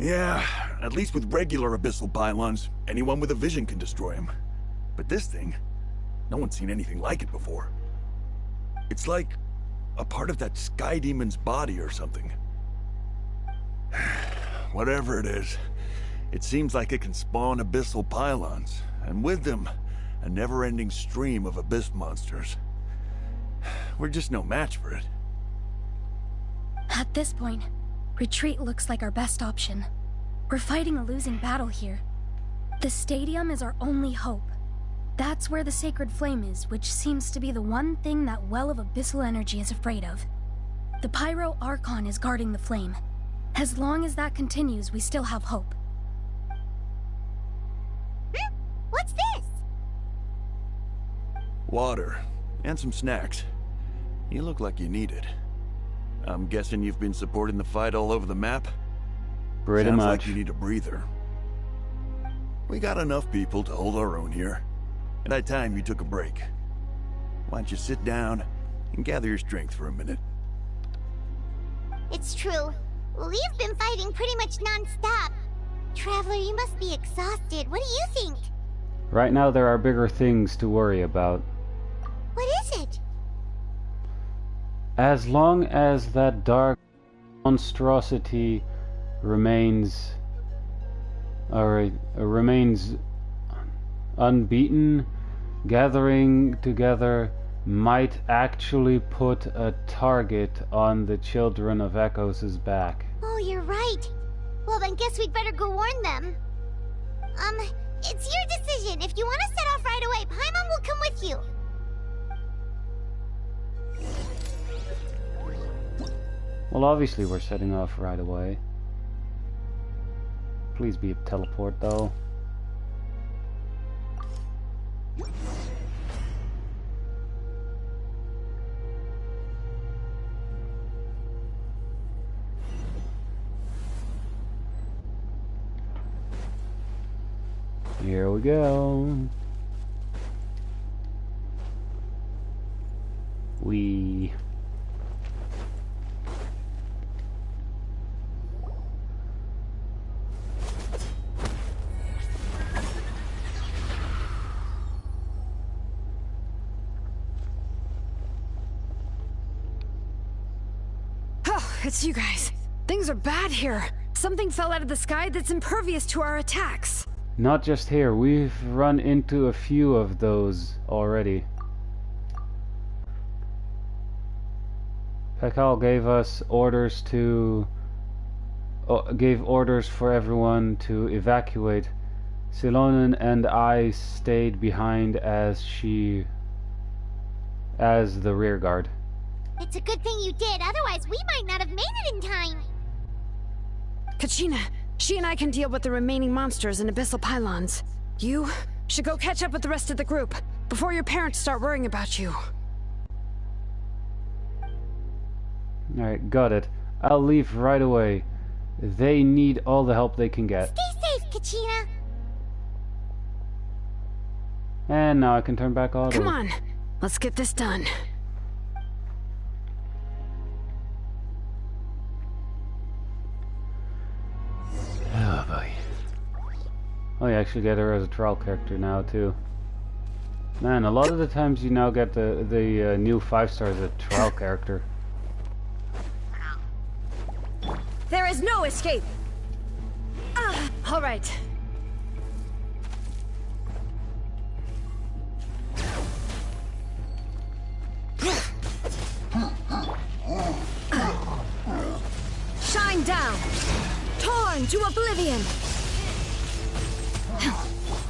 Yeah, at least with regular abyssal pylons, anyone with a vision can destroy them. But this thing, no one's seen anything like it before. It's like a part of that sky demon's body or something. Whatever it is, it seems like it can spawn abyssal pylons, and with them, a never-ending stream of abyss monsters. We're just no match for it. At this point, retreat looks like our best option. We're fighting a losing battle here. The stadium is our only hope. That's where the sacred flame is, which seems to be the one thing that well of abyssal energy is afraid of. The Pyro Archon is guarding the flame. As long as that continues, we still have hope. What's this? Water, and some snacks. You look like you need it. I'm guessing you've been supporting the fight all over the map? Pretty Sounds much. like you need a breather. We got enough people to hold our own here. And at time you took a break. Why don't you sit down and gather your strength for a minute? It's true. We've been fighting pretty much non-stop. Traveler, you must be exhausted. What do you think? Right now there are bigger things to worry about. What is it? As long as that dark monstrosity remains unbeaten, gathering together might actually put a target on the Children of Echoes' back. Oh, you're right. Well, then guess we'd better go warn them. It's your decision. If you want to set off right away, Paimon will come with you. Well, obviously we're setting off right away. Please be a teleport, though. Here we go. We... It's you guys. Things are bad here. Something fell out of the sky that's impervious to our attacks. Not just here, we've run into a few of those already. Pekal gave us orders to... gave orders for everyone to evacuate. Silonen and I stayed behind as the rear guard. It's a good thing you did, otherwise we might not have made it in time. Kachina, she and I can deal with the remaining monsters and abyssal pylons. You should go catch up with the rest of the group before your parents start worrying about you. Alright, got it. I'll leave right away. They need all the help they can get. Stay safe, Kachina. And now I can turn back auto. Come on, let's get this done. Oh boy. Oh, you actually get her as a trial character now too. Man, a lot of the times you now get the new 5-star as a trial character. There is no escape. All right. Shine down. Torn to oblivion.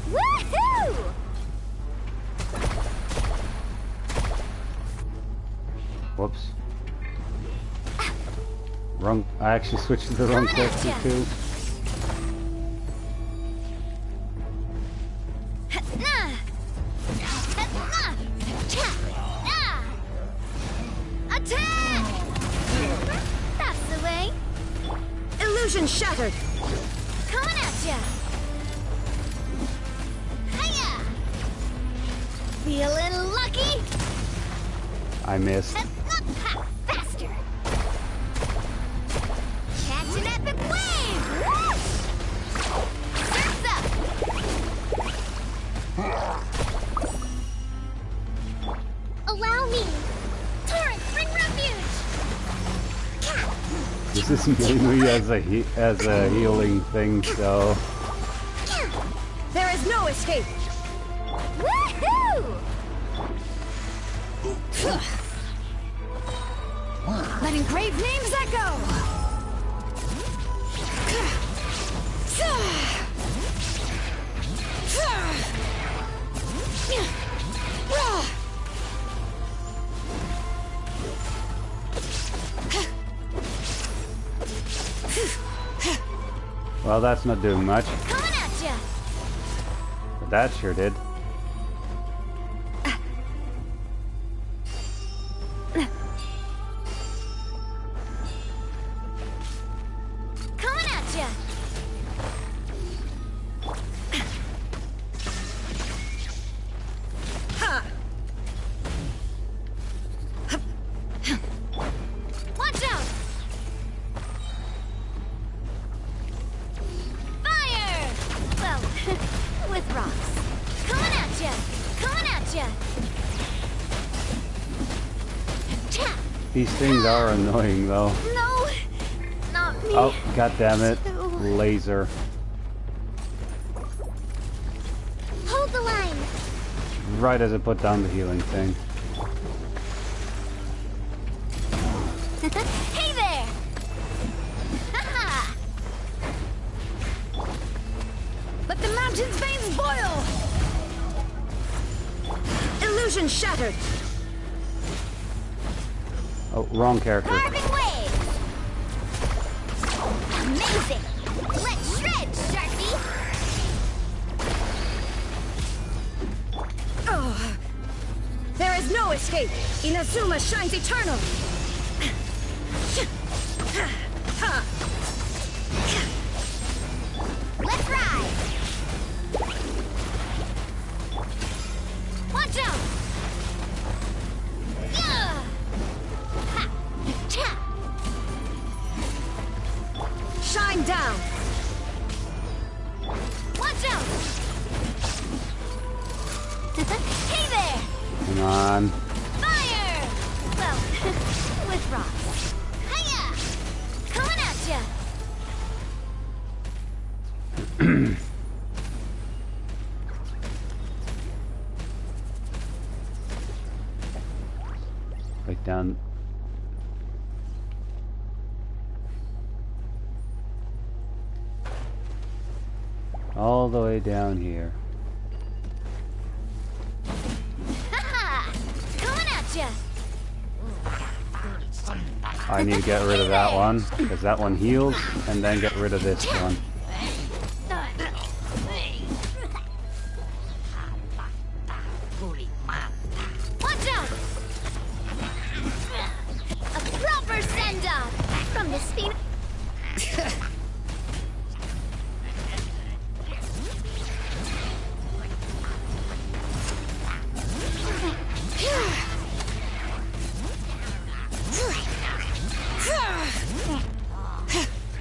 Woohoo! Whoops. Wrong. I actually switched to the wrong character too. Illusion shattered! Coming at ya! Hiya! Feeling lucky? I missed. Ha, faster! Catch an epic wave! Surf's up! Allow me! Torrent, bring refuge! This is mainly as a healing thing, so There is no escape! Woohoo! Let engraved names echo! well, that's not doing much. Coming at ya! But that sure did. Coming at ya! Ha! Watch out! Fire! Well, with rocks. Coming at ya! Coming at ya! Cha! These things are annoying, though. No! Not me. Oh, god damn it. Too. Laser. Hold the line! Right as I put down the healing thing. Hey there! Haha! Let the mountain's veins boil! Illusion shattered! Oh, wrong character. Carving waves! Amazing! Let's shred, Sharky! Oh, there is no escape! Inazuma shines eternal! Let's ride! Watch out! Yeah! Ha! Cha! Shine down! Watch out! Hey there! Come on. Fire! Well, with rocks. Hiya! Coming at ya! Right down. All the way down here. Haha! Coming at ya! I need to get rid of that one, because that one heals, and then get rid of this one. Watch out! A proper send-off from the speed.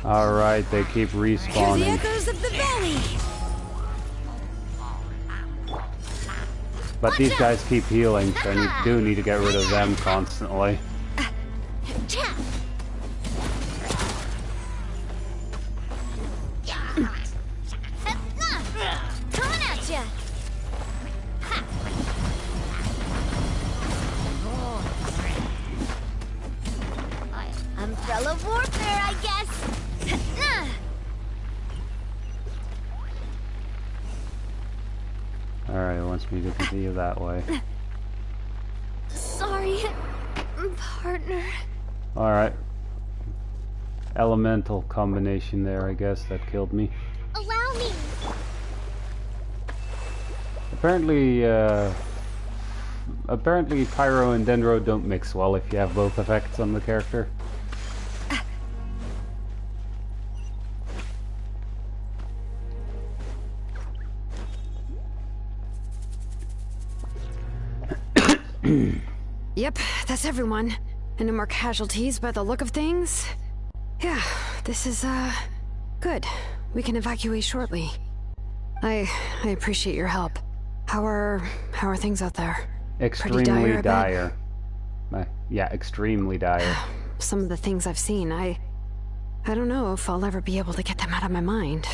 Alright, they keep Hear the respawning. echoes of the valley! But these guys keep healing, so I do need to get rid of them constantly. Coming at ya! Umbrella warfare, I guess. Alright, it wants me to continue that way. Sorry, partner. Alright. Elemental combination there, I guess, that killed me. Allow me. Apparently Pyro and Dendro don't mix well if you have both effects on the character. Yep, that's everyone. And no more casualties by the look of things. Yeah, this is, good. We can evacuate shortly. I appreciate your help. How are things out there? Extremely dire. Yeah, extremely dire. Some of the things I've seen, I don't know if I'll ever be able to get them out of my mind.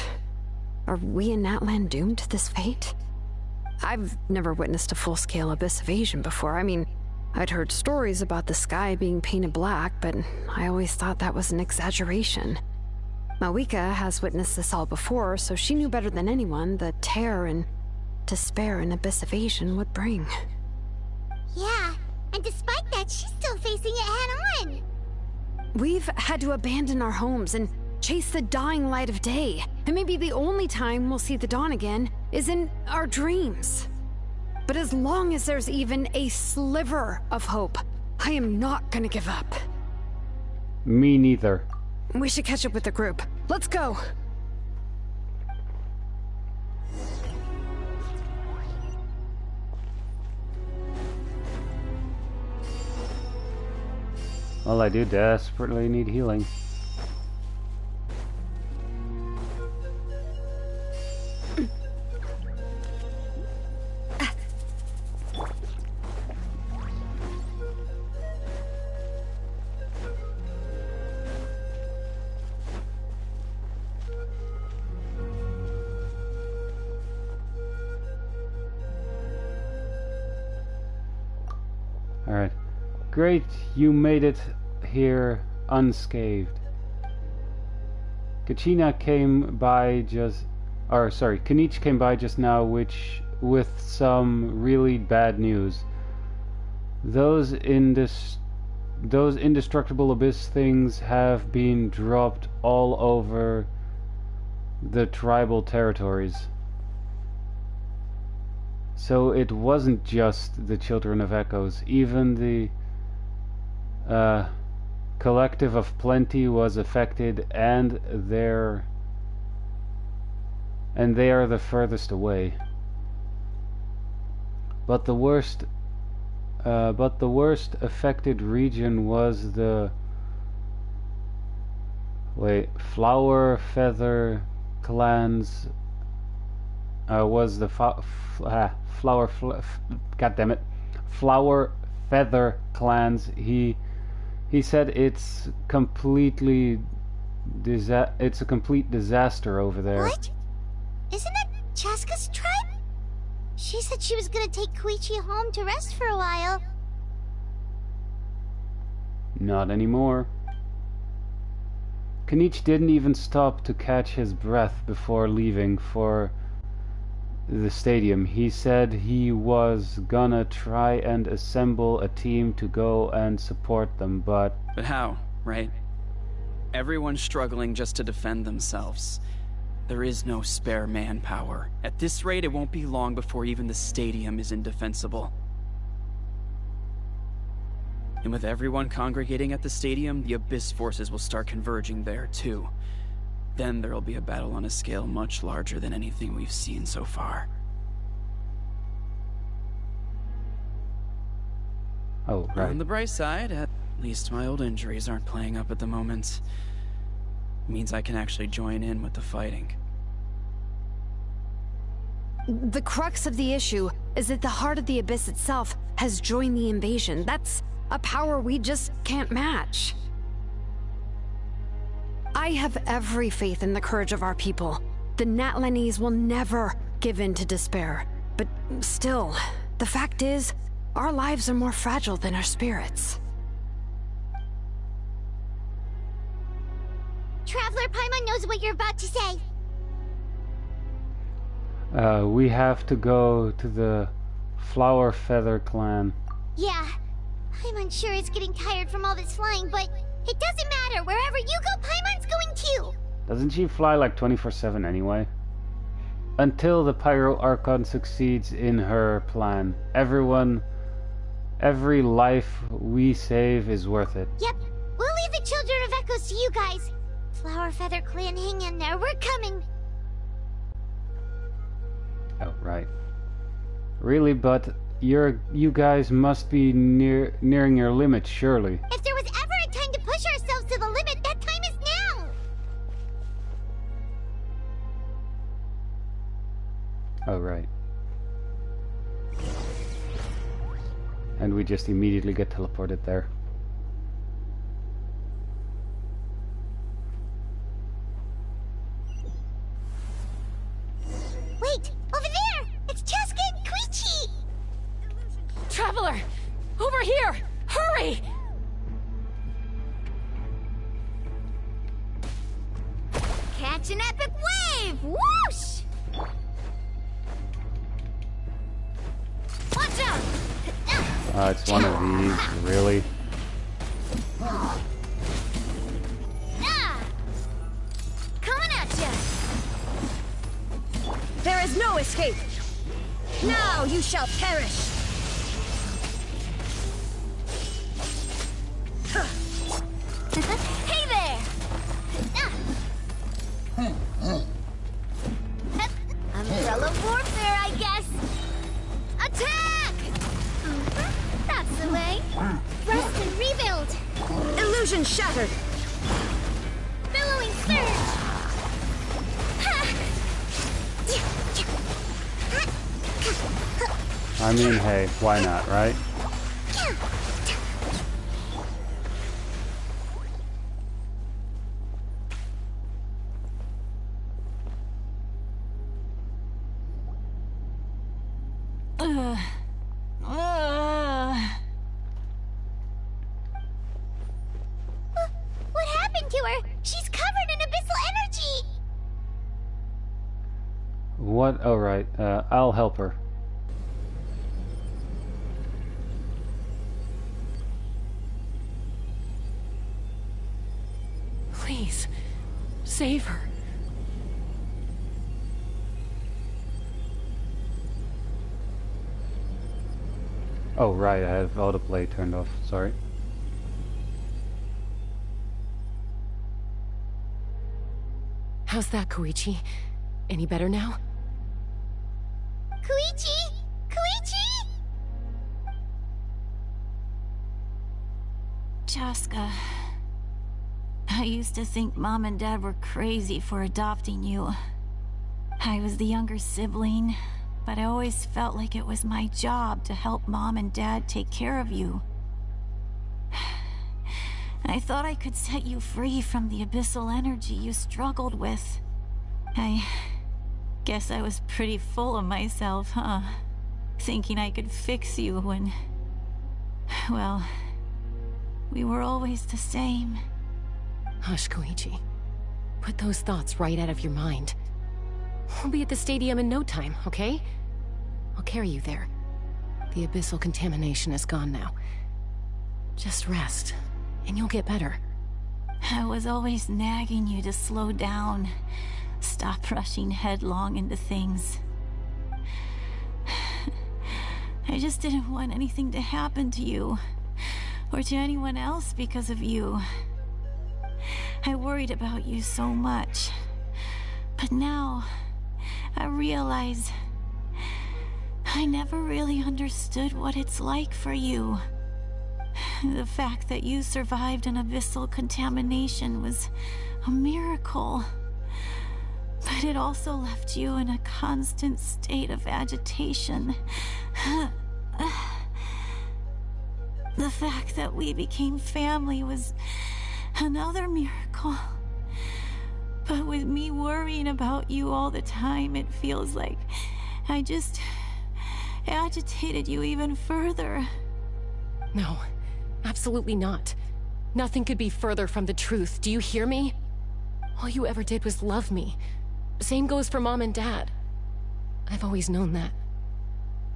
Are we in Natlan doomed to this fate? I've never witnessed a full-scale abyss invasion before. I mean, I'd heard stories about the sky being painted black, but I always thought that was an exaggeration. Mawika has witnessed this all before, so she knew better than anyone the terror and despair an abyss invasion would bring. Yeah, and despite that, she's still facing it head-on. We've had to abandon our homes and chase the dying light of day. And maybe the only time we'll see the dawn again is in our dreams. But as long as there's even a sliver of hope, I am not gonna give up. Me neither. We should catch up with the group. Let's go! Well, I do desperately need healing. Alright. Great, you made it here unscathed. Kachina came by just... Kanich came by just now, with some really bad news. Those indestructible abyss things have been dropped all over the tribal territories. So it wasn't just the Children of Echoes. Even the Collective of Plenty was affected, and they are the furthest away. But the worst affected region was the Flower Feather clans. Was the Flower Feather clans. He said it's completely it's a complete disaster over there. What? Isn't that Chaska's tribe? She said she was gonna take Koichi home to rest for a while. Not anymore. Kanich didn't even stop to catch his breath before leaving for the stadium. He said he was gonna try and assemble a team to go and support them, but how, right? Everyone's struggling just to defend themselves. There is no spare manpower. At this rate, it won't be long before even the stadium is indefensible. And with everyone congregating at the stadium, the Abyss forces will start converging there too. Then there'll be a battle on a scale much larger than anything we've seen so far. Oh, right. On the bright side, at least my old injuries aren't playing up at the moment. Means I can actually join in with the fighting. The crux of the issue is that the heart of the Abyss itself has joined the invasion. That's a power we just can't match. I have every faith in the courage of our people. The Natlanese will never give in to despair. But still, the fact is, our lives are more fragile than our spirits. Traveler Paimon knows what you're about to say. We have to go to the Flower Feather clan. Yeah, Paimon sure is getting tired from all this flying, but it doesn't matter. Wherever you go, Paimon's going too. Doesn't she fly like 24/7 anyway? Until the Pyro Archon succeeds in her plan. Every life we save is worth it. Yep, we'll leave the Children of Echoes to you guys. Flower Feather clan, hang in there. We're coming. Oh, right. Really, but You guys must be nearing your limit, surely. If there was ever a time to push ourselves to the limit, that time is now! Oh, right. And we just immediately get teleported there. Wait! Over there! It's Cheska and Koichi! Traveler! Over here! Hurry! Catch an epic wave! Whoosh! Watch out! It's one of these, really? Ah! Coming at ya! There is no escape! Now you shall perish! Hey there! Umbrella warfare, I guess! Attack! That's the way. Rest and rebuild! Illusion shattered! Billowing surge! I mean, hey, why not, right? What happened to her? She's covered in abyssal energy! What? Oh, right. I'll help her. Please, save her. Oh, right. I have autoplay turned off. Sorry. How's that, Koichi? Any better now? Koichi! Koichi! Cheska, I used to think Mom and Dad were crazy for adopting you. I was the younger sibling, but I always felt like it was my job to help Mom and Dad take care of you. I thought I could set you free from the abyssal energy you struggled with. I guess I was pretty full of myself, huh? Thinking I could fix you when... well, we were always the same. Hush, Koichi. Put those thoughts right out of your mind. We'll be at the stadium in no time, okay? I'll carry you there. The abyssal contamination is gone now. Just rest, and you'll get better. I was always nagging you to slow down. Stop rushing headlong into things. I just didn't want anything to happen to you, or to anyone else because of you. I worried about you so much. But now, I realize I never really understood what it's like for you. The fact that you survived an abyssal contamination was a miracle. But it also left you in a constant state of agitation. The fact that we became family was another miracle. But with me worrying about you all the time, it feels like I just agitated you even further. No, absolutely not. Nothing could be further from the truth. Do you hear me? All you ever did was love me. Same goes for Mom and Dad. I've always known that.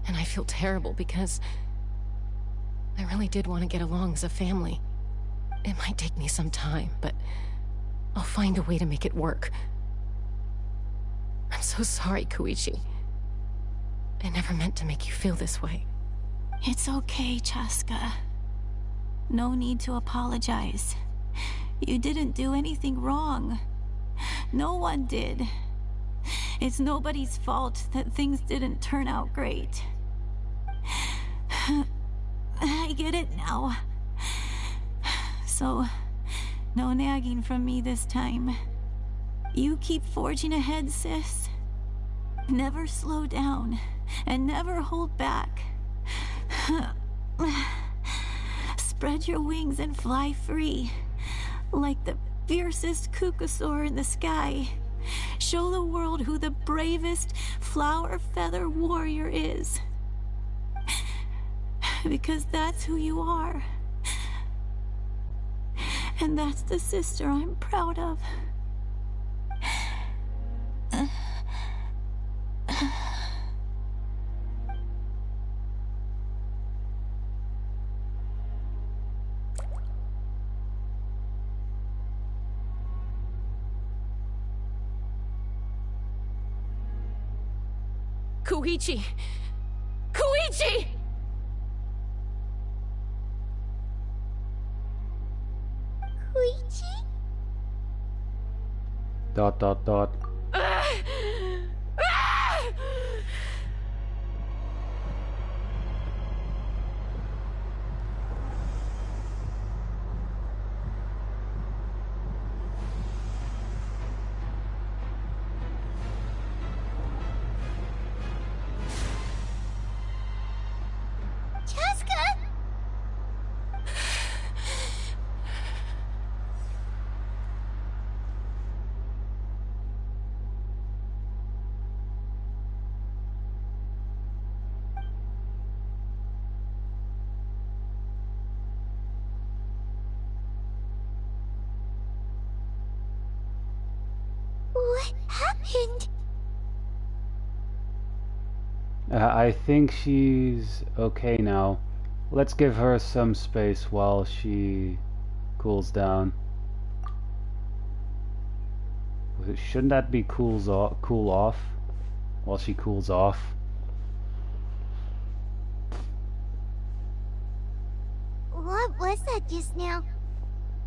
And I feel terrible because I really did want to get along as a family. It might take me some time, but I'll find a way to make it work. I'm so sorry, Koichi. I never meant to make you feel this way. It's okay, Cheska. No need to apologize. You didn't do anything wrong. No one did. It's nobody's fault that things didn't turn out great. I get it now. So, no nagging from me this time. You keep forging ahead, sis. Never slow down, and never hold back. Spread your wings and fly free, like the fiercest kukasaur in the sky. Show the world who the bravest flower feather warrior is. Because that's who you are. And that's the sister I'm proud of. Koichi! Koichi! Koichi? Dot dot dot. What happened? I think she's okay now. Let's give her some space while she cools down. Shouldn't that be cool off? While she cools off? What was that just now?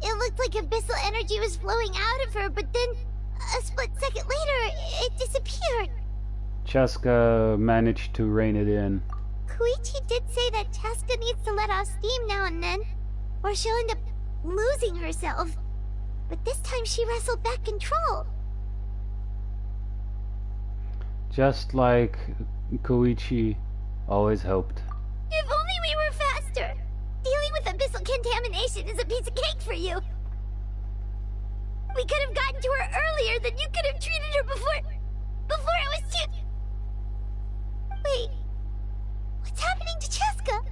It looked like abyssal energy was flowing out of her, but then a split second later, it disappeared. Cheska managed to rein it in. Koichi did say that Cheska needs to let off steam now and then, or she'll end up losing herself. But this time she wrestled back control. Just like Koichi always hoped. If only we were faster! Dealing with abyssal contamination is a piece of cake for you. We could have gotten to her earlier, then you could have treated her before it was too... Wait, what's happening to Cheska?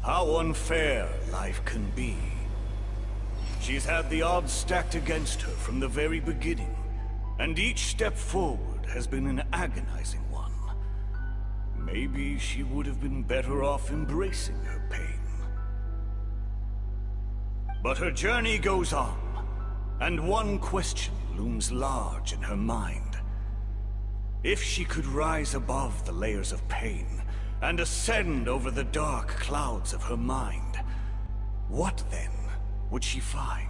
How unfair life can be. She's had the odds stacked against her from the very beginning, and each step forward has been an agonizing one. Maybe she would have been better off embracing her pain. But her journey goes on, and one question looms large in her mind. If she could rise above the layers of pain and ascend over the dark clouds of her mind, what then would she find?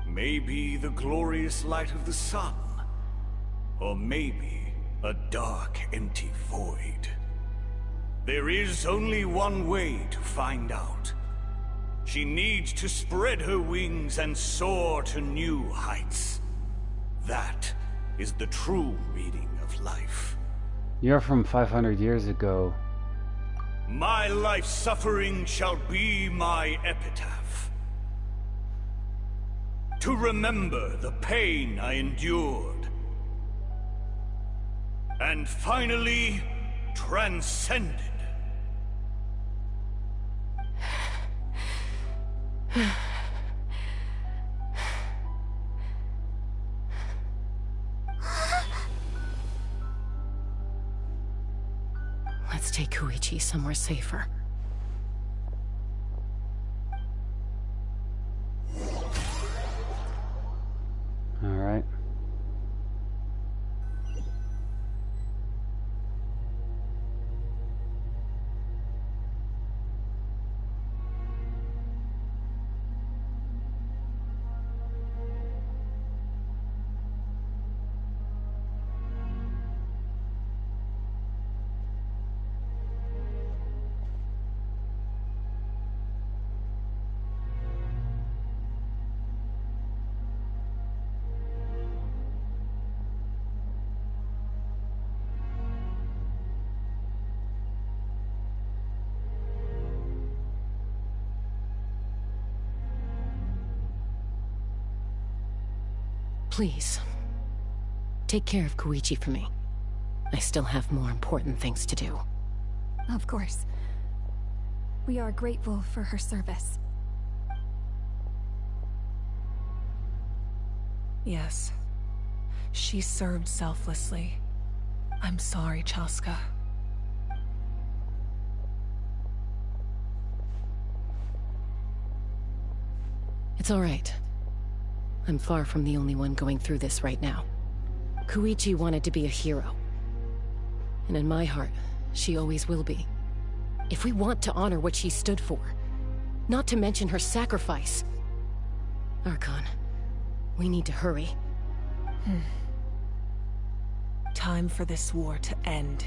Maybe the glorious light of the sun, or maybe a dark, empty void. There is only one way to find out. She needs to spread her wings and soar to new heights. That is the true meaning of life. You're from 500 years ago. My life's suffering shall be my epitaph. To remember the pain I endured. And finally, transcended. Let's take Koichi somewhere safer. All right. Please. Take care of Koichi for me. I still have more important things to do. Of course. We are grateful for her service. Yes. She served selflessly. I'm sorry, Chaska. It's all right. I'm far from the only one going through this right now. Koichi wanted to be a hero. And in my heart, she always will be. If we want to honor what she stood for, not to mention her sacrifice. Archon, we need to hurry. Time for this war to end.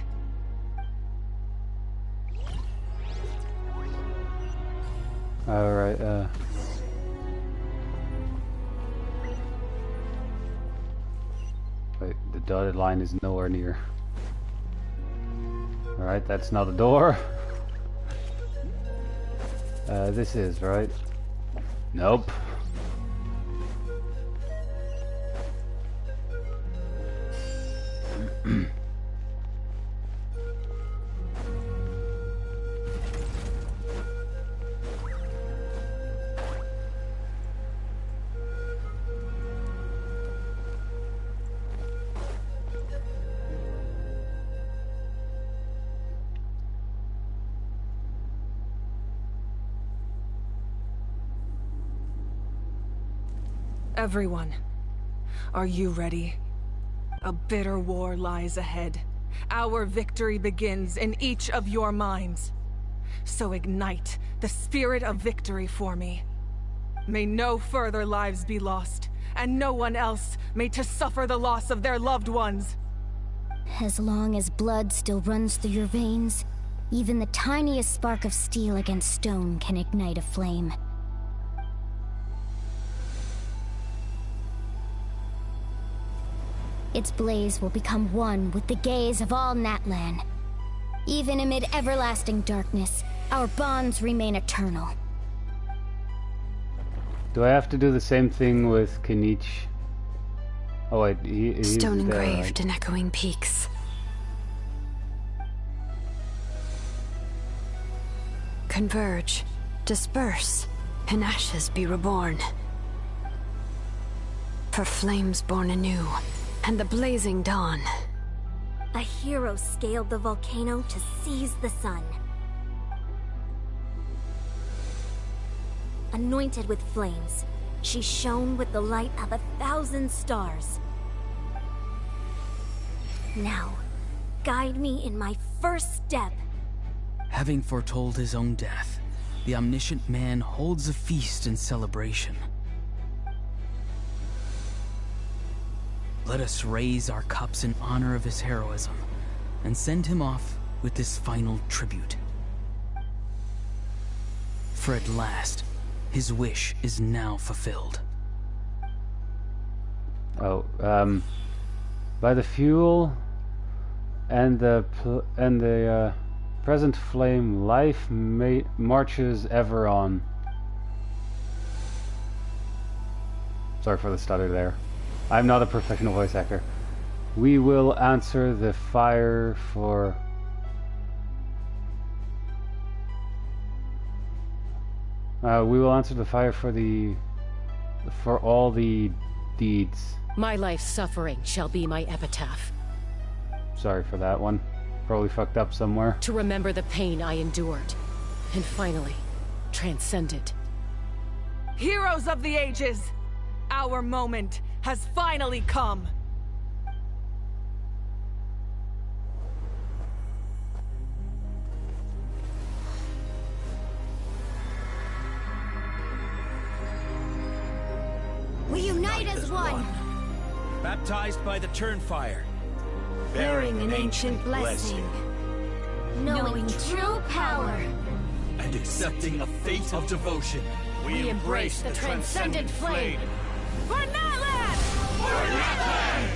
Alright, wait, the dotted line is nowhere near. Alright, that's not a door. This is, right? Nope. Everyone, are you ready? A bitter war lies ahead. Our victory begins in each of your minds. So ignite the spirit of victory for me. May no further lives be lost, and no one else may to suffer the loss of their loved ones. As long as blood still runs through your veins, even the tiniest spark of steel against stone can ignite a flame. Its blaze will become one with the gaze of all Natlan. Even amid everlasting darkness, our bonds remain eternal. Do I have to do the same thing with Kinich? Oh wait, he's Stone there, engraved right? in echoing peaks. Converge, disperse, in ashes be reborn. For flames born anew, and the blazing dawn. A hero scaled the volcano to seize the sun. Anointed with flames, she shone with the light of 1,000 stars. Now, guide me in my first step. Having foretold his own death, the omniscient man holds a feast in celebration. Let us raise our cups in honor of his heroism, and send him off with this final tribute. For at last, his wish is now fulfilled. Oh, by the fuel and the present flame, life marches ever on. Sorry for the stutter there. I'm not a professional voice actor. We will answer the fire for... we will answer the fire for all the deeds. My life's suffering shall be my epitaph. Sorry for that one. Probably fucked up somewhere. To remember the pain I endured, and finally, transcend it. Heroes of the ages! Our moment has finally come! We unite as one! Baptized by the Turnfire. Bearing an ancient blessing. Knowing true power. And accepting a fate of devotion. We embrace the transcendent flame. For Natlan! For Natlan!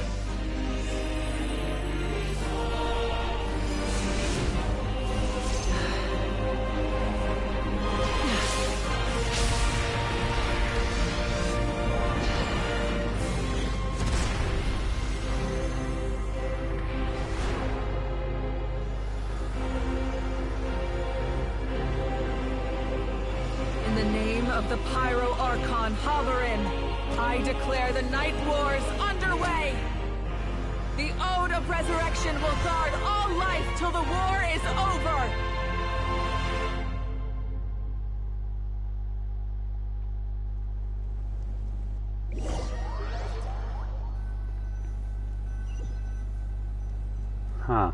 of the Pyro Archon Hoverin, I declare the Night Wars underway! The Ode of Resurrection will guard all life till the war is over! Huh.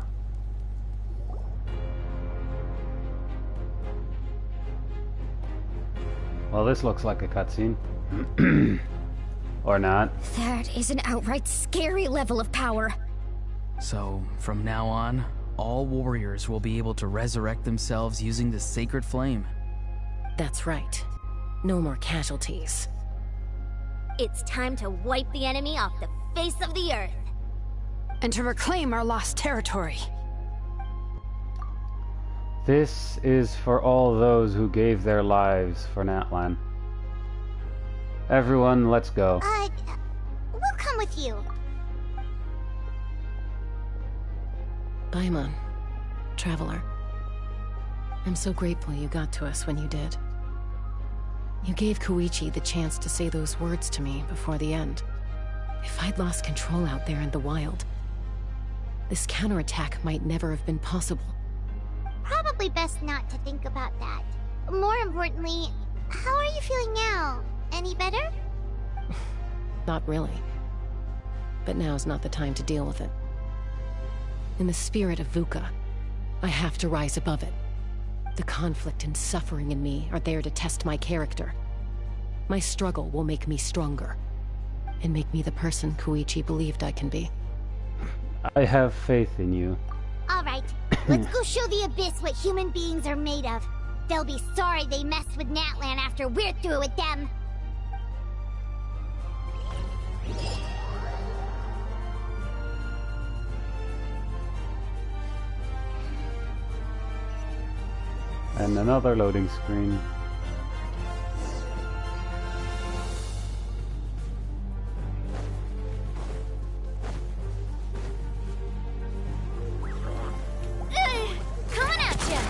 Well, this looks like a cutscene. Or not. That is an outright scary level of power. So, from now on, all warriors will be able to resurrect themselves using the sacred flame. That's right. No more casualties. It's time to wipe the enemy off the face of the earth. And to reclaim our lost territory. This is for all those who gave their lives for Natlan. Everyone, let's go. We'll come with you. Paimon, traveler. I'm so grateful you got to us when you did. You gave Koichi the chance to say those words to me before the end. If I'd lost control out there in the wild, this counterattack might never have been possible. Probably best not to think about that. More importantly, how are you feeling now? Any better? Not really. But now's not the time to deal with it. In the spirit of VUCA, I have to rise above it. The conflict and suffering in me are there to test my character. My struggle will make me stronger, and make me the person Koichi believed I can be. I have faith in you. Alright, let's go show the Abyss what human beings are made of. They'll be sorry they messed with Natlan after we're through with them. And another loading screen. Coming at ya!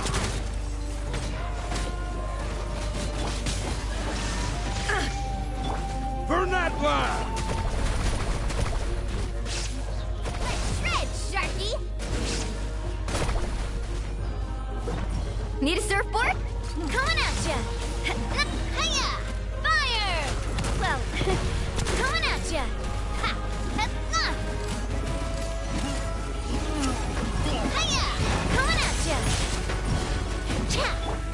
For Natlan! Shred, Sharky! Need a surfboard? Coming at ya! Hiya! Fire! Well, coming at ya! Ha! Hiya! Coming at ya! Cha!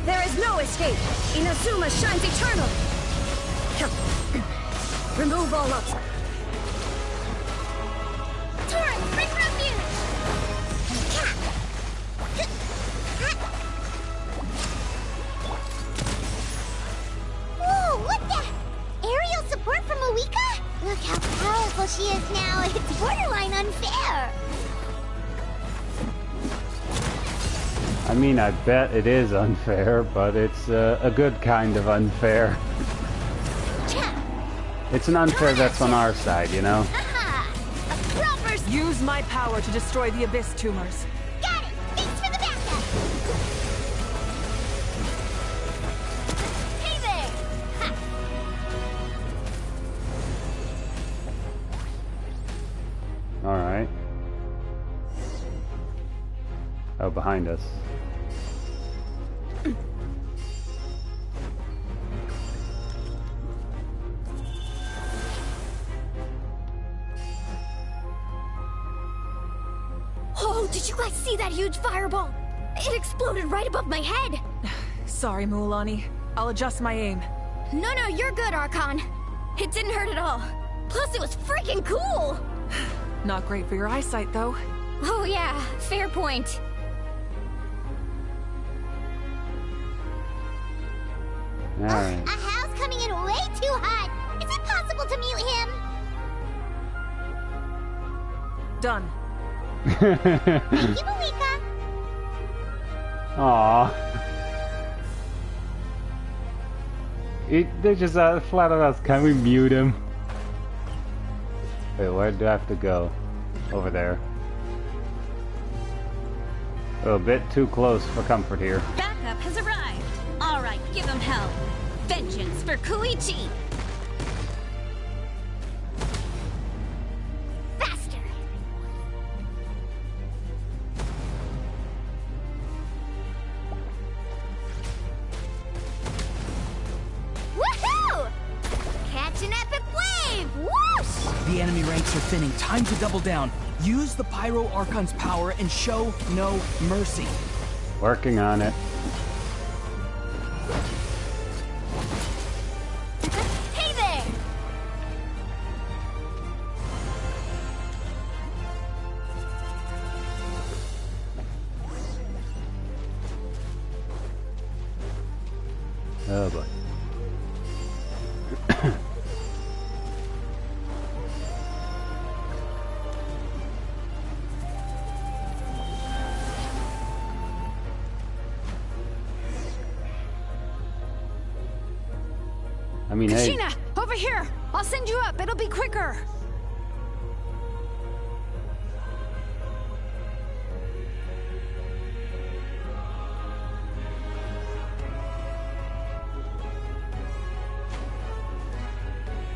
There is no escape! Inazuma shines eternal! Remove all obstacles. Torrent, bring refuge! Whoa, what the? Aerial support from Awika? Look how powerful she is now. It's borderline unfair. I mean, I bet it is unfair, but it's a good kind of unfair. It's an unfair that's on our side, you know? Use my power to destroy the Abyss tumors. Got it! Thanks for the backup! Hey there! Ha! Alright. Oh, behind us. Oh, did you guys see that huge fireball? It exploded right above my head! Sorry, Mualani. I'll adjust my aim. No, you're good, Archon. It didn't hurt at all. Plus, it was freaking cool! Not great for your eyesight, though. Oh yeah, fair point. Alright. A house coming in way too hot. Is it possible to mute him? Done. Thank you, Malika. Aww. They just flat on us. Can we mute him? Wait, where do I have to go? Over there. A bit too close for comfort here. Backup has arrived. All right, give them hell. Vengeance for Koichi! Faster! Woohoo! Catch an epic wave! Whoosh! The enemy ranks are thinning. Time to double down. Use the Pyro Archon's power and show no mercy. Working on it. Hey there! Oh boy. I mean, hey. Kashina, over here! I'll send you up. It'll be quicker.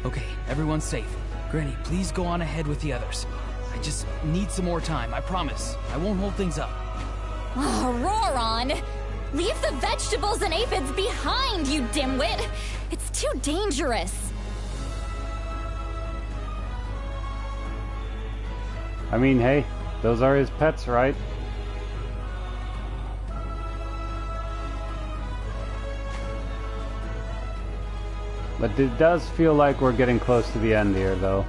Okay, everyone's safe. Granny, please go on ahead with the others. I just need some more time, I promise. I won't hold things up. Oh, Roron! Leave the vegetables and aphids behind, you dimwit! It's too dangerous. I mean, hey, those are his pets, right? But it does feel like we're getting close to the end here, though.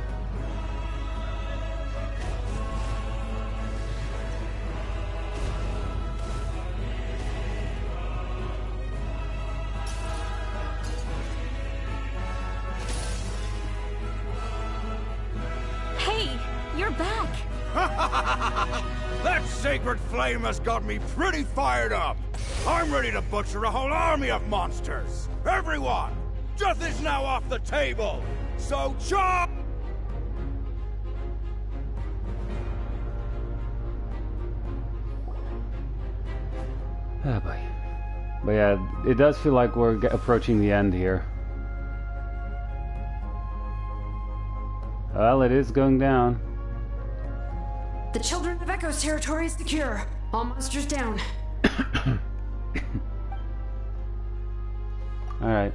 Hey, you're back. That sacred flame has got me pretty fired up. I'm ready to butcher a whole army of monsters. Everyone, death is now off the table. So chop! Oh boy. But yeah, it does feel like we're approaching the end here. Well, it is going down. The Children of Echo's territory is secure. All monsters down. Alright.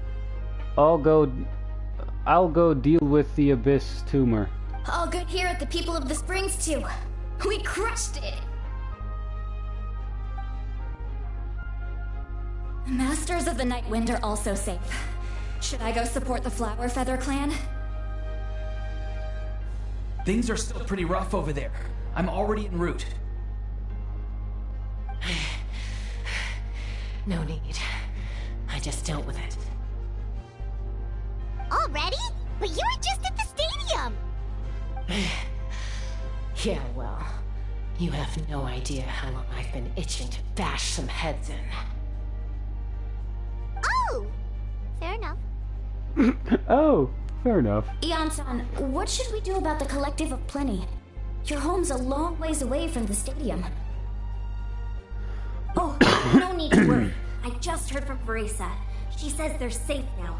I'll go deal with the Abyss tumor. All good here at the People of the Springs, too. We crushed it! Masters of the Night Wind are also safe. Should I go support the Flower Feather clan? Things are still pretty rough over there. I'm already en route. No need. I just dealt with it. Already? But you were just at the stadium! Yeah, well, you have no idea how long I've been itching to bash some heads in. Oh! Fair enough. Oh, fair enough. Ian-san, what should we do about the Collective of Plenty? Your home's a long ways away from the stadium. Oh, no need to worry. I just heard from Verisa. She says they're safe now.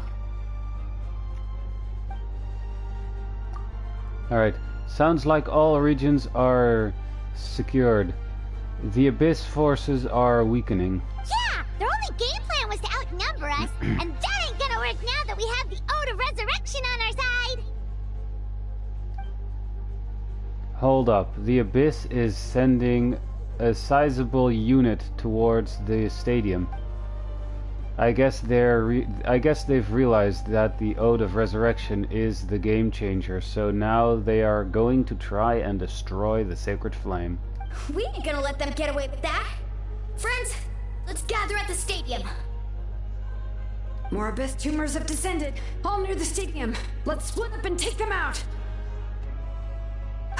Alright, sounds like all regions are secured. The Abyss forces are weakening. Yeah! Their only game plan was to outnumber us, and that ain't gonna work now that we have the Ode of Resurrection on our side! Hold up, the Abyss is sending a sizable unit towards the stadium. I guess they've realized that the Ode of Resurrection is the game changer, so now they are going to try and destroy the Sacred Flame. We ain't gonna let them get away with that! Friends, let's gather at the stadium! More Abyss tumors have descended, all near the stadium. Let's split up and take them out!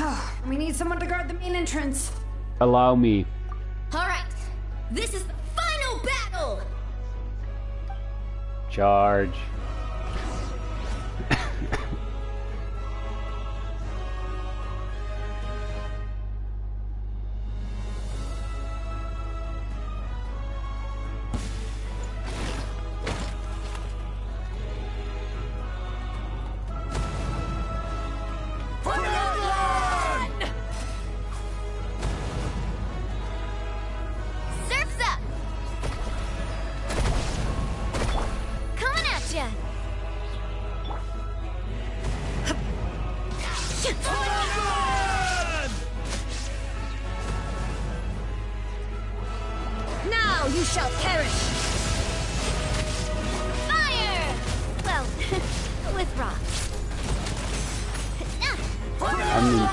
Oh, we need someone to guard the main entrance. Allow me. Alright, this is the final battle! Charge. You shall perish! Fire! Well, with rocks. I mean,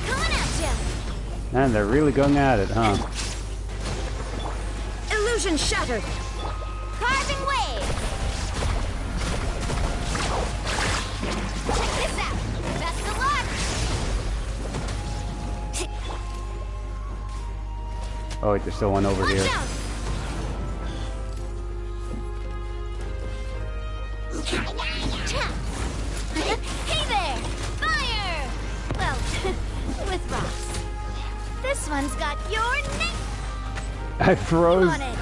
Coming at ya! man, they're really going at it, huh? Illusion shattered! Carving wave! Check this out! Best of luck! Oh wait, there's still one over here. Watch out! Hey there! Fire! Well, with rocks. This one's got your name I froze. on it.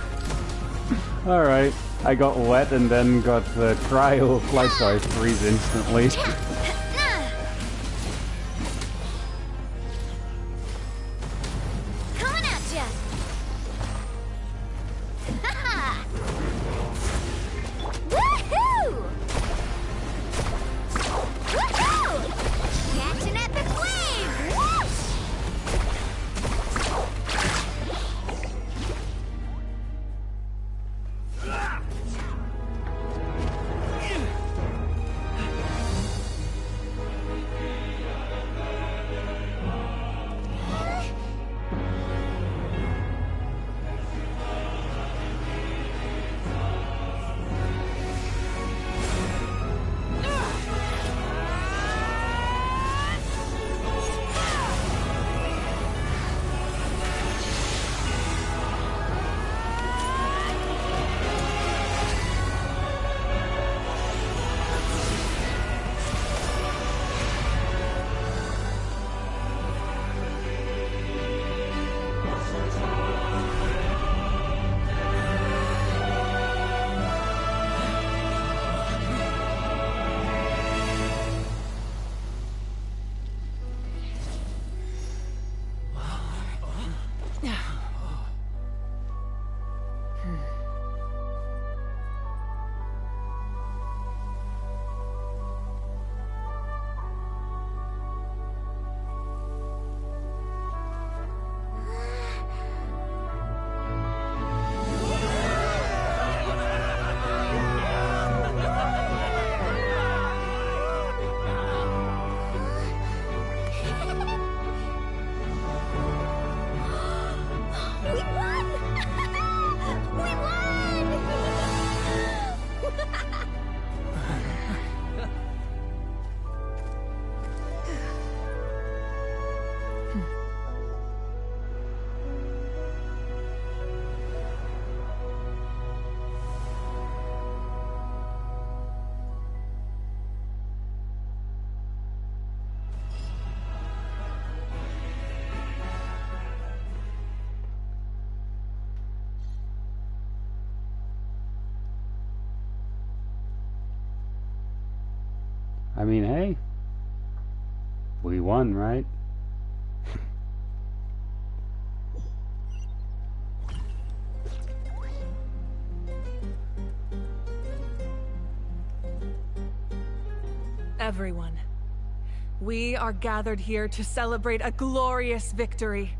Alright, I got wet and then got the cryo flight, so I freeze instantly. Coming at ya! Ha-ha! Woohoo! Woohoo! Catch an epic wave! Whoosh! I mean, hey, we won, right? Everyone, we are gathered here to celebrate a glorious victory.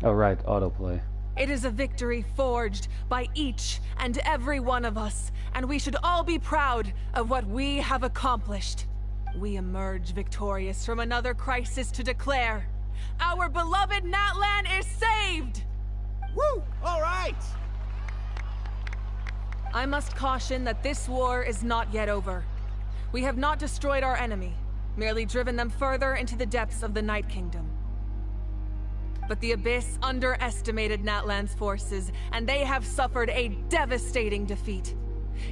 Oh right, autoplay. It is a victory forged by each and every one of us, and we should all be proud of what we have accomplished. We emerge victorious from another crisis to declare, our beloved Natlan is saved! Woo! All right! I must caution that this war is not yet over. We have not destroyed our enemy, merely driven them further into the depths of the Night Kingdom. But the Abyss underestimated Natlan's forces, and they have suffered a devastating defeat.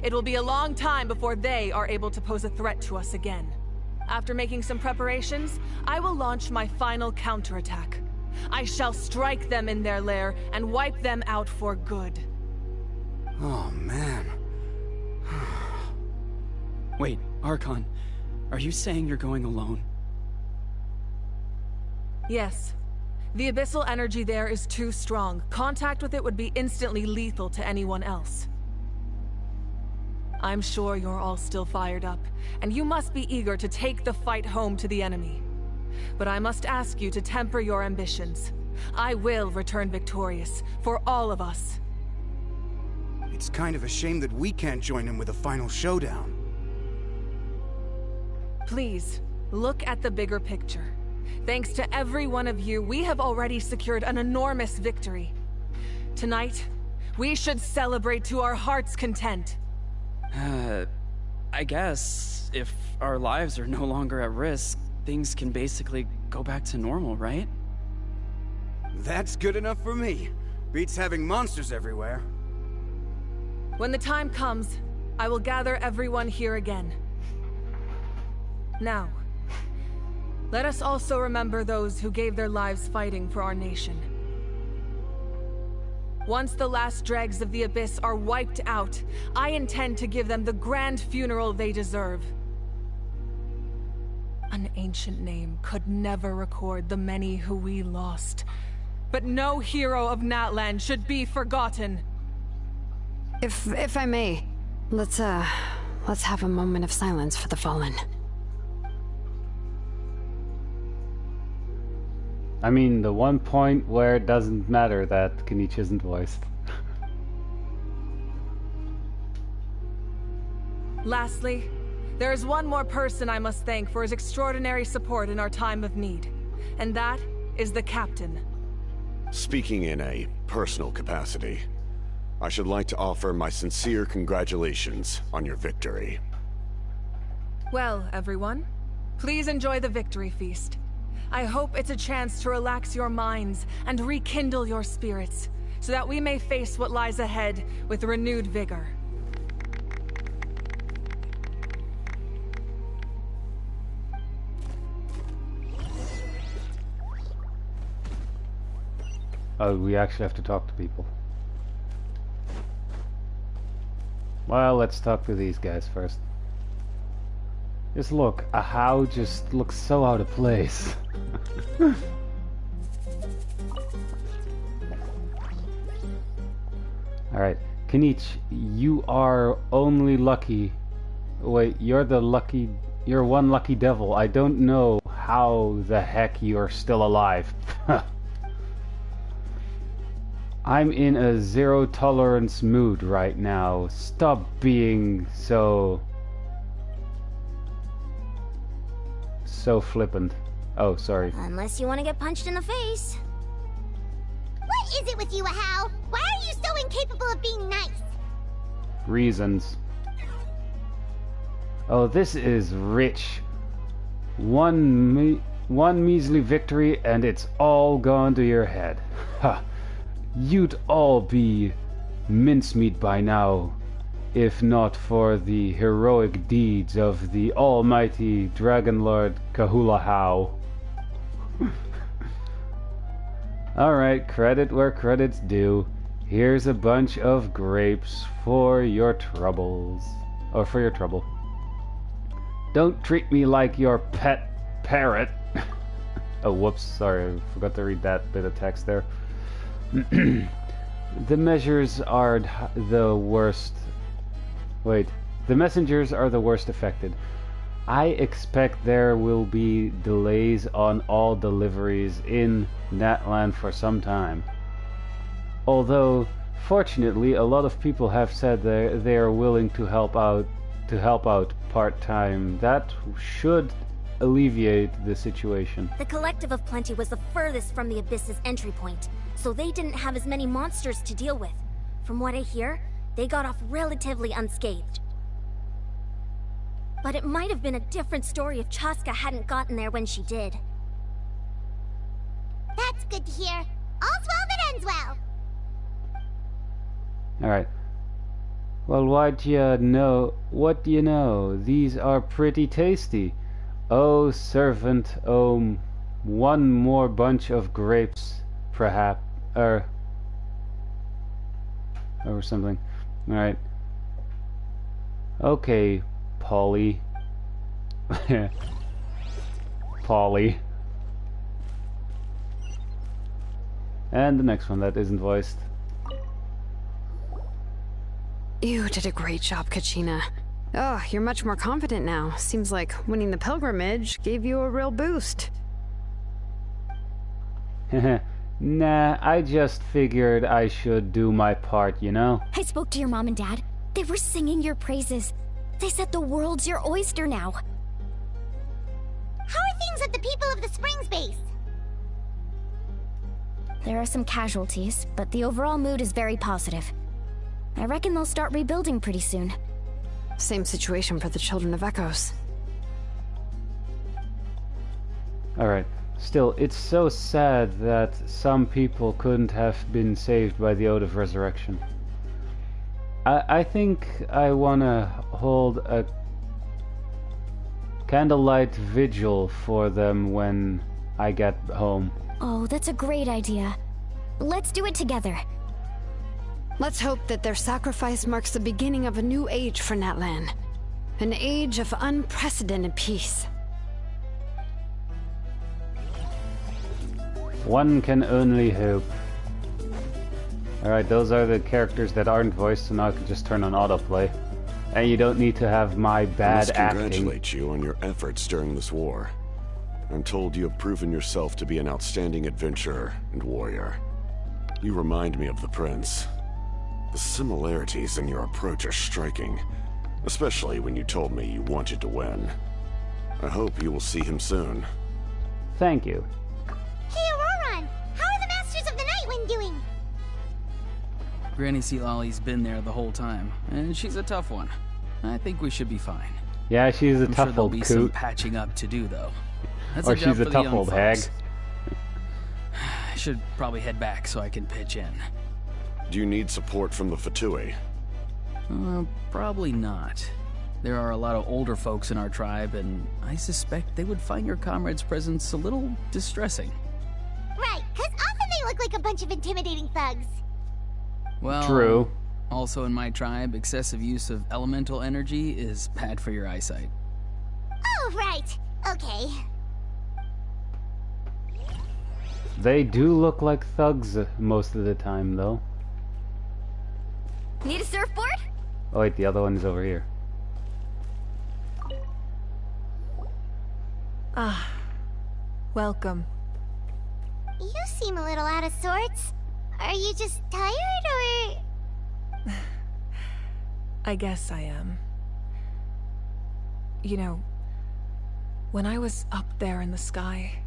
It will be a long time before they are able to pose a threat to us again. After making some preparations, I will launch my final counterattack. I shall strike them in their lair and wipe them out for good. Oh, man. Wait, Archon, are you saying you're going alone? Yes. The abyssal energy there is too strong. Contact with it would be instantly lethal to anyone else. I'm sure you're all still fired up, and you must be eager to take the fight home to the enemy. But I must ask you to temper your ambitions. I will return victorious, for all of us. It's kind of a shame that we can't join him with a final showdown. Please, look at the bigger picture. Thanks to every one of you, we have already secured an enormous victory. Tonight, we should celebrate to our heart's content. I guess if our lives are no longer at risk, things can basically go back to normal, right? That's good enough for me. Beats having monsters everywhere. When the time comes, I will gather everyone here again. Now, let us also remember those who gave their lives fighting for our nation. Once the last dregs of the Abyss are wiped out, I intend to give them the grand funeral they deserve. An ancient name could never record the many who we lost, but no hero of Natlan should be forgotten. If I may, let's have a moment of silence for the fallen. I mean, the one point where it doesn't matter that Kenichi isn't voiced. Lastly, there is one more person I must thank for his extraordinary support in our time of need, and that is the Captain. Speaking in a personal capacity, I should like to offer my sincere congratulations on your victory. Well, everyone, please enjoy the victory feast. I hope it's a chance to relax your minds and rekindle your spirits, so that we may face what lies ahead with renewed vigor. Oh, we actually have to talk to people. Well, let's talk to these guys first. Just look, a how just looks so out of place. Alright, Kenichi, you are only lucky. Wait, you're one lucky devil. I don't know how the heck you're still alive. I'm in a zero tolerance mood right now. Stop being so flippant. Oh, sorry. Unless you want to get punched in the face. What is it with you, Ahau? Why are you so incapable of being nice? Reasons. Oh, this is rich. One measly victory and it's all gone to your head. Ha! You'd all be mincemeat by now, if not for the heroic deeds of the almighty Dragon Lord Kahulahau. Alright, credit where credit's due. Here's a bunch of grapes for your troubles. Or for your trouble. Don't treat me like your pet parrot. Oh, whoops, sorry, I forgot to read that bit of text there. The measures are the worst. Wait, the messengers are the worst affected. I expect there will be delays on all deliveries in Natlan for some time. Although, fortunately, a lot of people have said they are willing to help out part-time. That should alleviate the situation. The Collective of Plenty was the furthest from the Abyss's entry point, so they didn't have as many monsters to deal with. From what I hear, they got off relatively unscathed. But it might have been a different story if Chaska hadn't gotten there when she did. That's good to hear. All's well that ends well. Alright. Well, what do you know? These are pretty tasty. Oh, servant, one more bunch of grapes, perhaps, or something. Alright. Okay, Polly. Polly. And the next one that isn't voiced. You did a great job, Kachina. Oh, you're much more confident now. Seems like winning the pilgrimage gave you a real boost. Nah, I just figured I should do my part, you know? I spoke to your mom and dad. They were singing your praises. They said the world's your oyster now. How are things at the People of the Springs base? There are some casualties, but the overall mood is very positive. I reckon they'll start rebuilding pretty soon. Same situation for the Children of Echoes. Alright. Still, it's so sad that some people couldn't have been saved by the Ode of Resurrection. I think I wanna hold a candlelight vigil for them when I get home. Oh, that's a great idea. Let's do it together. Let's hope that their sacrifice marks the beginning of a new age for Natlan. An age of unprecedented peace. One can only hope. Alright, those are the characters that aren't voiced, so now I can just turn on autoplay. And you don't need to have my bad acting. I must congratulate you on your efforts during this war. I'm told you have proven yourself to be an outstanding adventurer and warrior. You remind me of the Prince. The similarities in your approach are striking, especially when you told me you wanted to win. I hope you will see him soon. Thank you. Hey, Auroran! How are the Masters of the Nightwind doing? Granny Sealolly's been there the whole time, and she's a tough one. I think we should be fine. Yeah, she's a I'm tough sure there'll old be coot. some patching up to do, though. That's Or a job she's a for the tough young old hag. folks. I should probably head back so I can pitch in. Do you need support from the Fatui? Probably not. There are a lot of older folks in our tribe, and I suspect they would find your comrade's presence a little distressing. Right, because often they look like a bunch of intimidating thugs. Well, True. Also in my tribe, excessive use of elemental energy is bad for your eyesight. Oh, right. Okay. They do look like thugs most of the time, though. Need a surfboard? Oh wait, the other one is over here. Ah, welcome. You seem a little out of sorts. Are you just tired, or...? I guess I am. You know, when I was up there in the sky,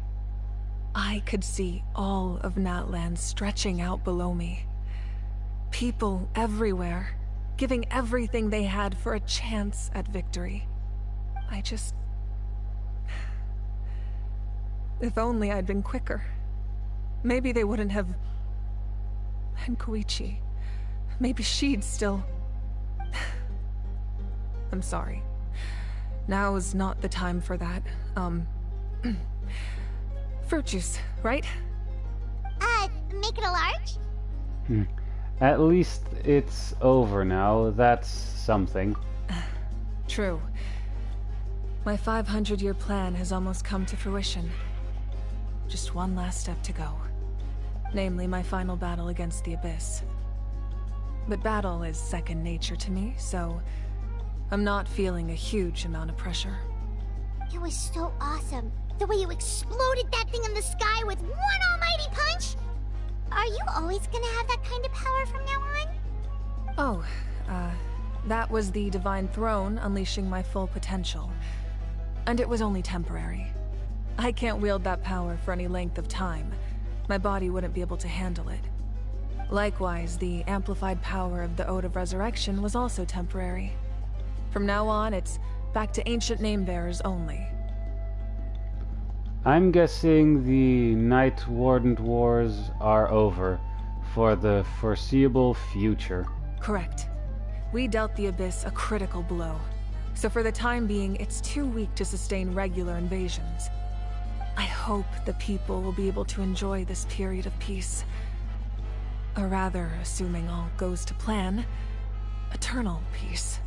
I could see all of Natlan stretching out below me. People everywhere, giving everything they had for a chance at victory. I just... If only I'd been quicker. Maybe they wouldn't have... And Koichi. Maybe she'd still... I'm sorry. Now is not the time for that. Fruit juice, right? Make it a large? At least it's over now. That's something. True. My 500-year plan has almost come to fruition. Just one last step to go. Namely, my final battle against the Abyss. But battle is second nature to me, so I'm not feeling a huge amount of pressure. It was so awesome. The way you exploded that thing in the sky with one almighty punch! Are you always gonna have that kind of power from now on? Oh, that was the Divine Throne unleashing my full potential. And it was only temporary. I can't wield that power for any length of time. My body wouldn't be able to handle it. Likewise, the amplified power of the Ode of Resurrection was also temporary. From now on, it's back to ancient name-bearers only. I'm guessing the Night Warden Wars are over for the foreseeable future. Correct. We dealt the Abyss a critical blow. So for the time being, it's too weak to sustain regular invasions. I hope the people will be able to enjoy this period of peace. Or rather, assuming all goes to plan, eternal peace.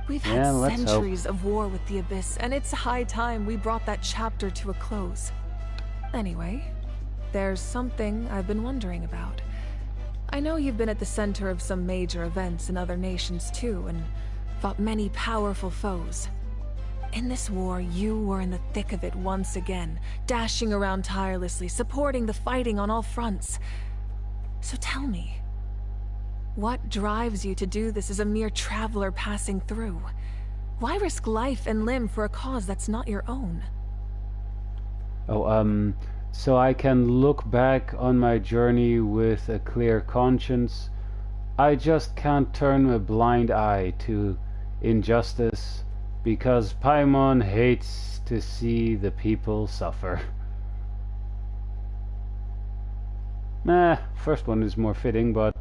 We've had centuries of war with the Abyss, and it's high time we brought that chapter to a close. Anyway, there's something I've been wondering about. I know you've been at the center of some major events in other nations too, and fought many powerful foes. In this war, you were in the thick of it once again, dashing around tirelessly, supporting the fighting on all fronts. So tell me, what drives you to do this as a mere traveler passing through? Why risk life and limb for a cause that's not your own? Oh, so I can look back on my journey with a clear conscience. I just can't turn a blind eye to injustice, because Paimon hates to see the people suffer. First one is more fitting, but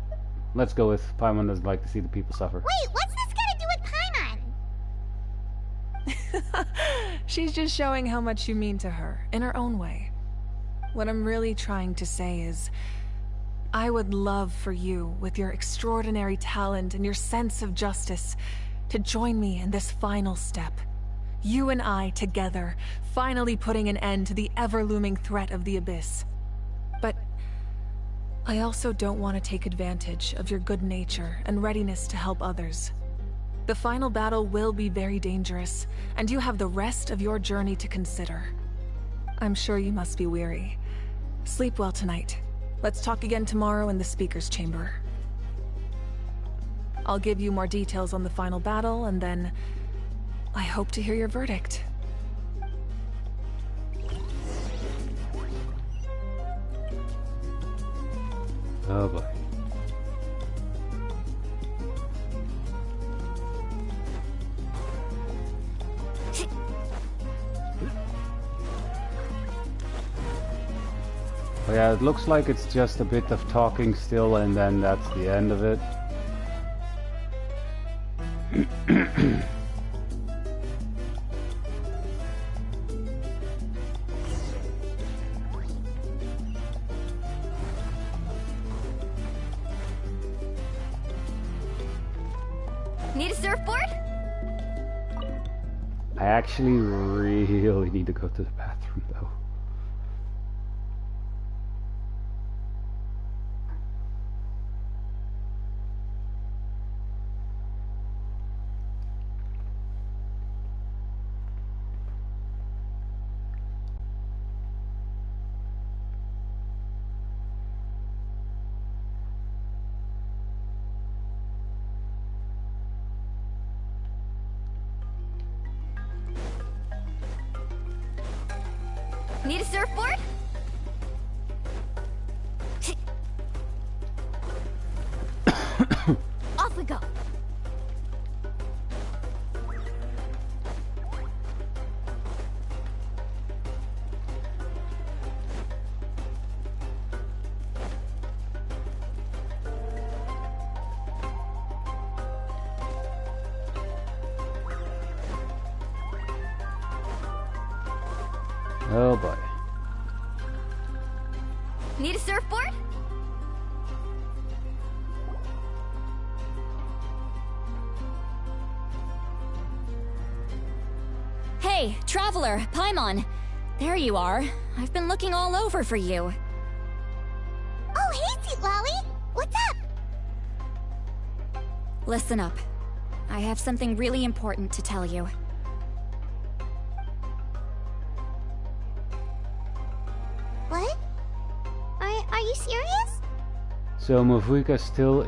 let's go with Paimon doesn't like to see the people suffer. Wait, what's this got to do with Paimon? She's just showing how much you mean to her, in her own way. What I'm really trying to say is, I would love for you, with your extraordinary talent and your sense of justice, to join me in this final step. You and I together, finally putting an end to the ever-looming threat of the Abyss. But I also don't want to take advantage of your good nature and readiness to help others. The final battle will be very dangerous, and you have the rest of your journey to consider. I'm sure you must be weary. Sleep well tonight. Let's talk again tomorrow in the speaker's chamber. I'll give you more details on the final battle, and then I hope to hear your verdict. Oh boy. Oh yeah, it looks like it's just a bit of talking still, and then that's the end of it. Need a surfboard? I actually really need to go to the bathroom though. Need a surfboard? Off we go. Oh boy. Need a surfboard? Hey, traveler, Paimon. There you are. I've been looking all over for you. Oh, hey, Sweet Lolly. What's up? Listen up. I have something really important to tell you. What? Are you serious? So Mavuika still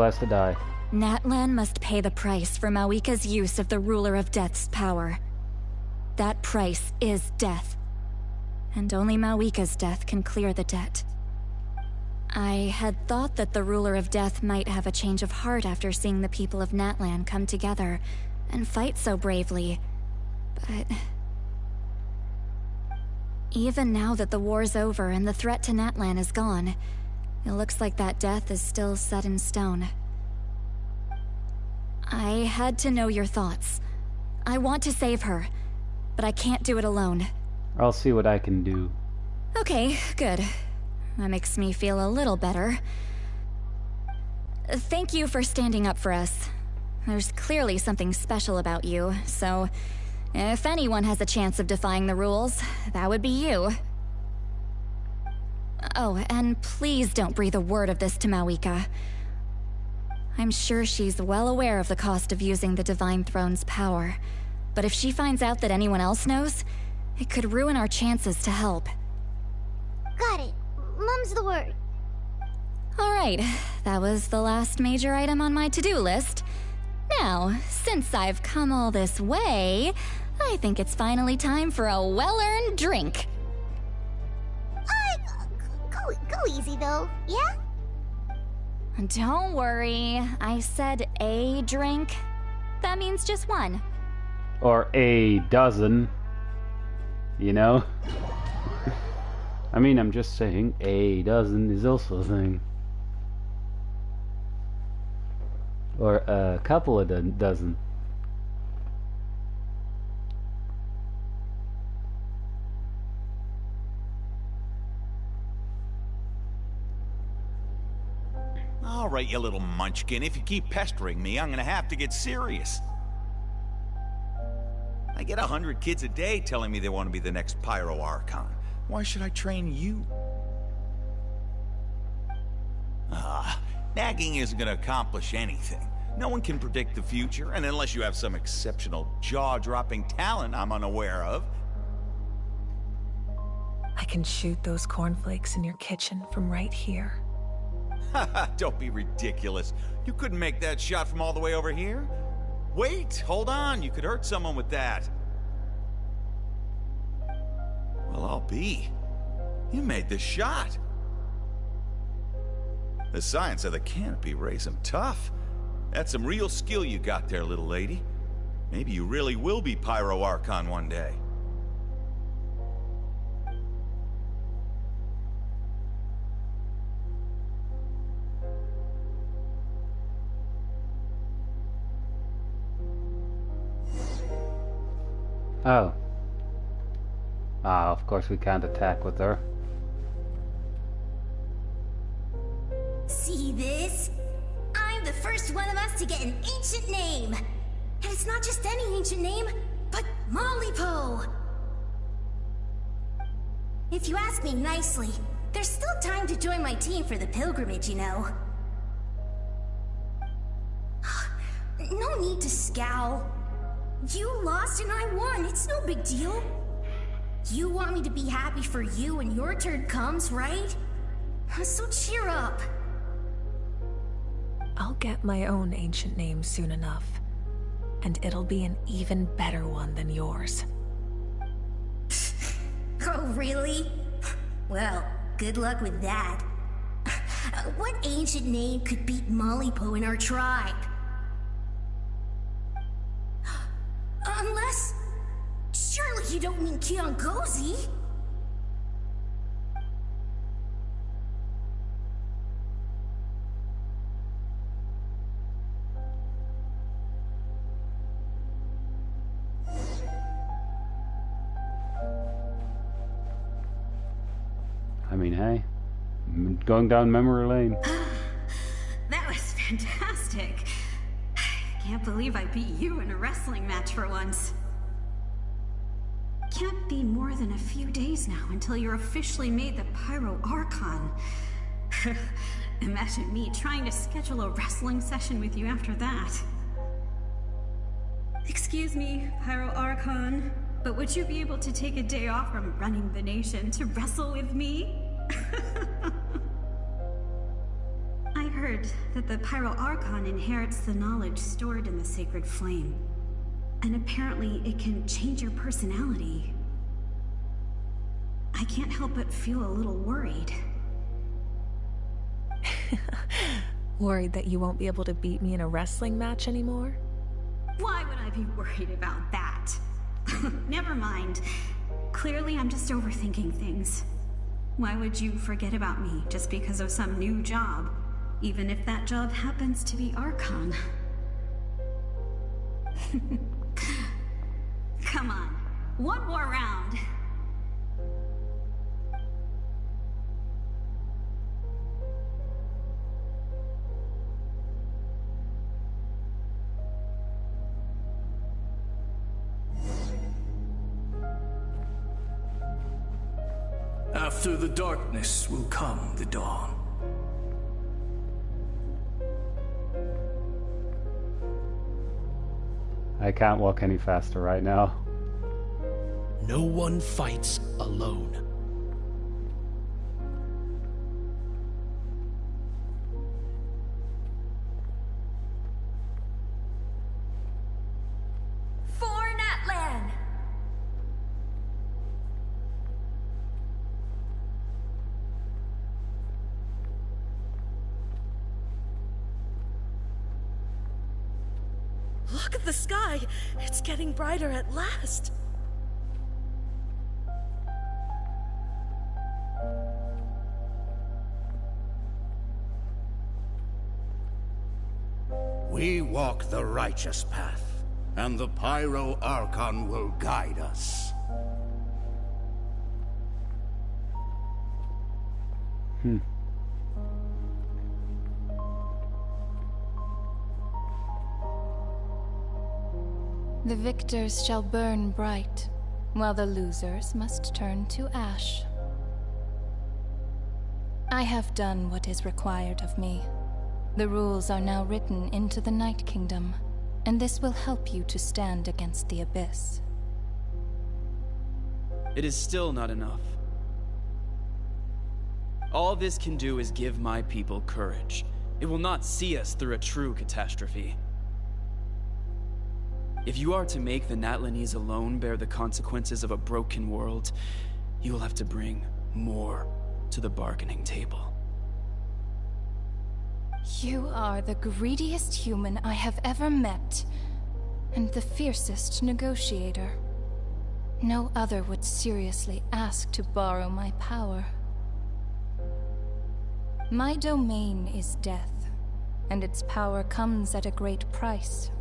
has to die. Natlan must pay the price for Mawika's use of the Ruler of Death's power. That price is death. And only Mawika's death can clear the debt. I had thought that the Ruler of Death might have a change of heart after seeing the people of Natlan come together and fight so bravely, but... even now that the war's over and the threat to Natlan is gone, it looks like that death is still set in stone. I had to know your thoughts. I want to save her, but I can't do it alone. I'll see what I can do. Okay, good. That makes me feel a little better. Thank you for standing up for us. There's clearly something special about you, so if anyone has a chance of defying the rules, that would be you. Oh, and please don't breathe a word of this to Mawika. I'm sure she's well aware of the cost of using the Divine Throne's power. But if she finds out that anyone else knows, it could ruin our chances to help. Got it. Mum's the word. Alright, that was the last major item on my to-do list. Now, since I've come all this way, I think it's finally time for a well-earned drink. Go easy though, yeah? Don't worry, I said a drink. That means just one. Or a dozen. You know? I mean, I'm just saying, a dozen is also a thing. Or a couple of dozen. All right, you little munchkin. If you keep pestering me, I'm gonna have to get serious. I get 100 kids a day telling me they want to be the next Pyro Archon. Why should I train you? Nagging isn't gonna accomplish anything. No one can predict the future, and unless you have some exceptional jaw-dropping talent I'm unaware of. I can shoot those cornflakes in your kitchen from right here. Don't be ridiculous. You couldn't make that shot from all the way over here? Wait, hold on. You could hurt someone with that. Well, I'll be. You made this shot. The science of the canopy raised him tough. That's some real skill you got there, little lady. Maybe you really will be Pyro Archon one day. Oh. Ah, of course we can't attack with her. See this? I'm the first one of us to get an ancient name. And it's not just any ancient name, but Mollypo. If you ask me nicely, there's still time to join my team for the pilgrimage, you know. No need to scowl. You lost and I won, it's no big deal. You want me to be happy for you when your turn comes, right? So cheer up. I'll get my own ancient name soon enough. And it'll be an even better one than yours. Oh, really? Well, good luck with that. What ancient name could beat Mollypo in our tribe? Unless... surely you don't mean Kiangozi? I mean, hey, I'm going down memory lane. That was fantastic. Can't believe I beat you in a wrestling match for once. Can't be more than a few days now until you're officially made the Pyro Archon. Imagine me trying to schedule a wrestling session with you after that. Excuse me, Pyro Archon, but would you be able to take a day off from running the nation to wrestle with me? I heard that the Pyro Archon inherits the knowledge stored in the sacred flame. And apparently it can change your personality. I can't help but feel a little worried. Worried that you won't be able to beat me in a wrestling match anymore? Why would I be worried about that? Never mind. Clearly I'm just overthinking things. Why would you forget about me just because of some new job? Even if that job happens to be Archon. Come on, one more round. After the darkness will come the dawn. I can't walk any faster right now. No one fights alone. For Natlan! Look at the sky! It's getting brighter at last! We walk the righteous path, and the Pyro Archon will guide us. The victors shall burn bright, while the losers must turn to ash. I have done what is required of me. The rules are now written into the Night Kingdom, and this will help you to stand against the Abyss. It is still not enough. All this can do is give my people courage. It will not see us through a true catastrophe. If you are to make the Natlanese alone bear the consequences of a broken world, you will have to bring more to the bargaining table. You are the greediest human I have ever met, and the fiercest negotiator. No other would seriously ask to borrow my power. My domain is death, and its power comes at a great price.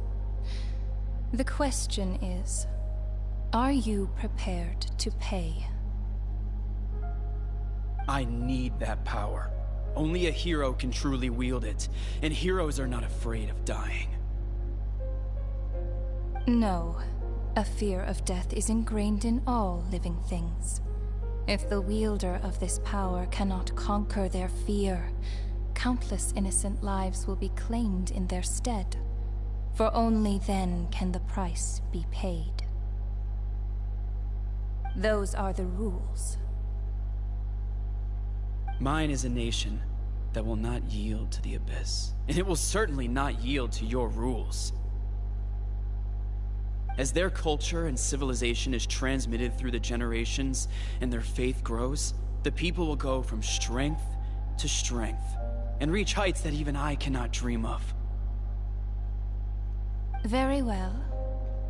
The question is, are you prepared to pay? I need that power. Only a hero can truly wield it, and heroes are not afraid of dying. No. A fear of death is ingrained in all living things. If the wielder of this power cannot conquer their fear, countless innocent lives will be claimed in their stead. For only then can the price be paid. Those are the rules. Mine is a nation that will not yield to the Abyss, and it will certainly not yield to your rules. As their culture and civilization is transmitted through the generations and their faith grows, the people will go from strength to strength and reach heights that even I cannot dream of. Very well.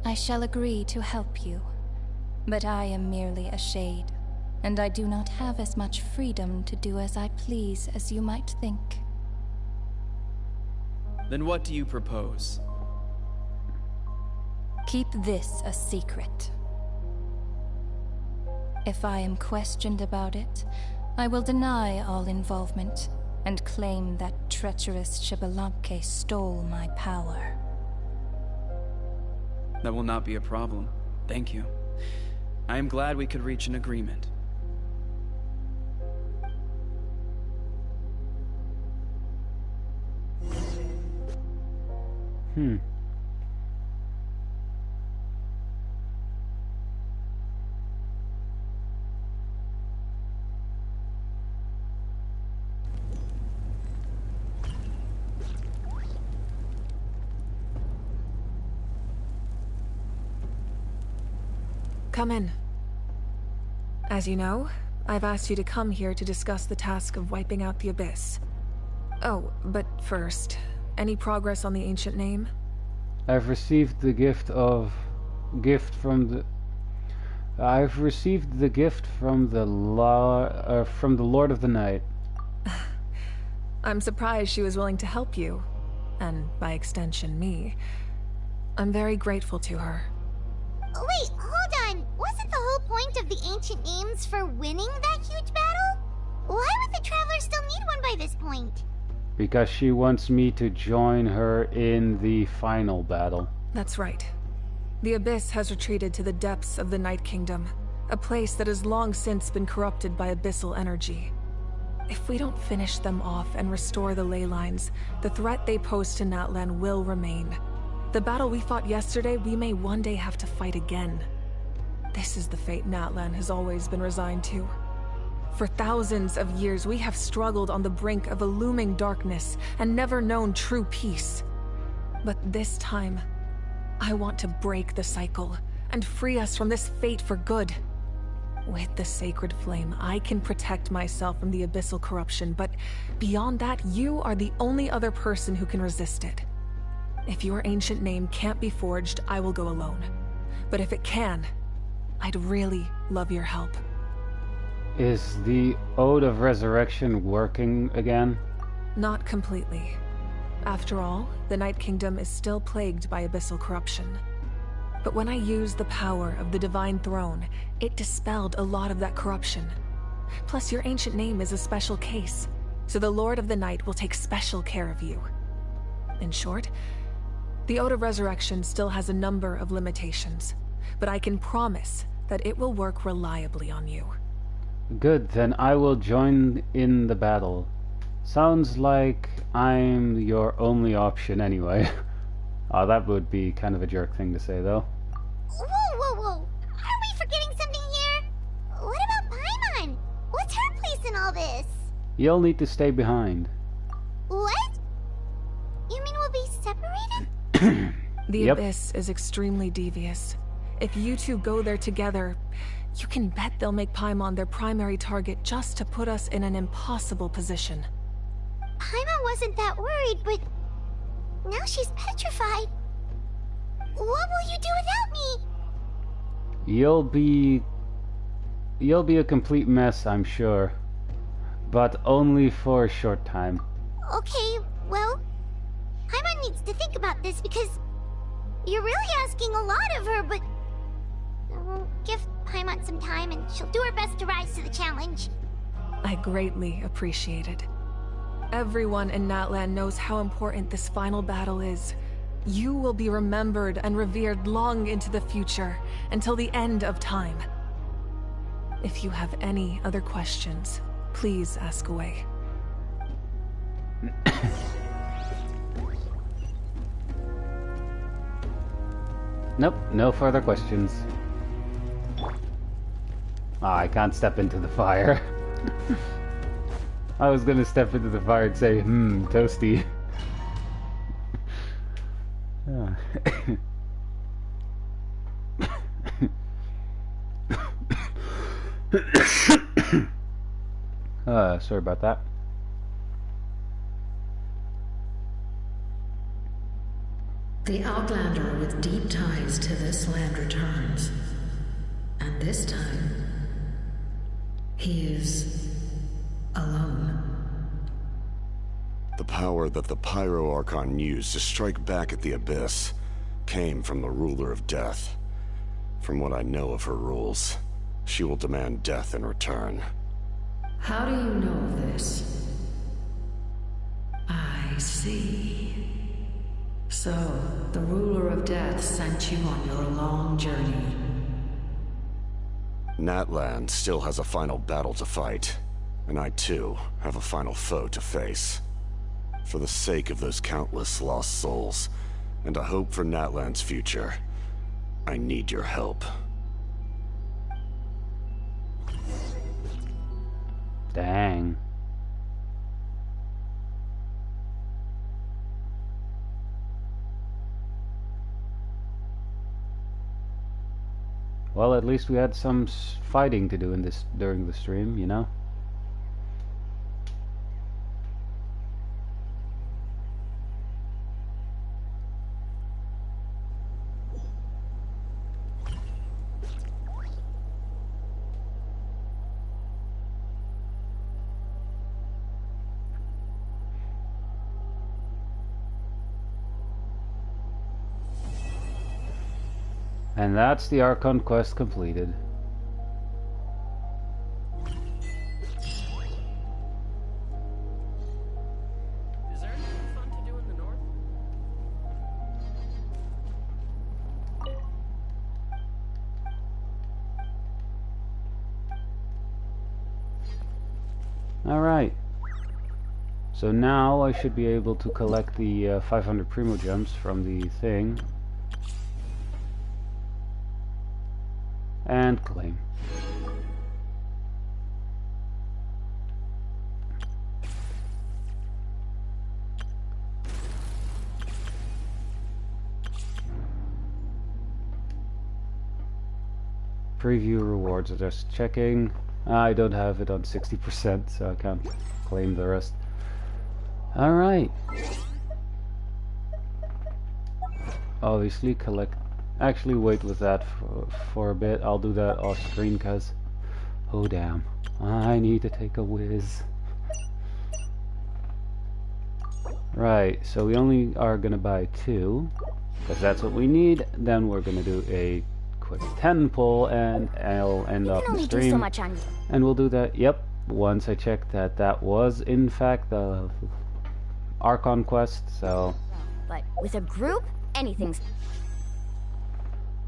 I shall agree to help you. But I am merely a shade, and I do not have as much freedom to do as I please as you might think. Then what do you propose? Keep this a secret. If I am questioned about it, I will deny all involvement and claim that treacherous Xbalanque stole my power. That will not be a problem. Thank you. I am glad we could reach an agreement. Come in. As you know, I've asked you to come here to discuss the task of wiping out the Abyss. Oh, but first, any progress on the ancient name? I've received the gift from the Lord of the Night. I'm surprised she was willing to help you, and by extension me. I'm very grateful to her. Wait, hold on. Wasn't the whole point of the ancient names for winning that huge battle? Why would the Traveler still need one by this point? Because she wants me to join her in the final battle. That's right. The Abyss has retreated to the depths of the Night Kingdom, A place that has long since been corrupted by abyssal energy. If we don't finish them off and restore the ley lines, the threat they pose to Natlan will remain. The battle we fought yesterday, we may one day have to fight again. This is the fate Natlan has always been resigned to. For thousands of years, we have struggled on the brink of a looming darkness and never known true peace. But this time, I want to break the cycle and free us from this fate for good. With the sacred flame, I can protect myself from the abyssal corruption, but beyond that, you are the only other person who can resist it. If your ancient name can't be forged, I will go alone. But if it can, I'd really love your help. Is the Ode of Resurrection working again? Not completely. After all, the Night Kingdom is still plagued by abyssal corruption. But when I used the power of the Divine Throne, it dispelled a lot of that corruption. Plus, your ancient name is a special case, so the Lord of the Night will take special care of you. In short, the Ode of Resurrection still has a number of limitations, but I can promise that it will work reliably on you. Good, then I will join in the battle. Sounds like I'm your only option anyway. Oh, that would be kind of a jerk thing to say, though. Whoa! Are we forgetting something here? What about Paimon? What's her place in all this? You'll need to stay behind. What? You mean we'll be separated? The Abyss is extremely devious. If you two go there together, you can bet they'll make Paimon their primary target just to put us in an impossible position. Paimon wasn't that worried, but now she's petrified. What will you do without me? You'll be a complete mess, I'm sure. But only for a short time. Okay, well, Paimon needs to think about this because you're really asking a lot of her, but we'll give Paimon some time and she'll do her best to rise to the challenge. I greatly appreciate it. Everyone in Natlan knows how important this final battle is. You will be remembered and revered long into the future, until the end of time. If you have any other questions, please ask away. Nope, no further questions. Ah, I can't step into the fire. I was gonna step into the fire and say, toasty. Sorry about that. The Outlander with deep ties to this land returns. And this time, he is alone. The power that the Pyro Archon used to strike back at the Abyss came from the Ruler of Death. From what I know of her rules, she will demand death in return. How do you know of this? I see. So, the Ruler of Death sent you on your long journey. Natlan still has a final battle to fight, and I too have a final foe to face. For the sake of those countless lost souls, and a hope for Natlan's future, I need your help. Dang. Well, at least we had some fighting to do in this during the stream, you know? And that's the Archon quest completed. Is there anything fun to do in the north? Alright. So now I should be able to collect the 500 Primo Gems from the thing. And claim. Preview rewards, just checking. I don't have it on 60%, so I can't claim the rest. Alright. Obviously collect... Actually wait with that for a bit. I'll do that off screen because... Oh damn. I need to take a whiz. Right, so we only are gonna buy 2. Because that's what we need. Then we're gonna do a quick 10 pull and I'll end up the stream. So much on you. And we'll do that, yep, once I check that that was in fact the Archon quest, so... But with a group, anything's...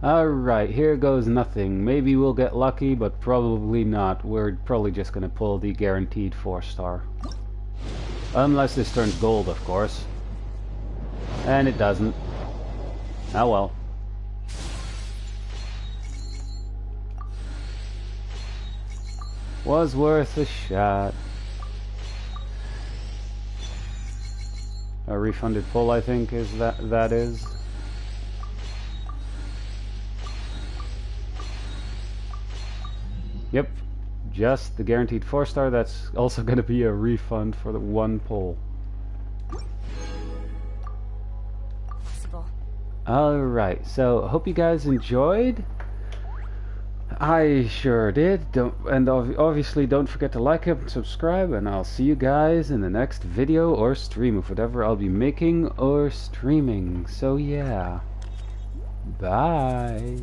Alright, here goes nothing. Maybe we'll get lucky, but probably not. We're probably just gonna pull the guaranteed 4-star. Unless this turns gold, of course. And it doesn't. Oh well. Was worth a shot. A refunded pull, I think, is that is. Yep, just the guaranteed 4-star. That's also going to be a refund for the 1 pull. Alright, so hope you guys enjoyed. I sure did. Obviously don't forget to like and subscribe, and I'll see you guys in the next video or stream of whatever I'll be making or streaming. So yeah, bye.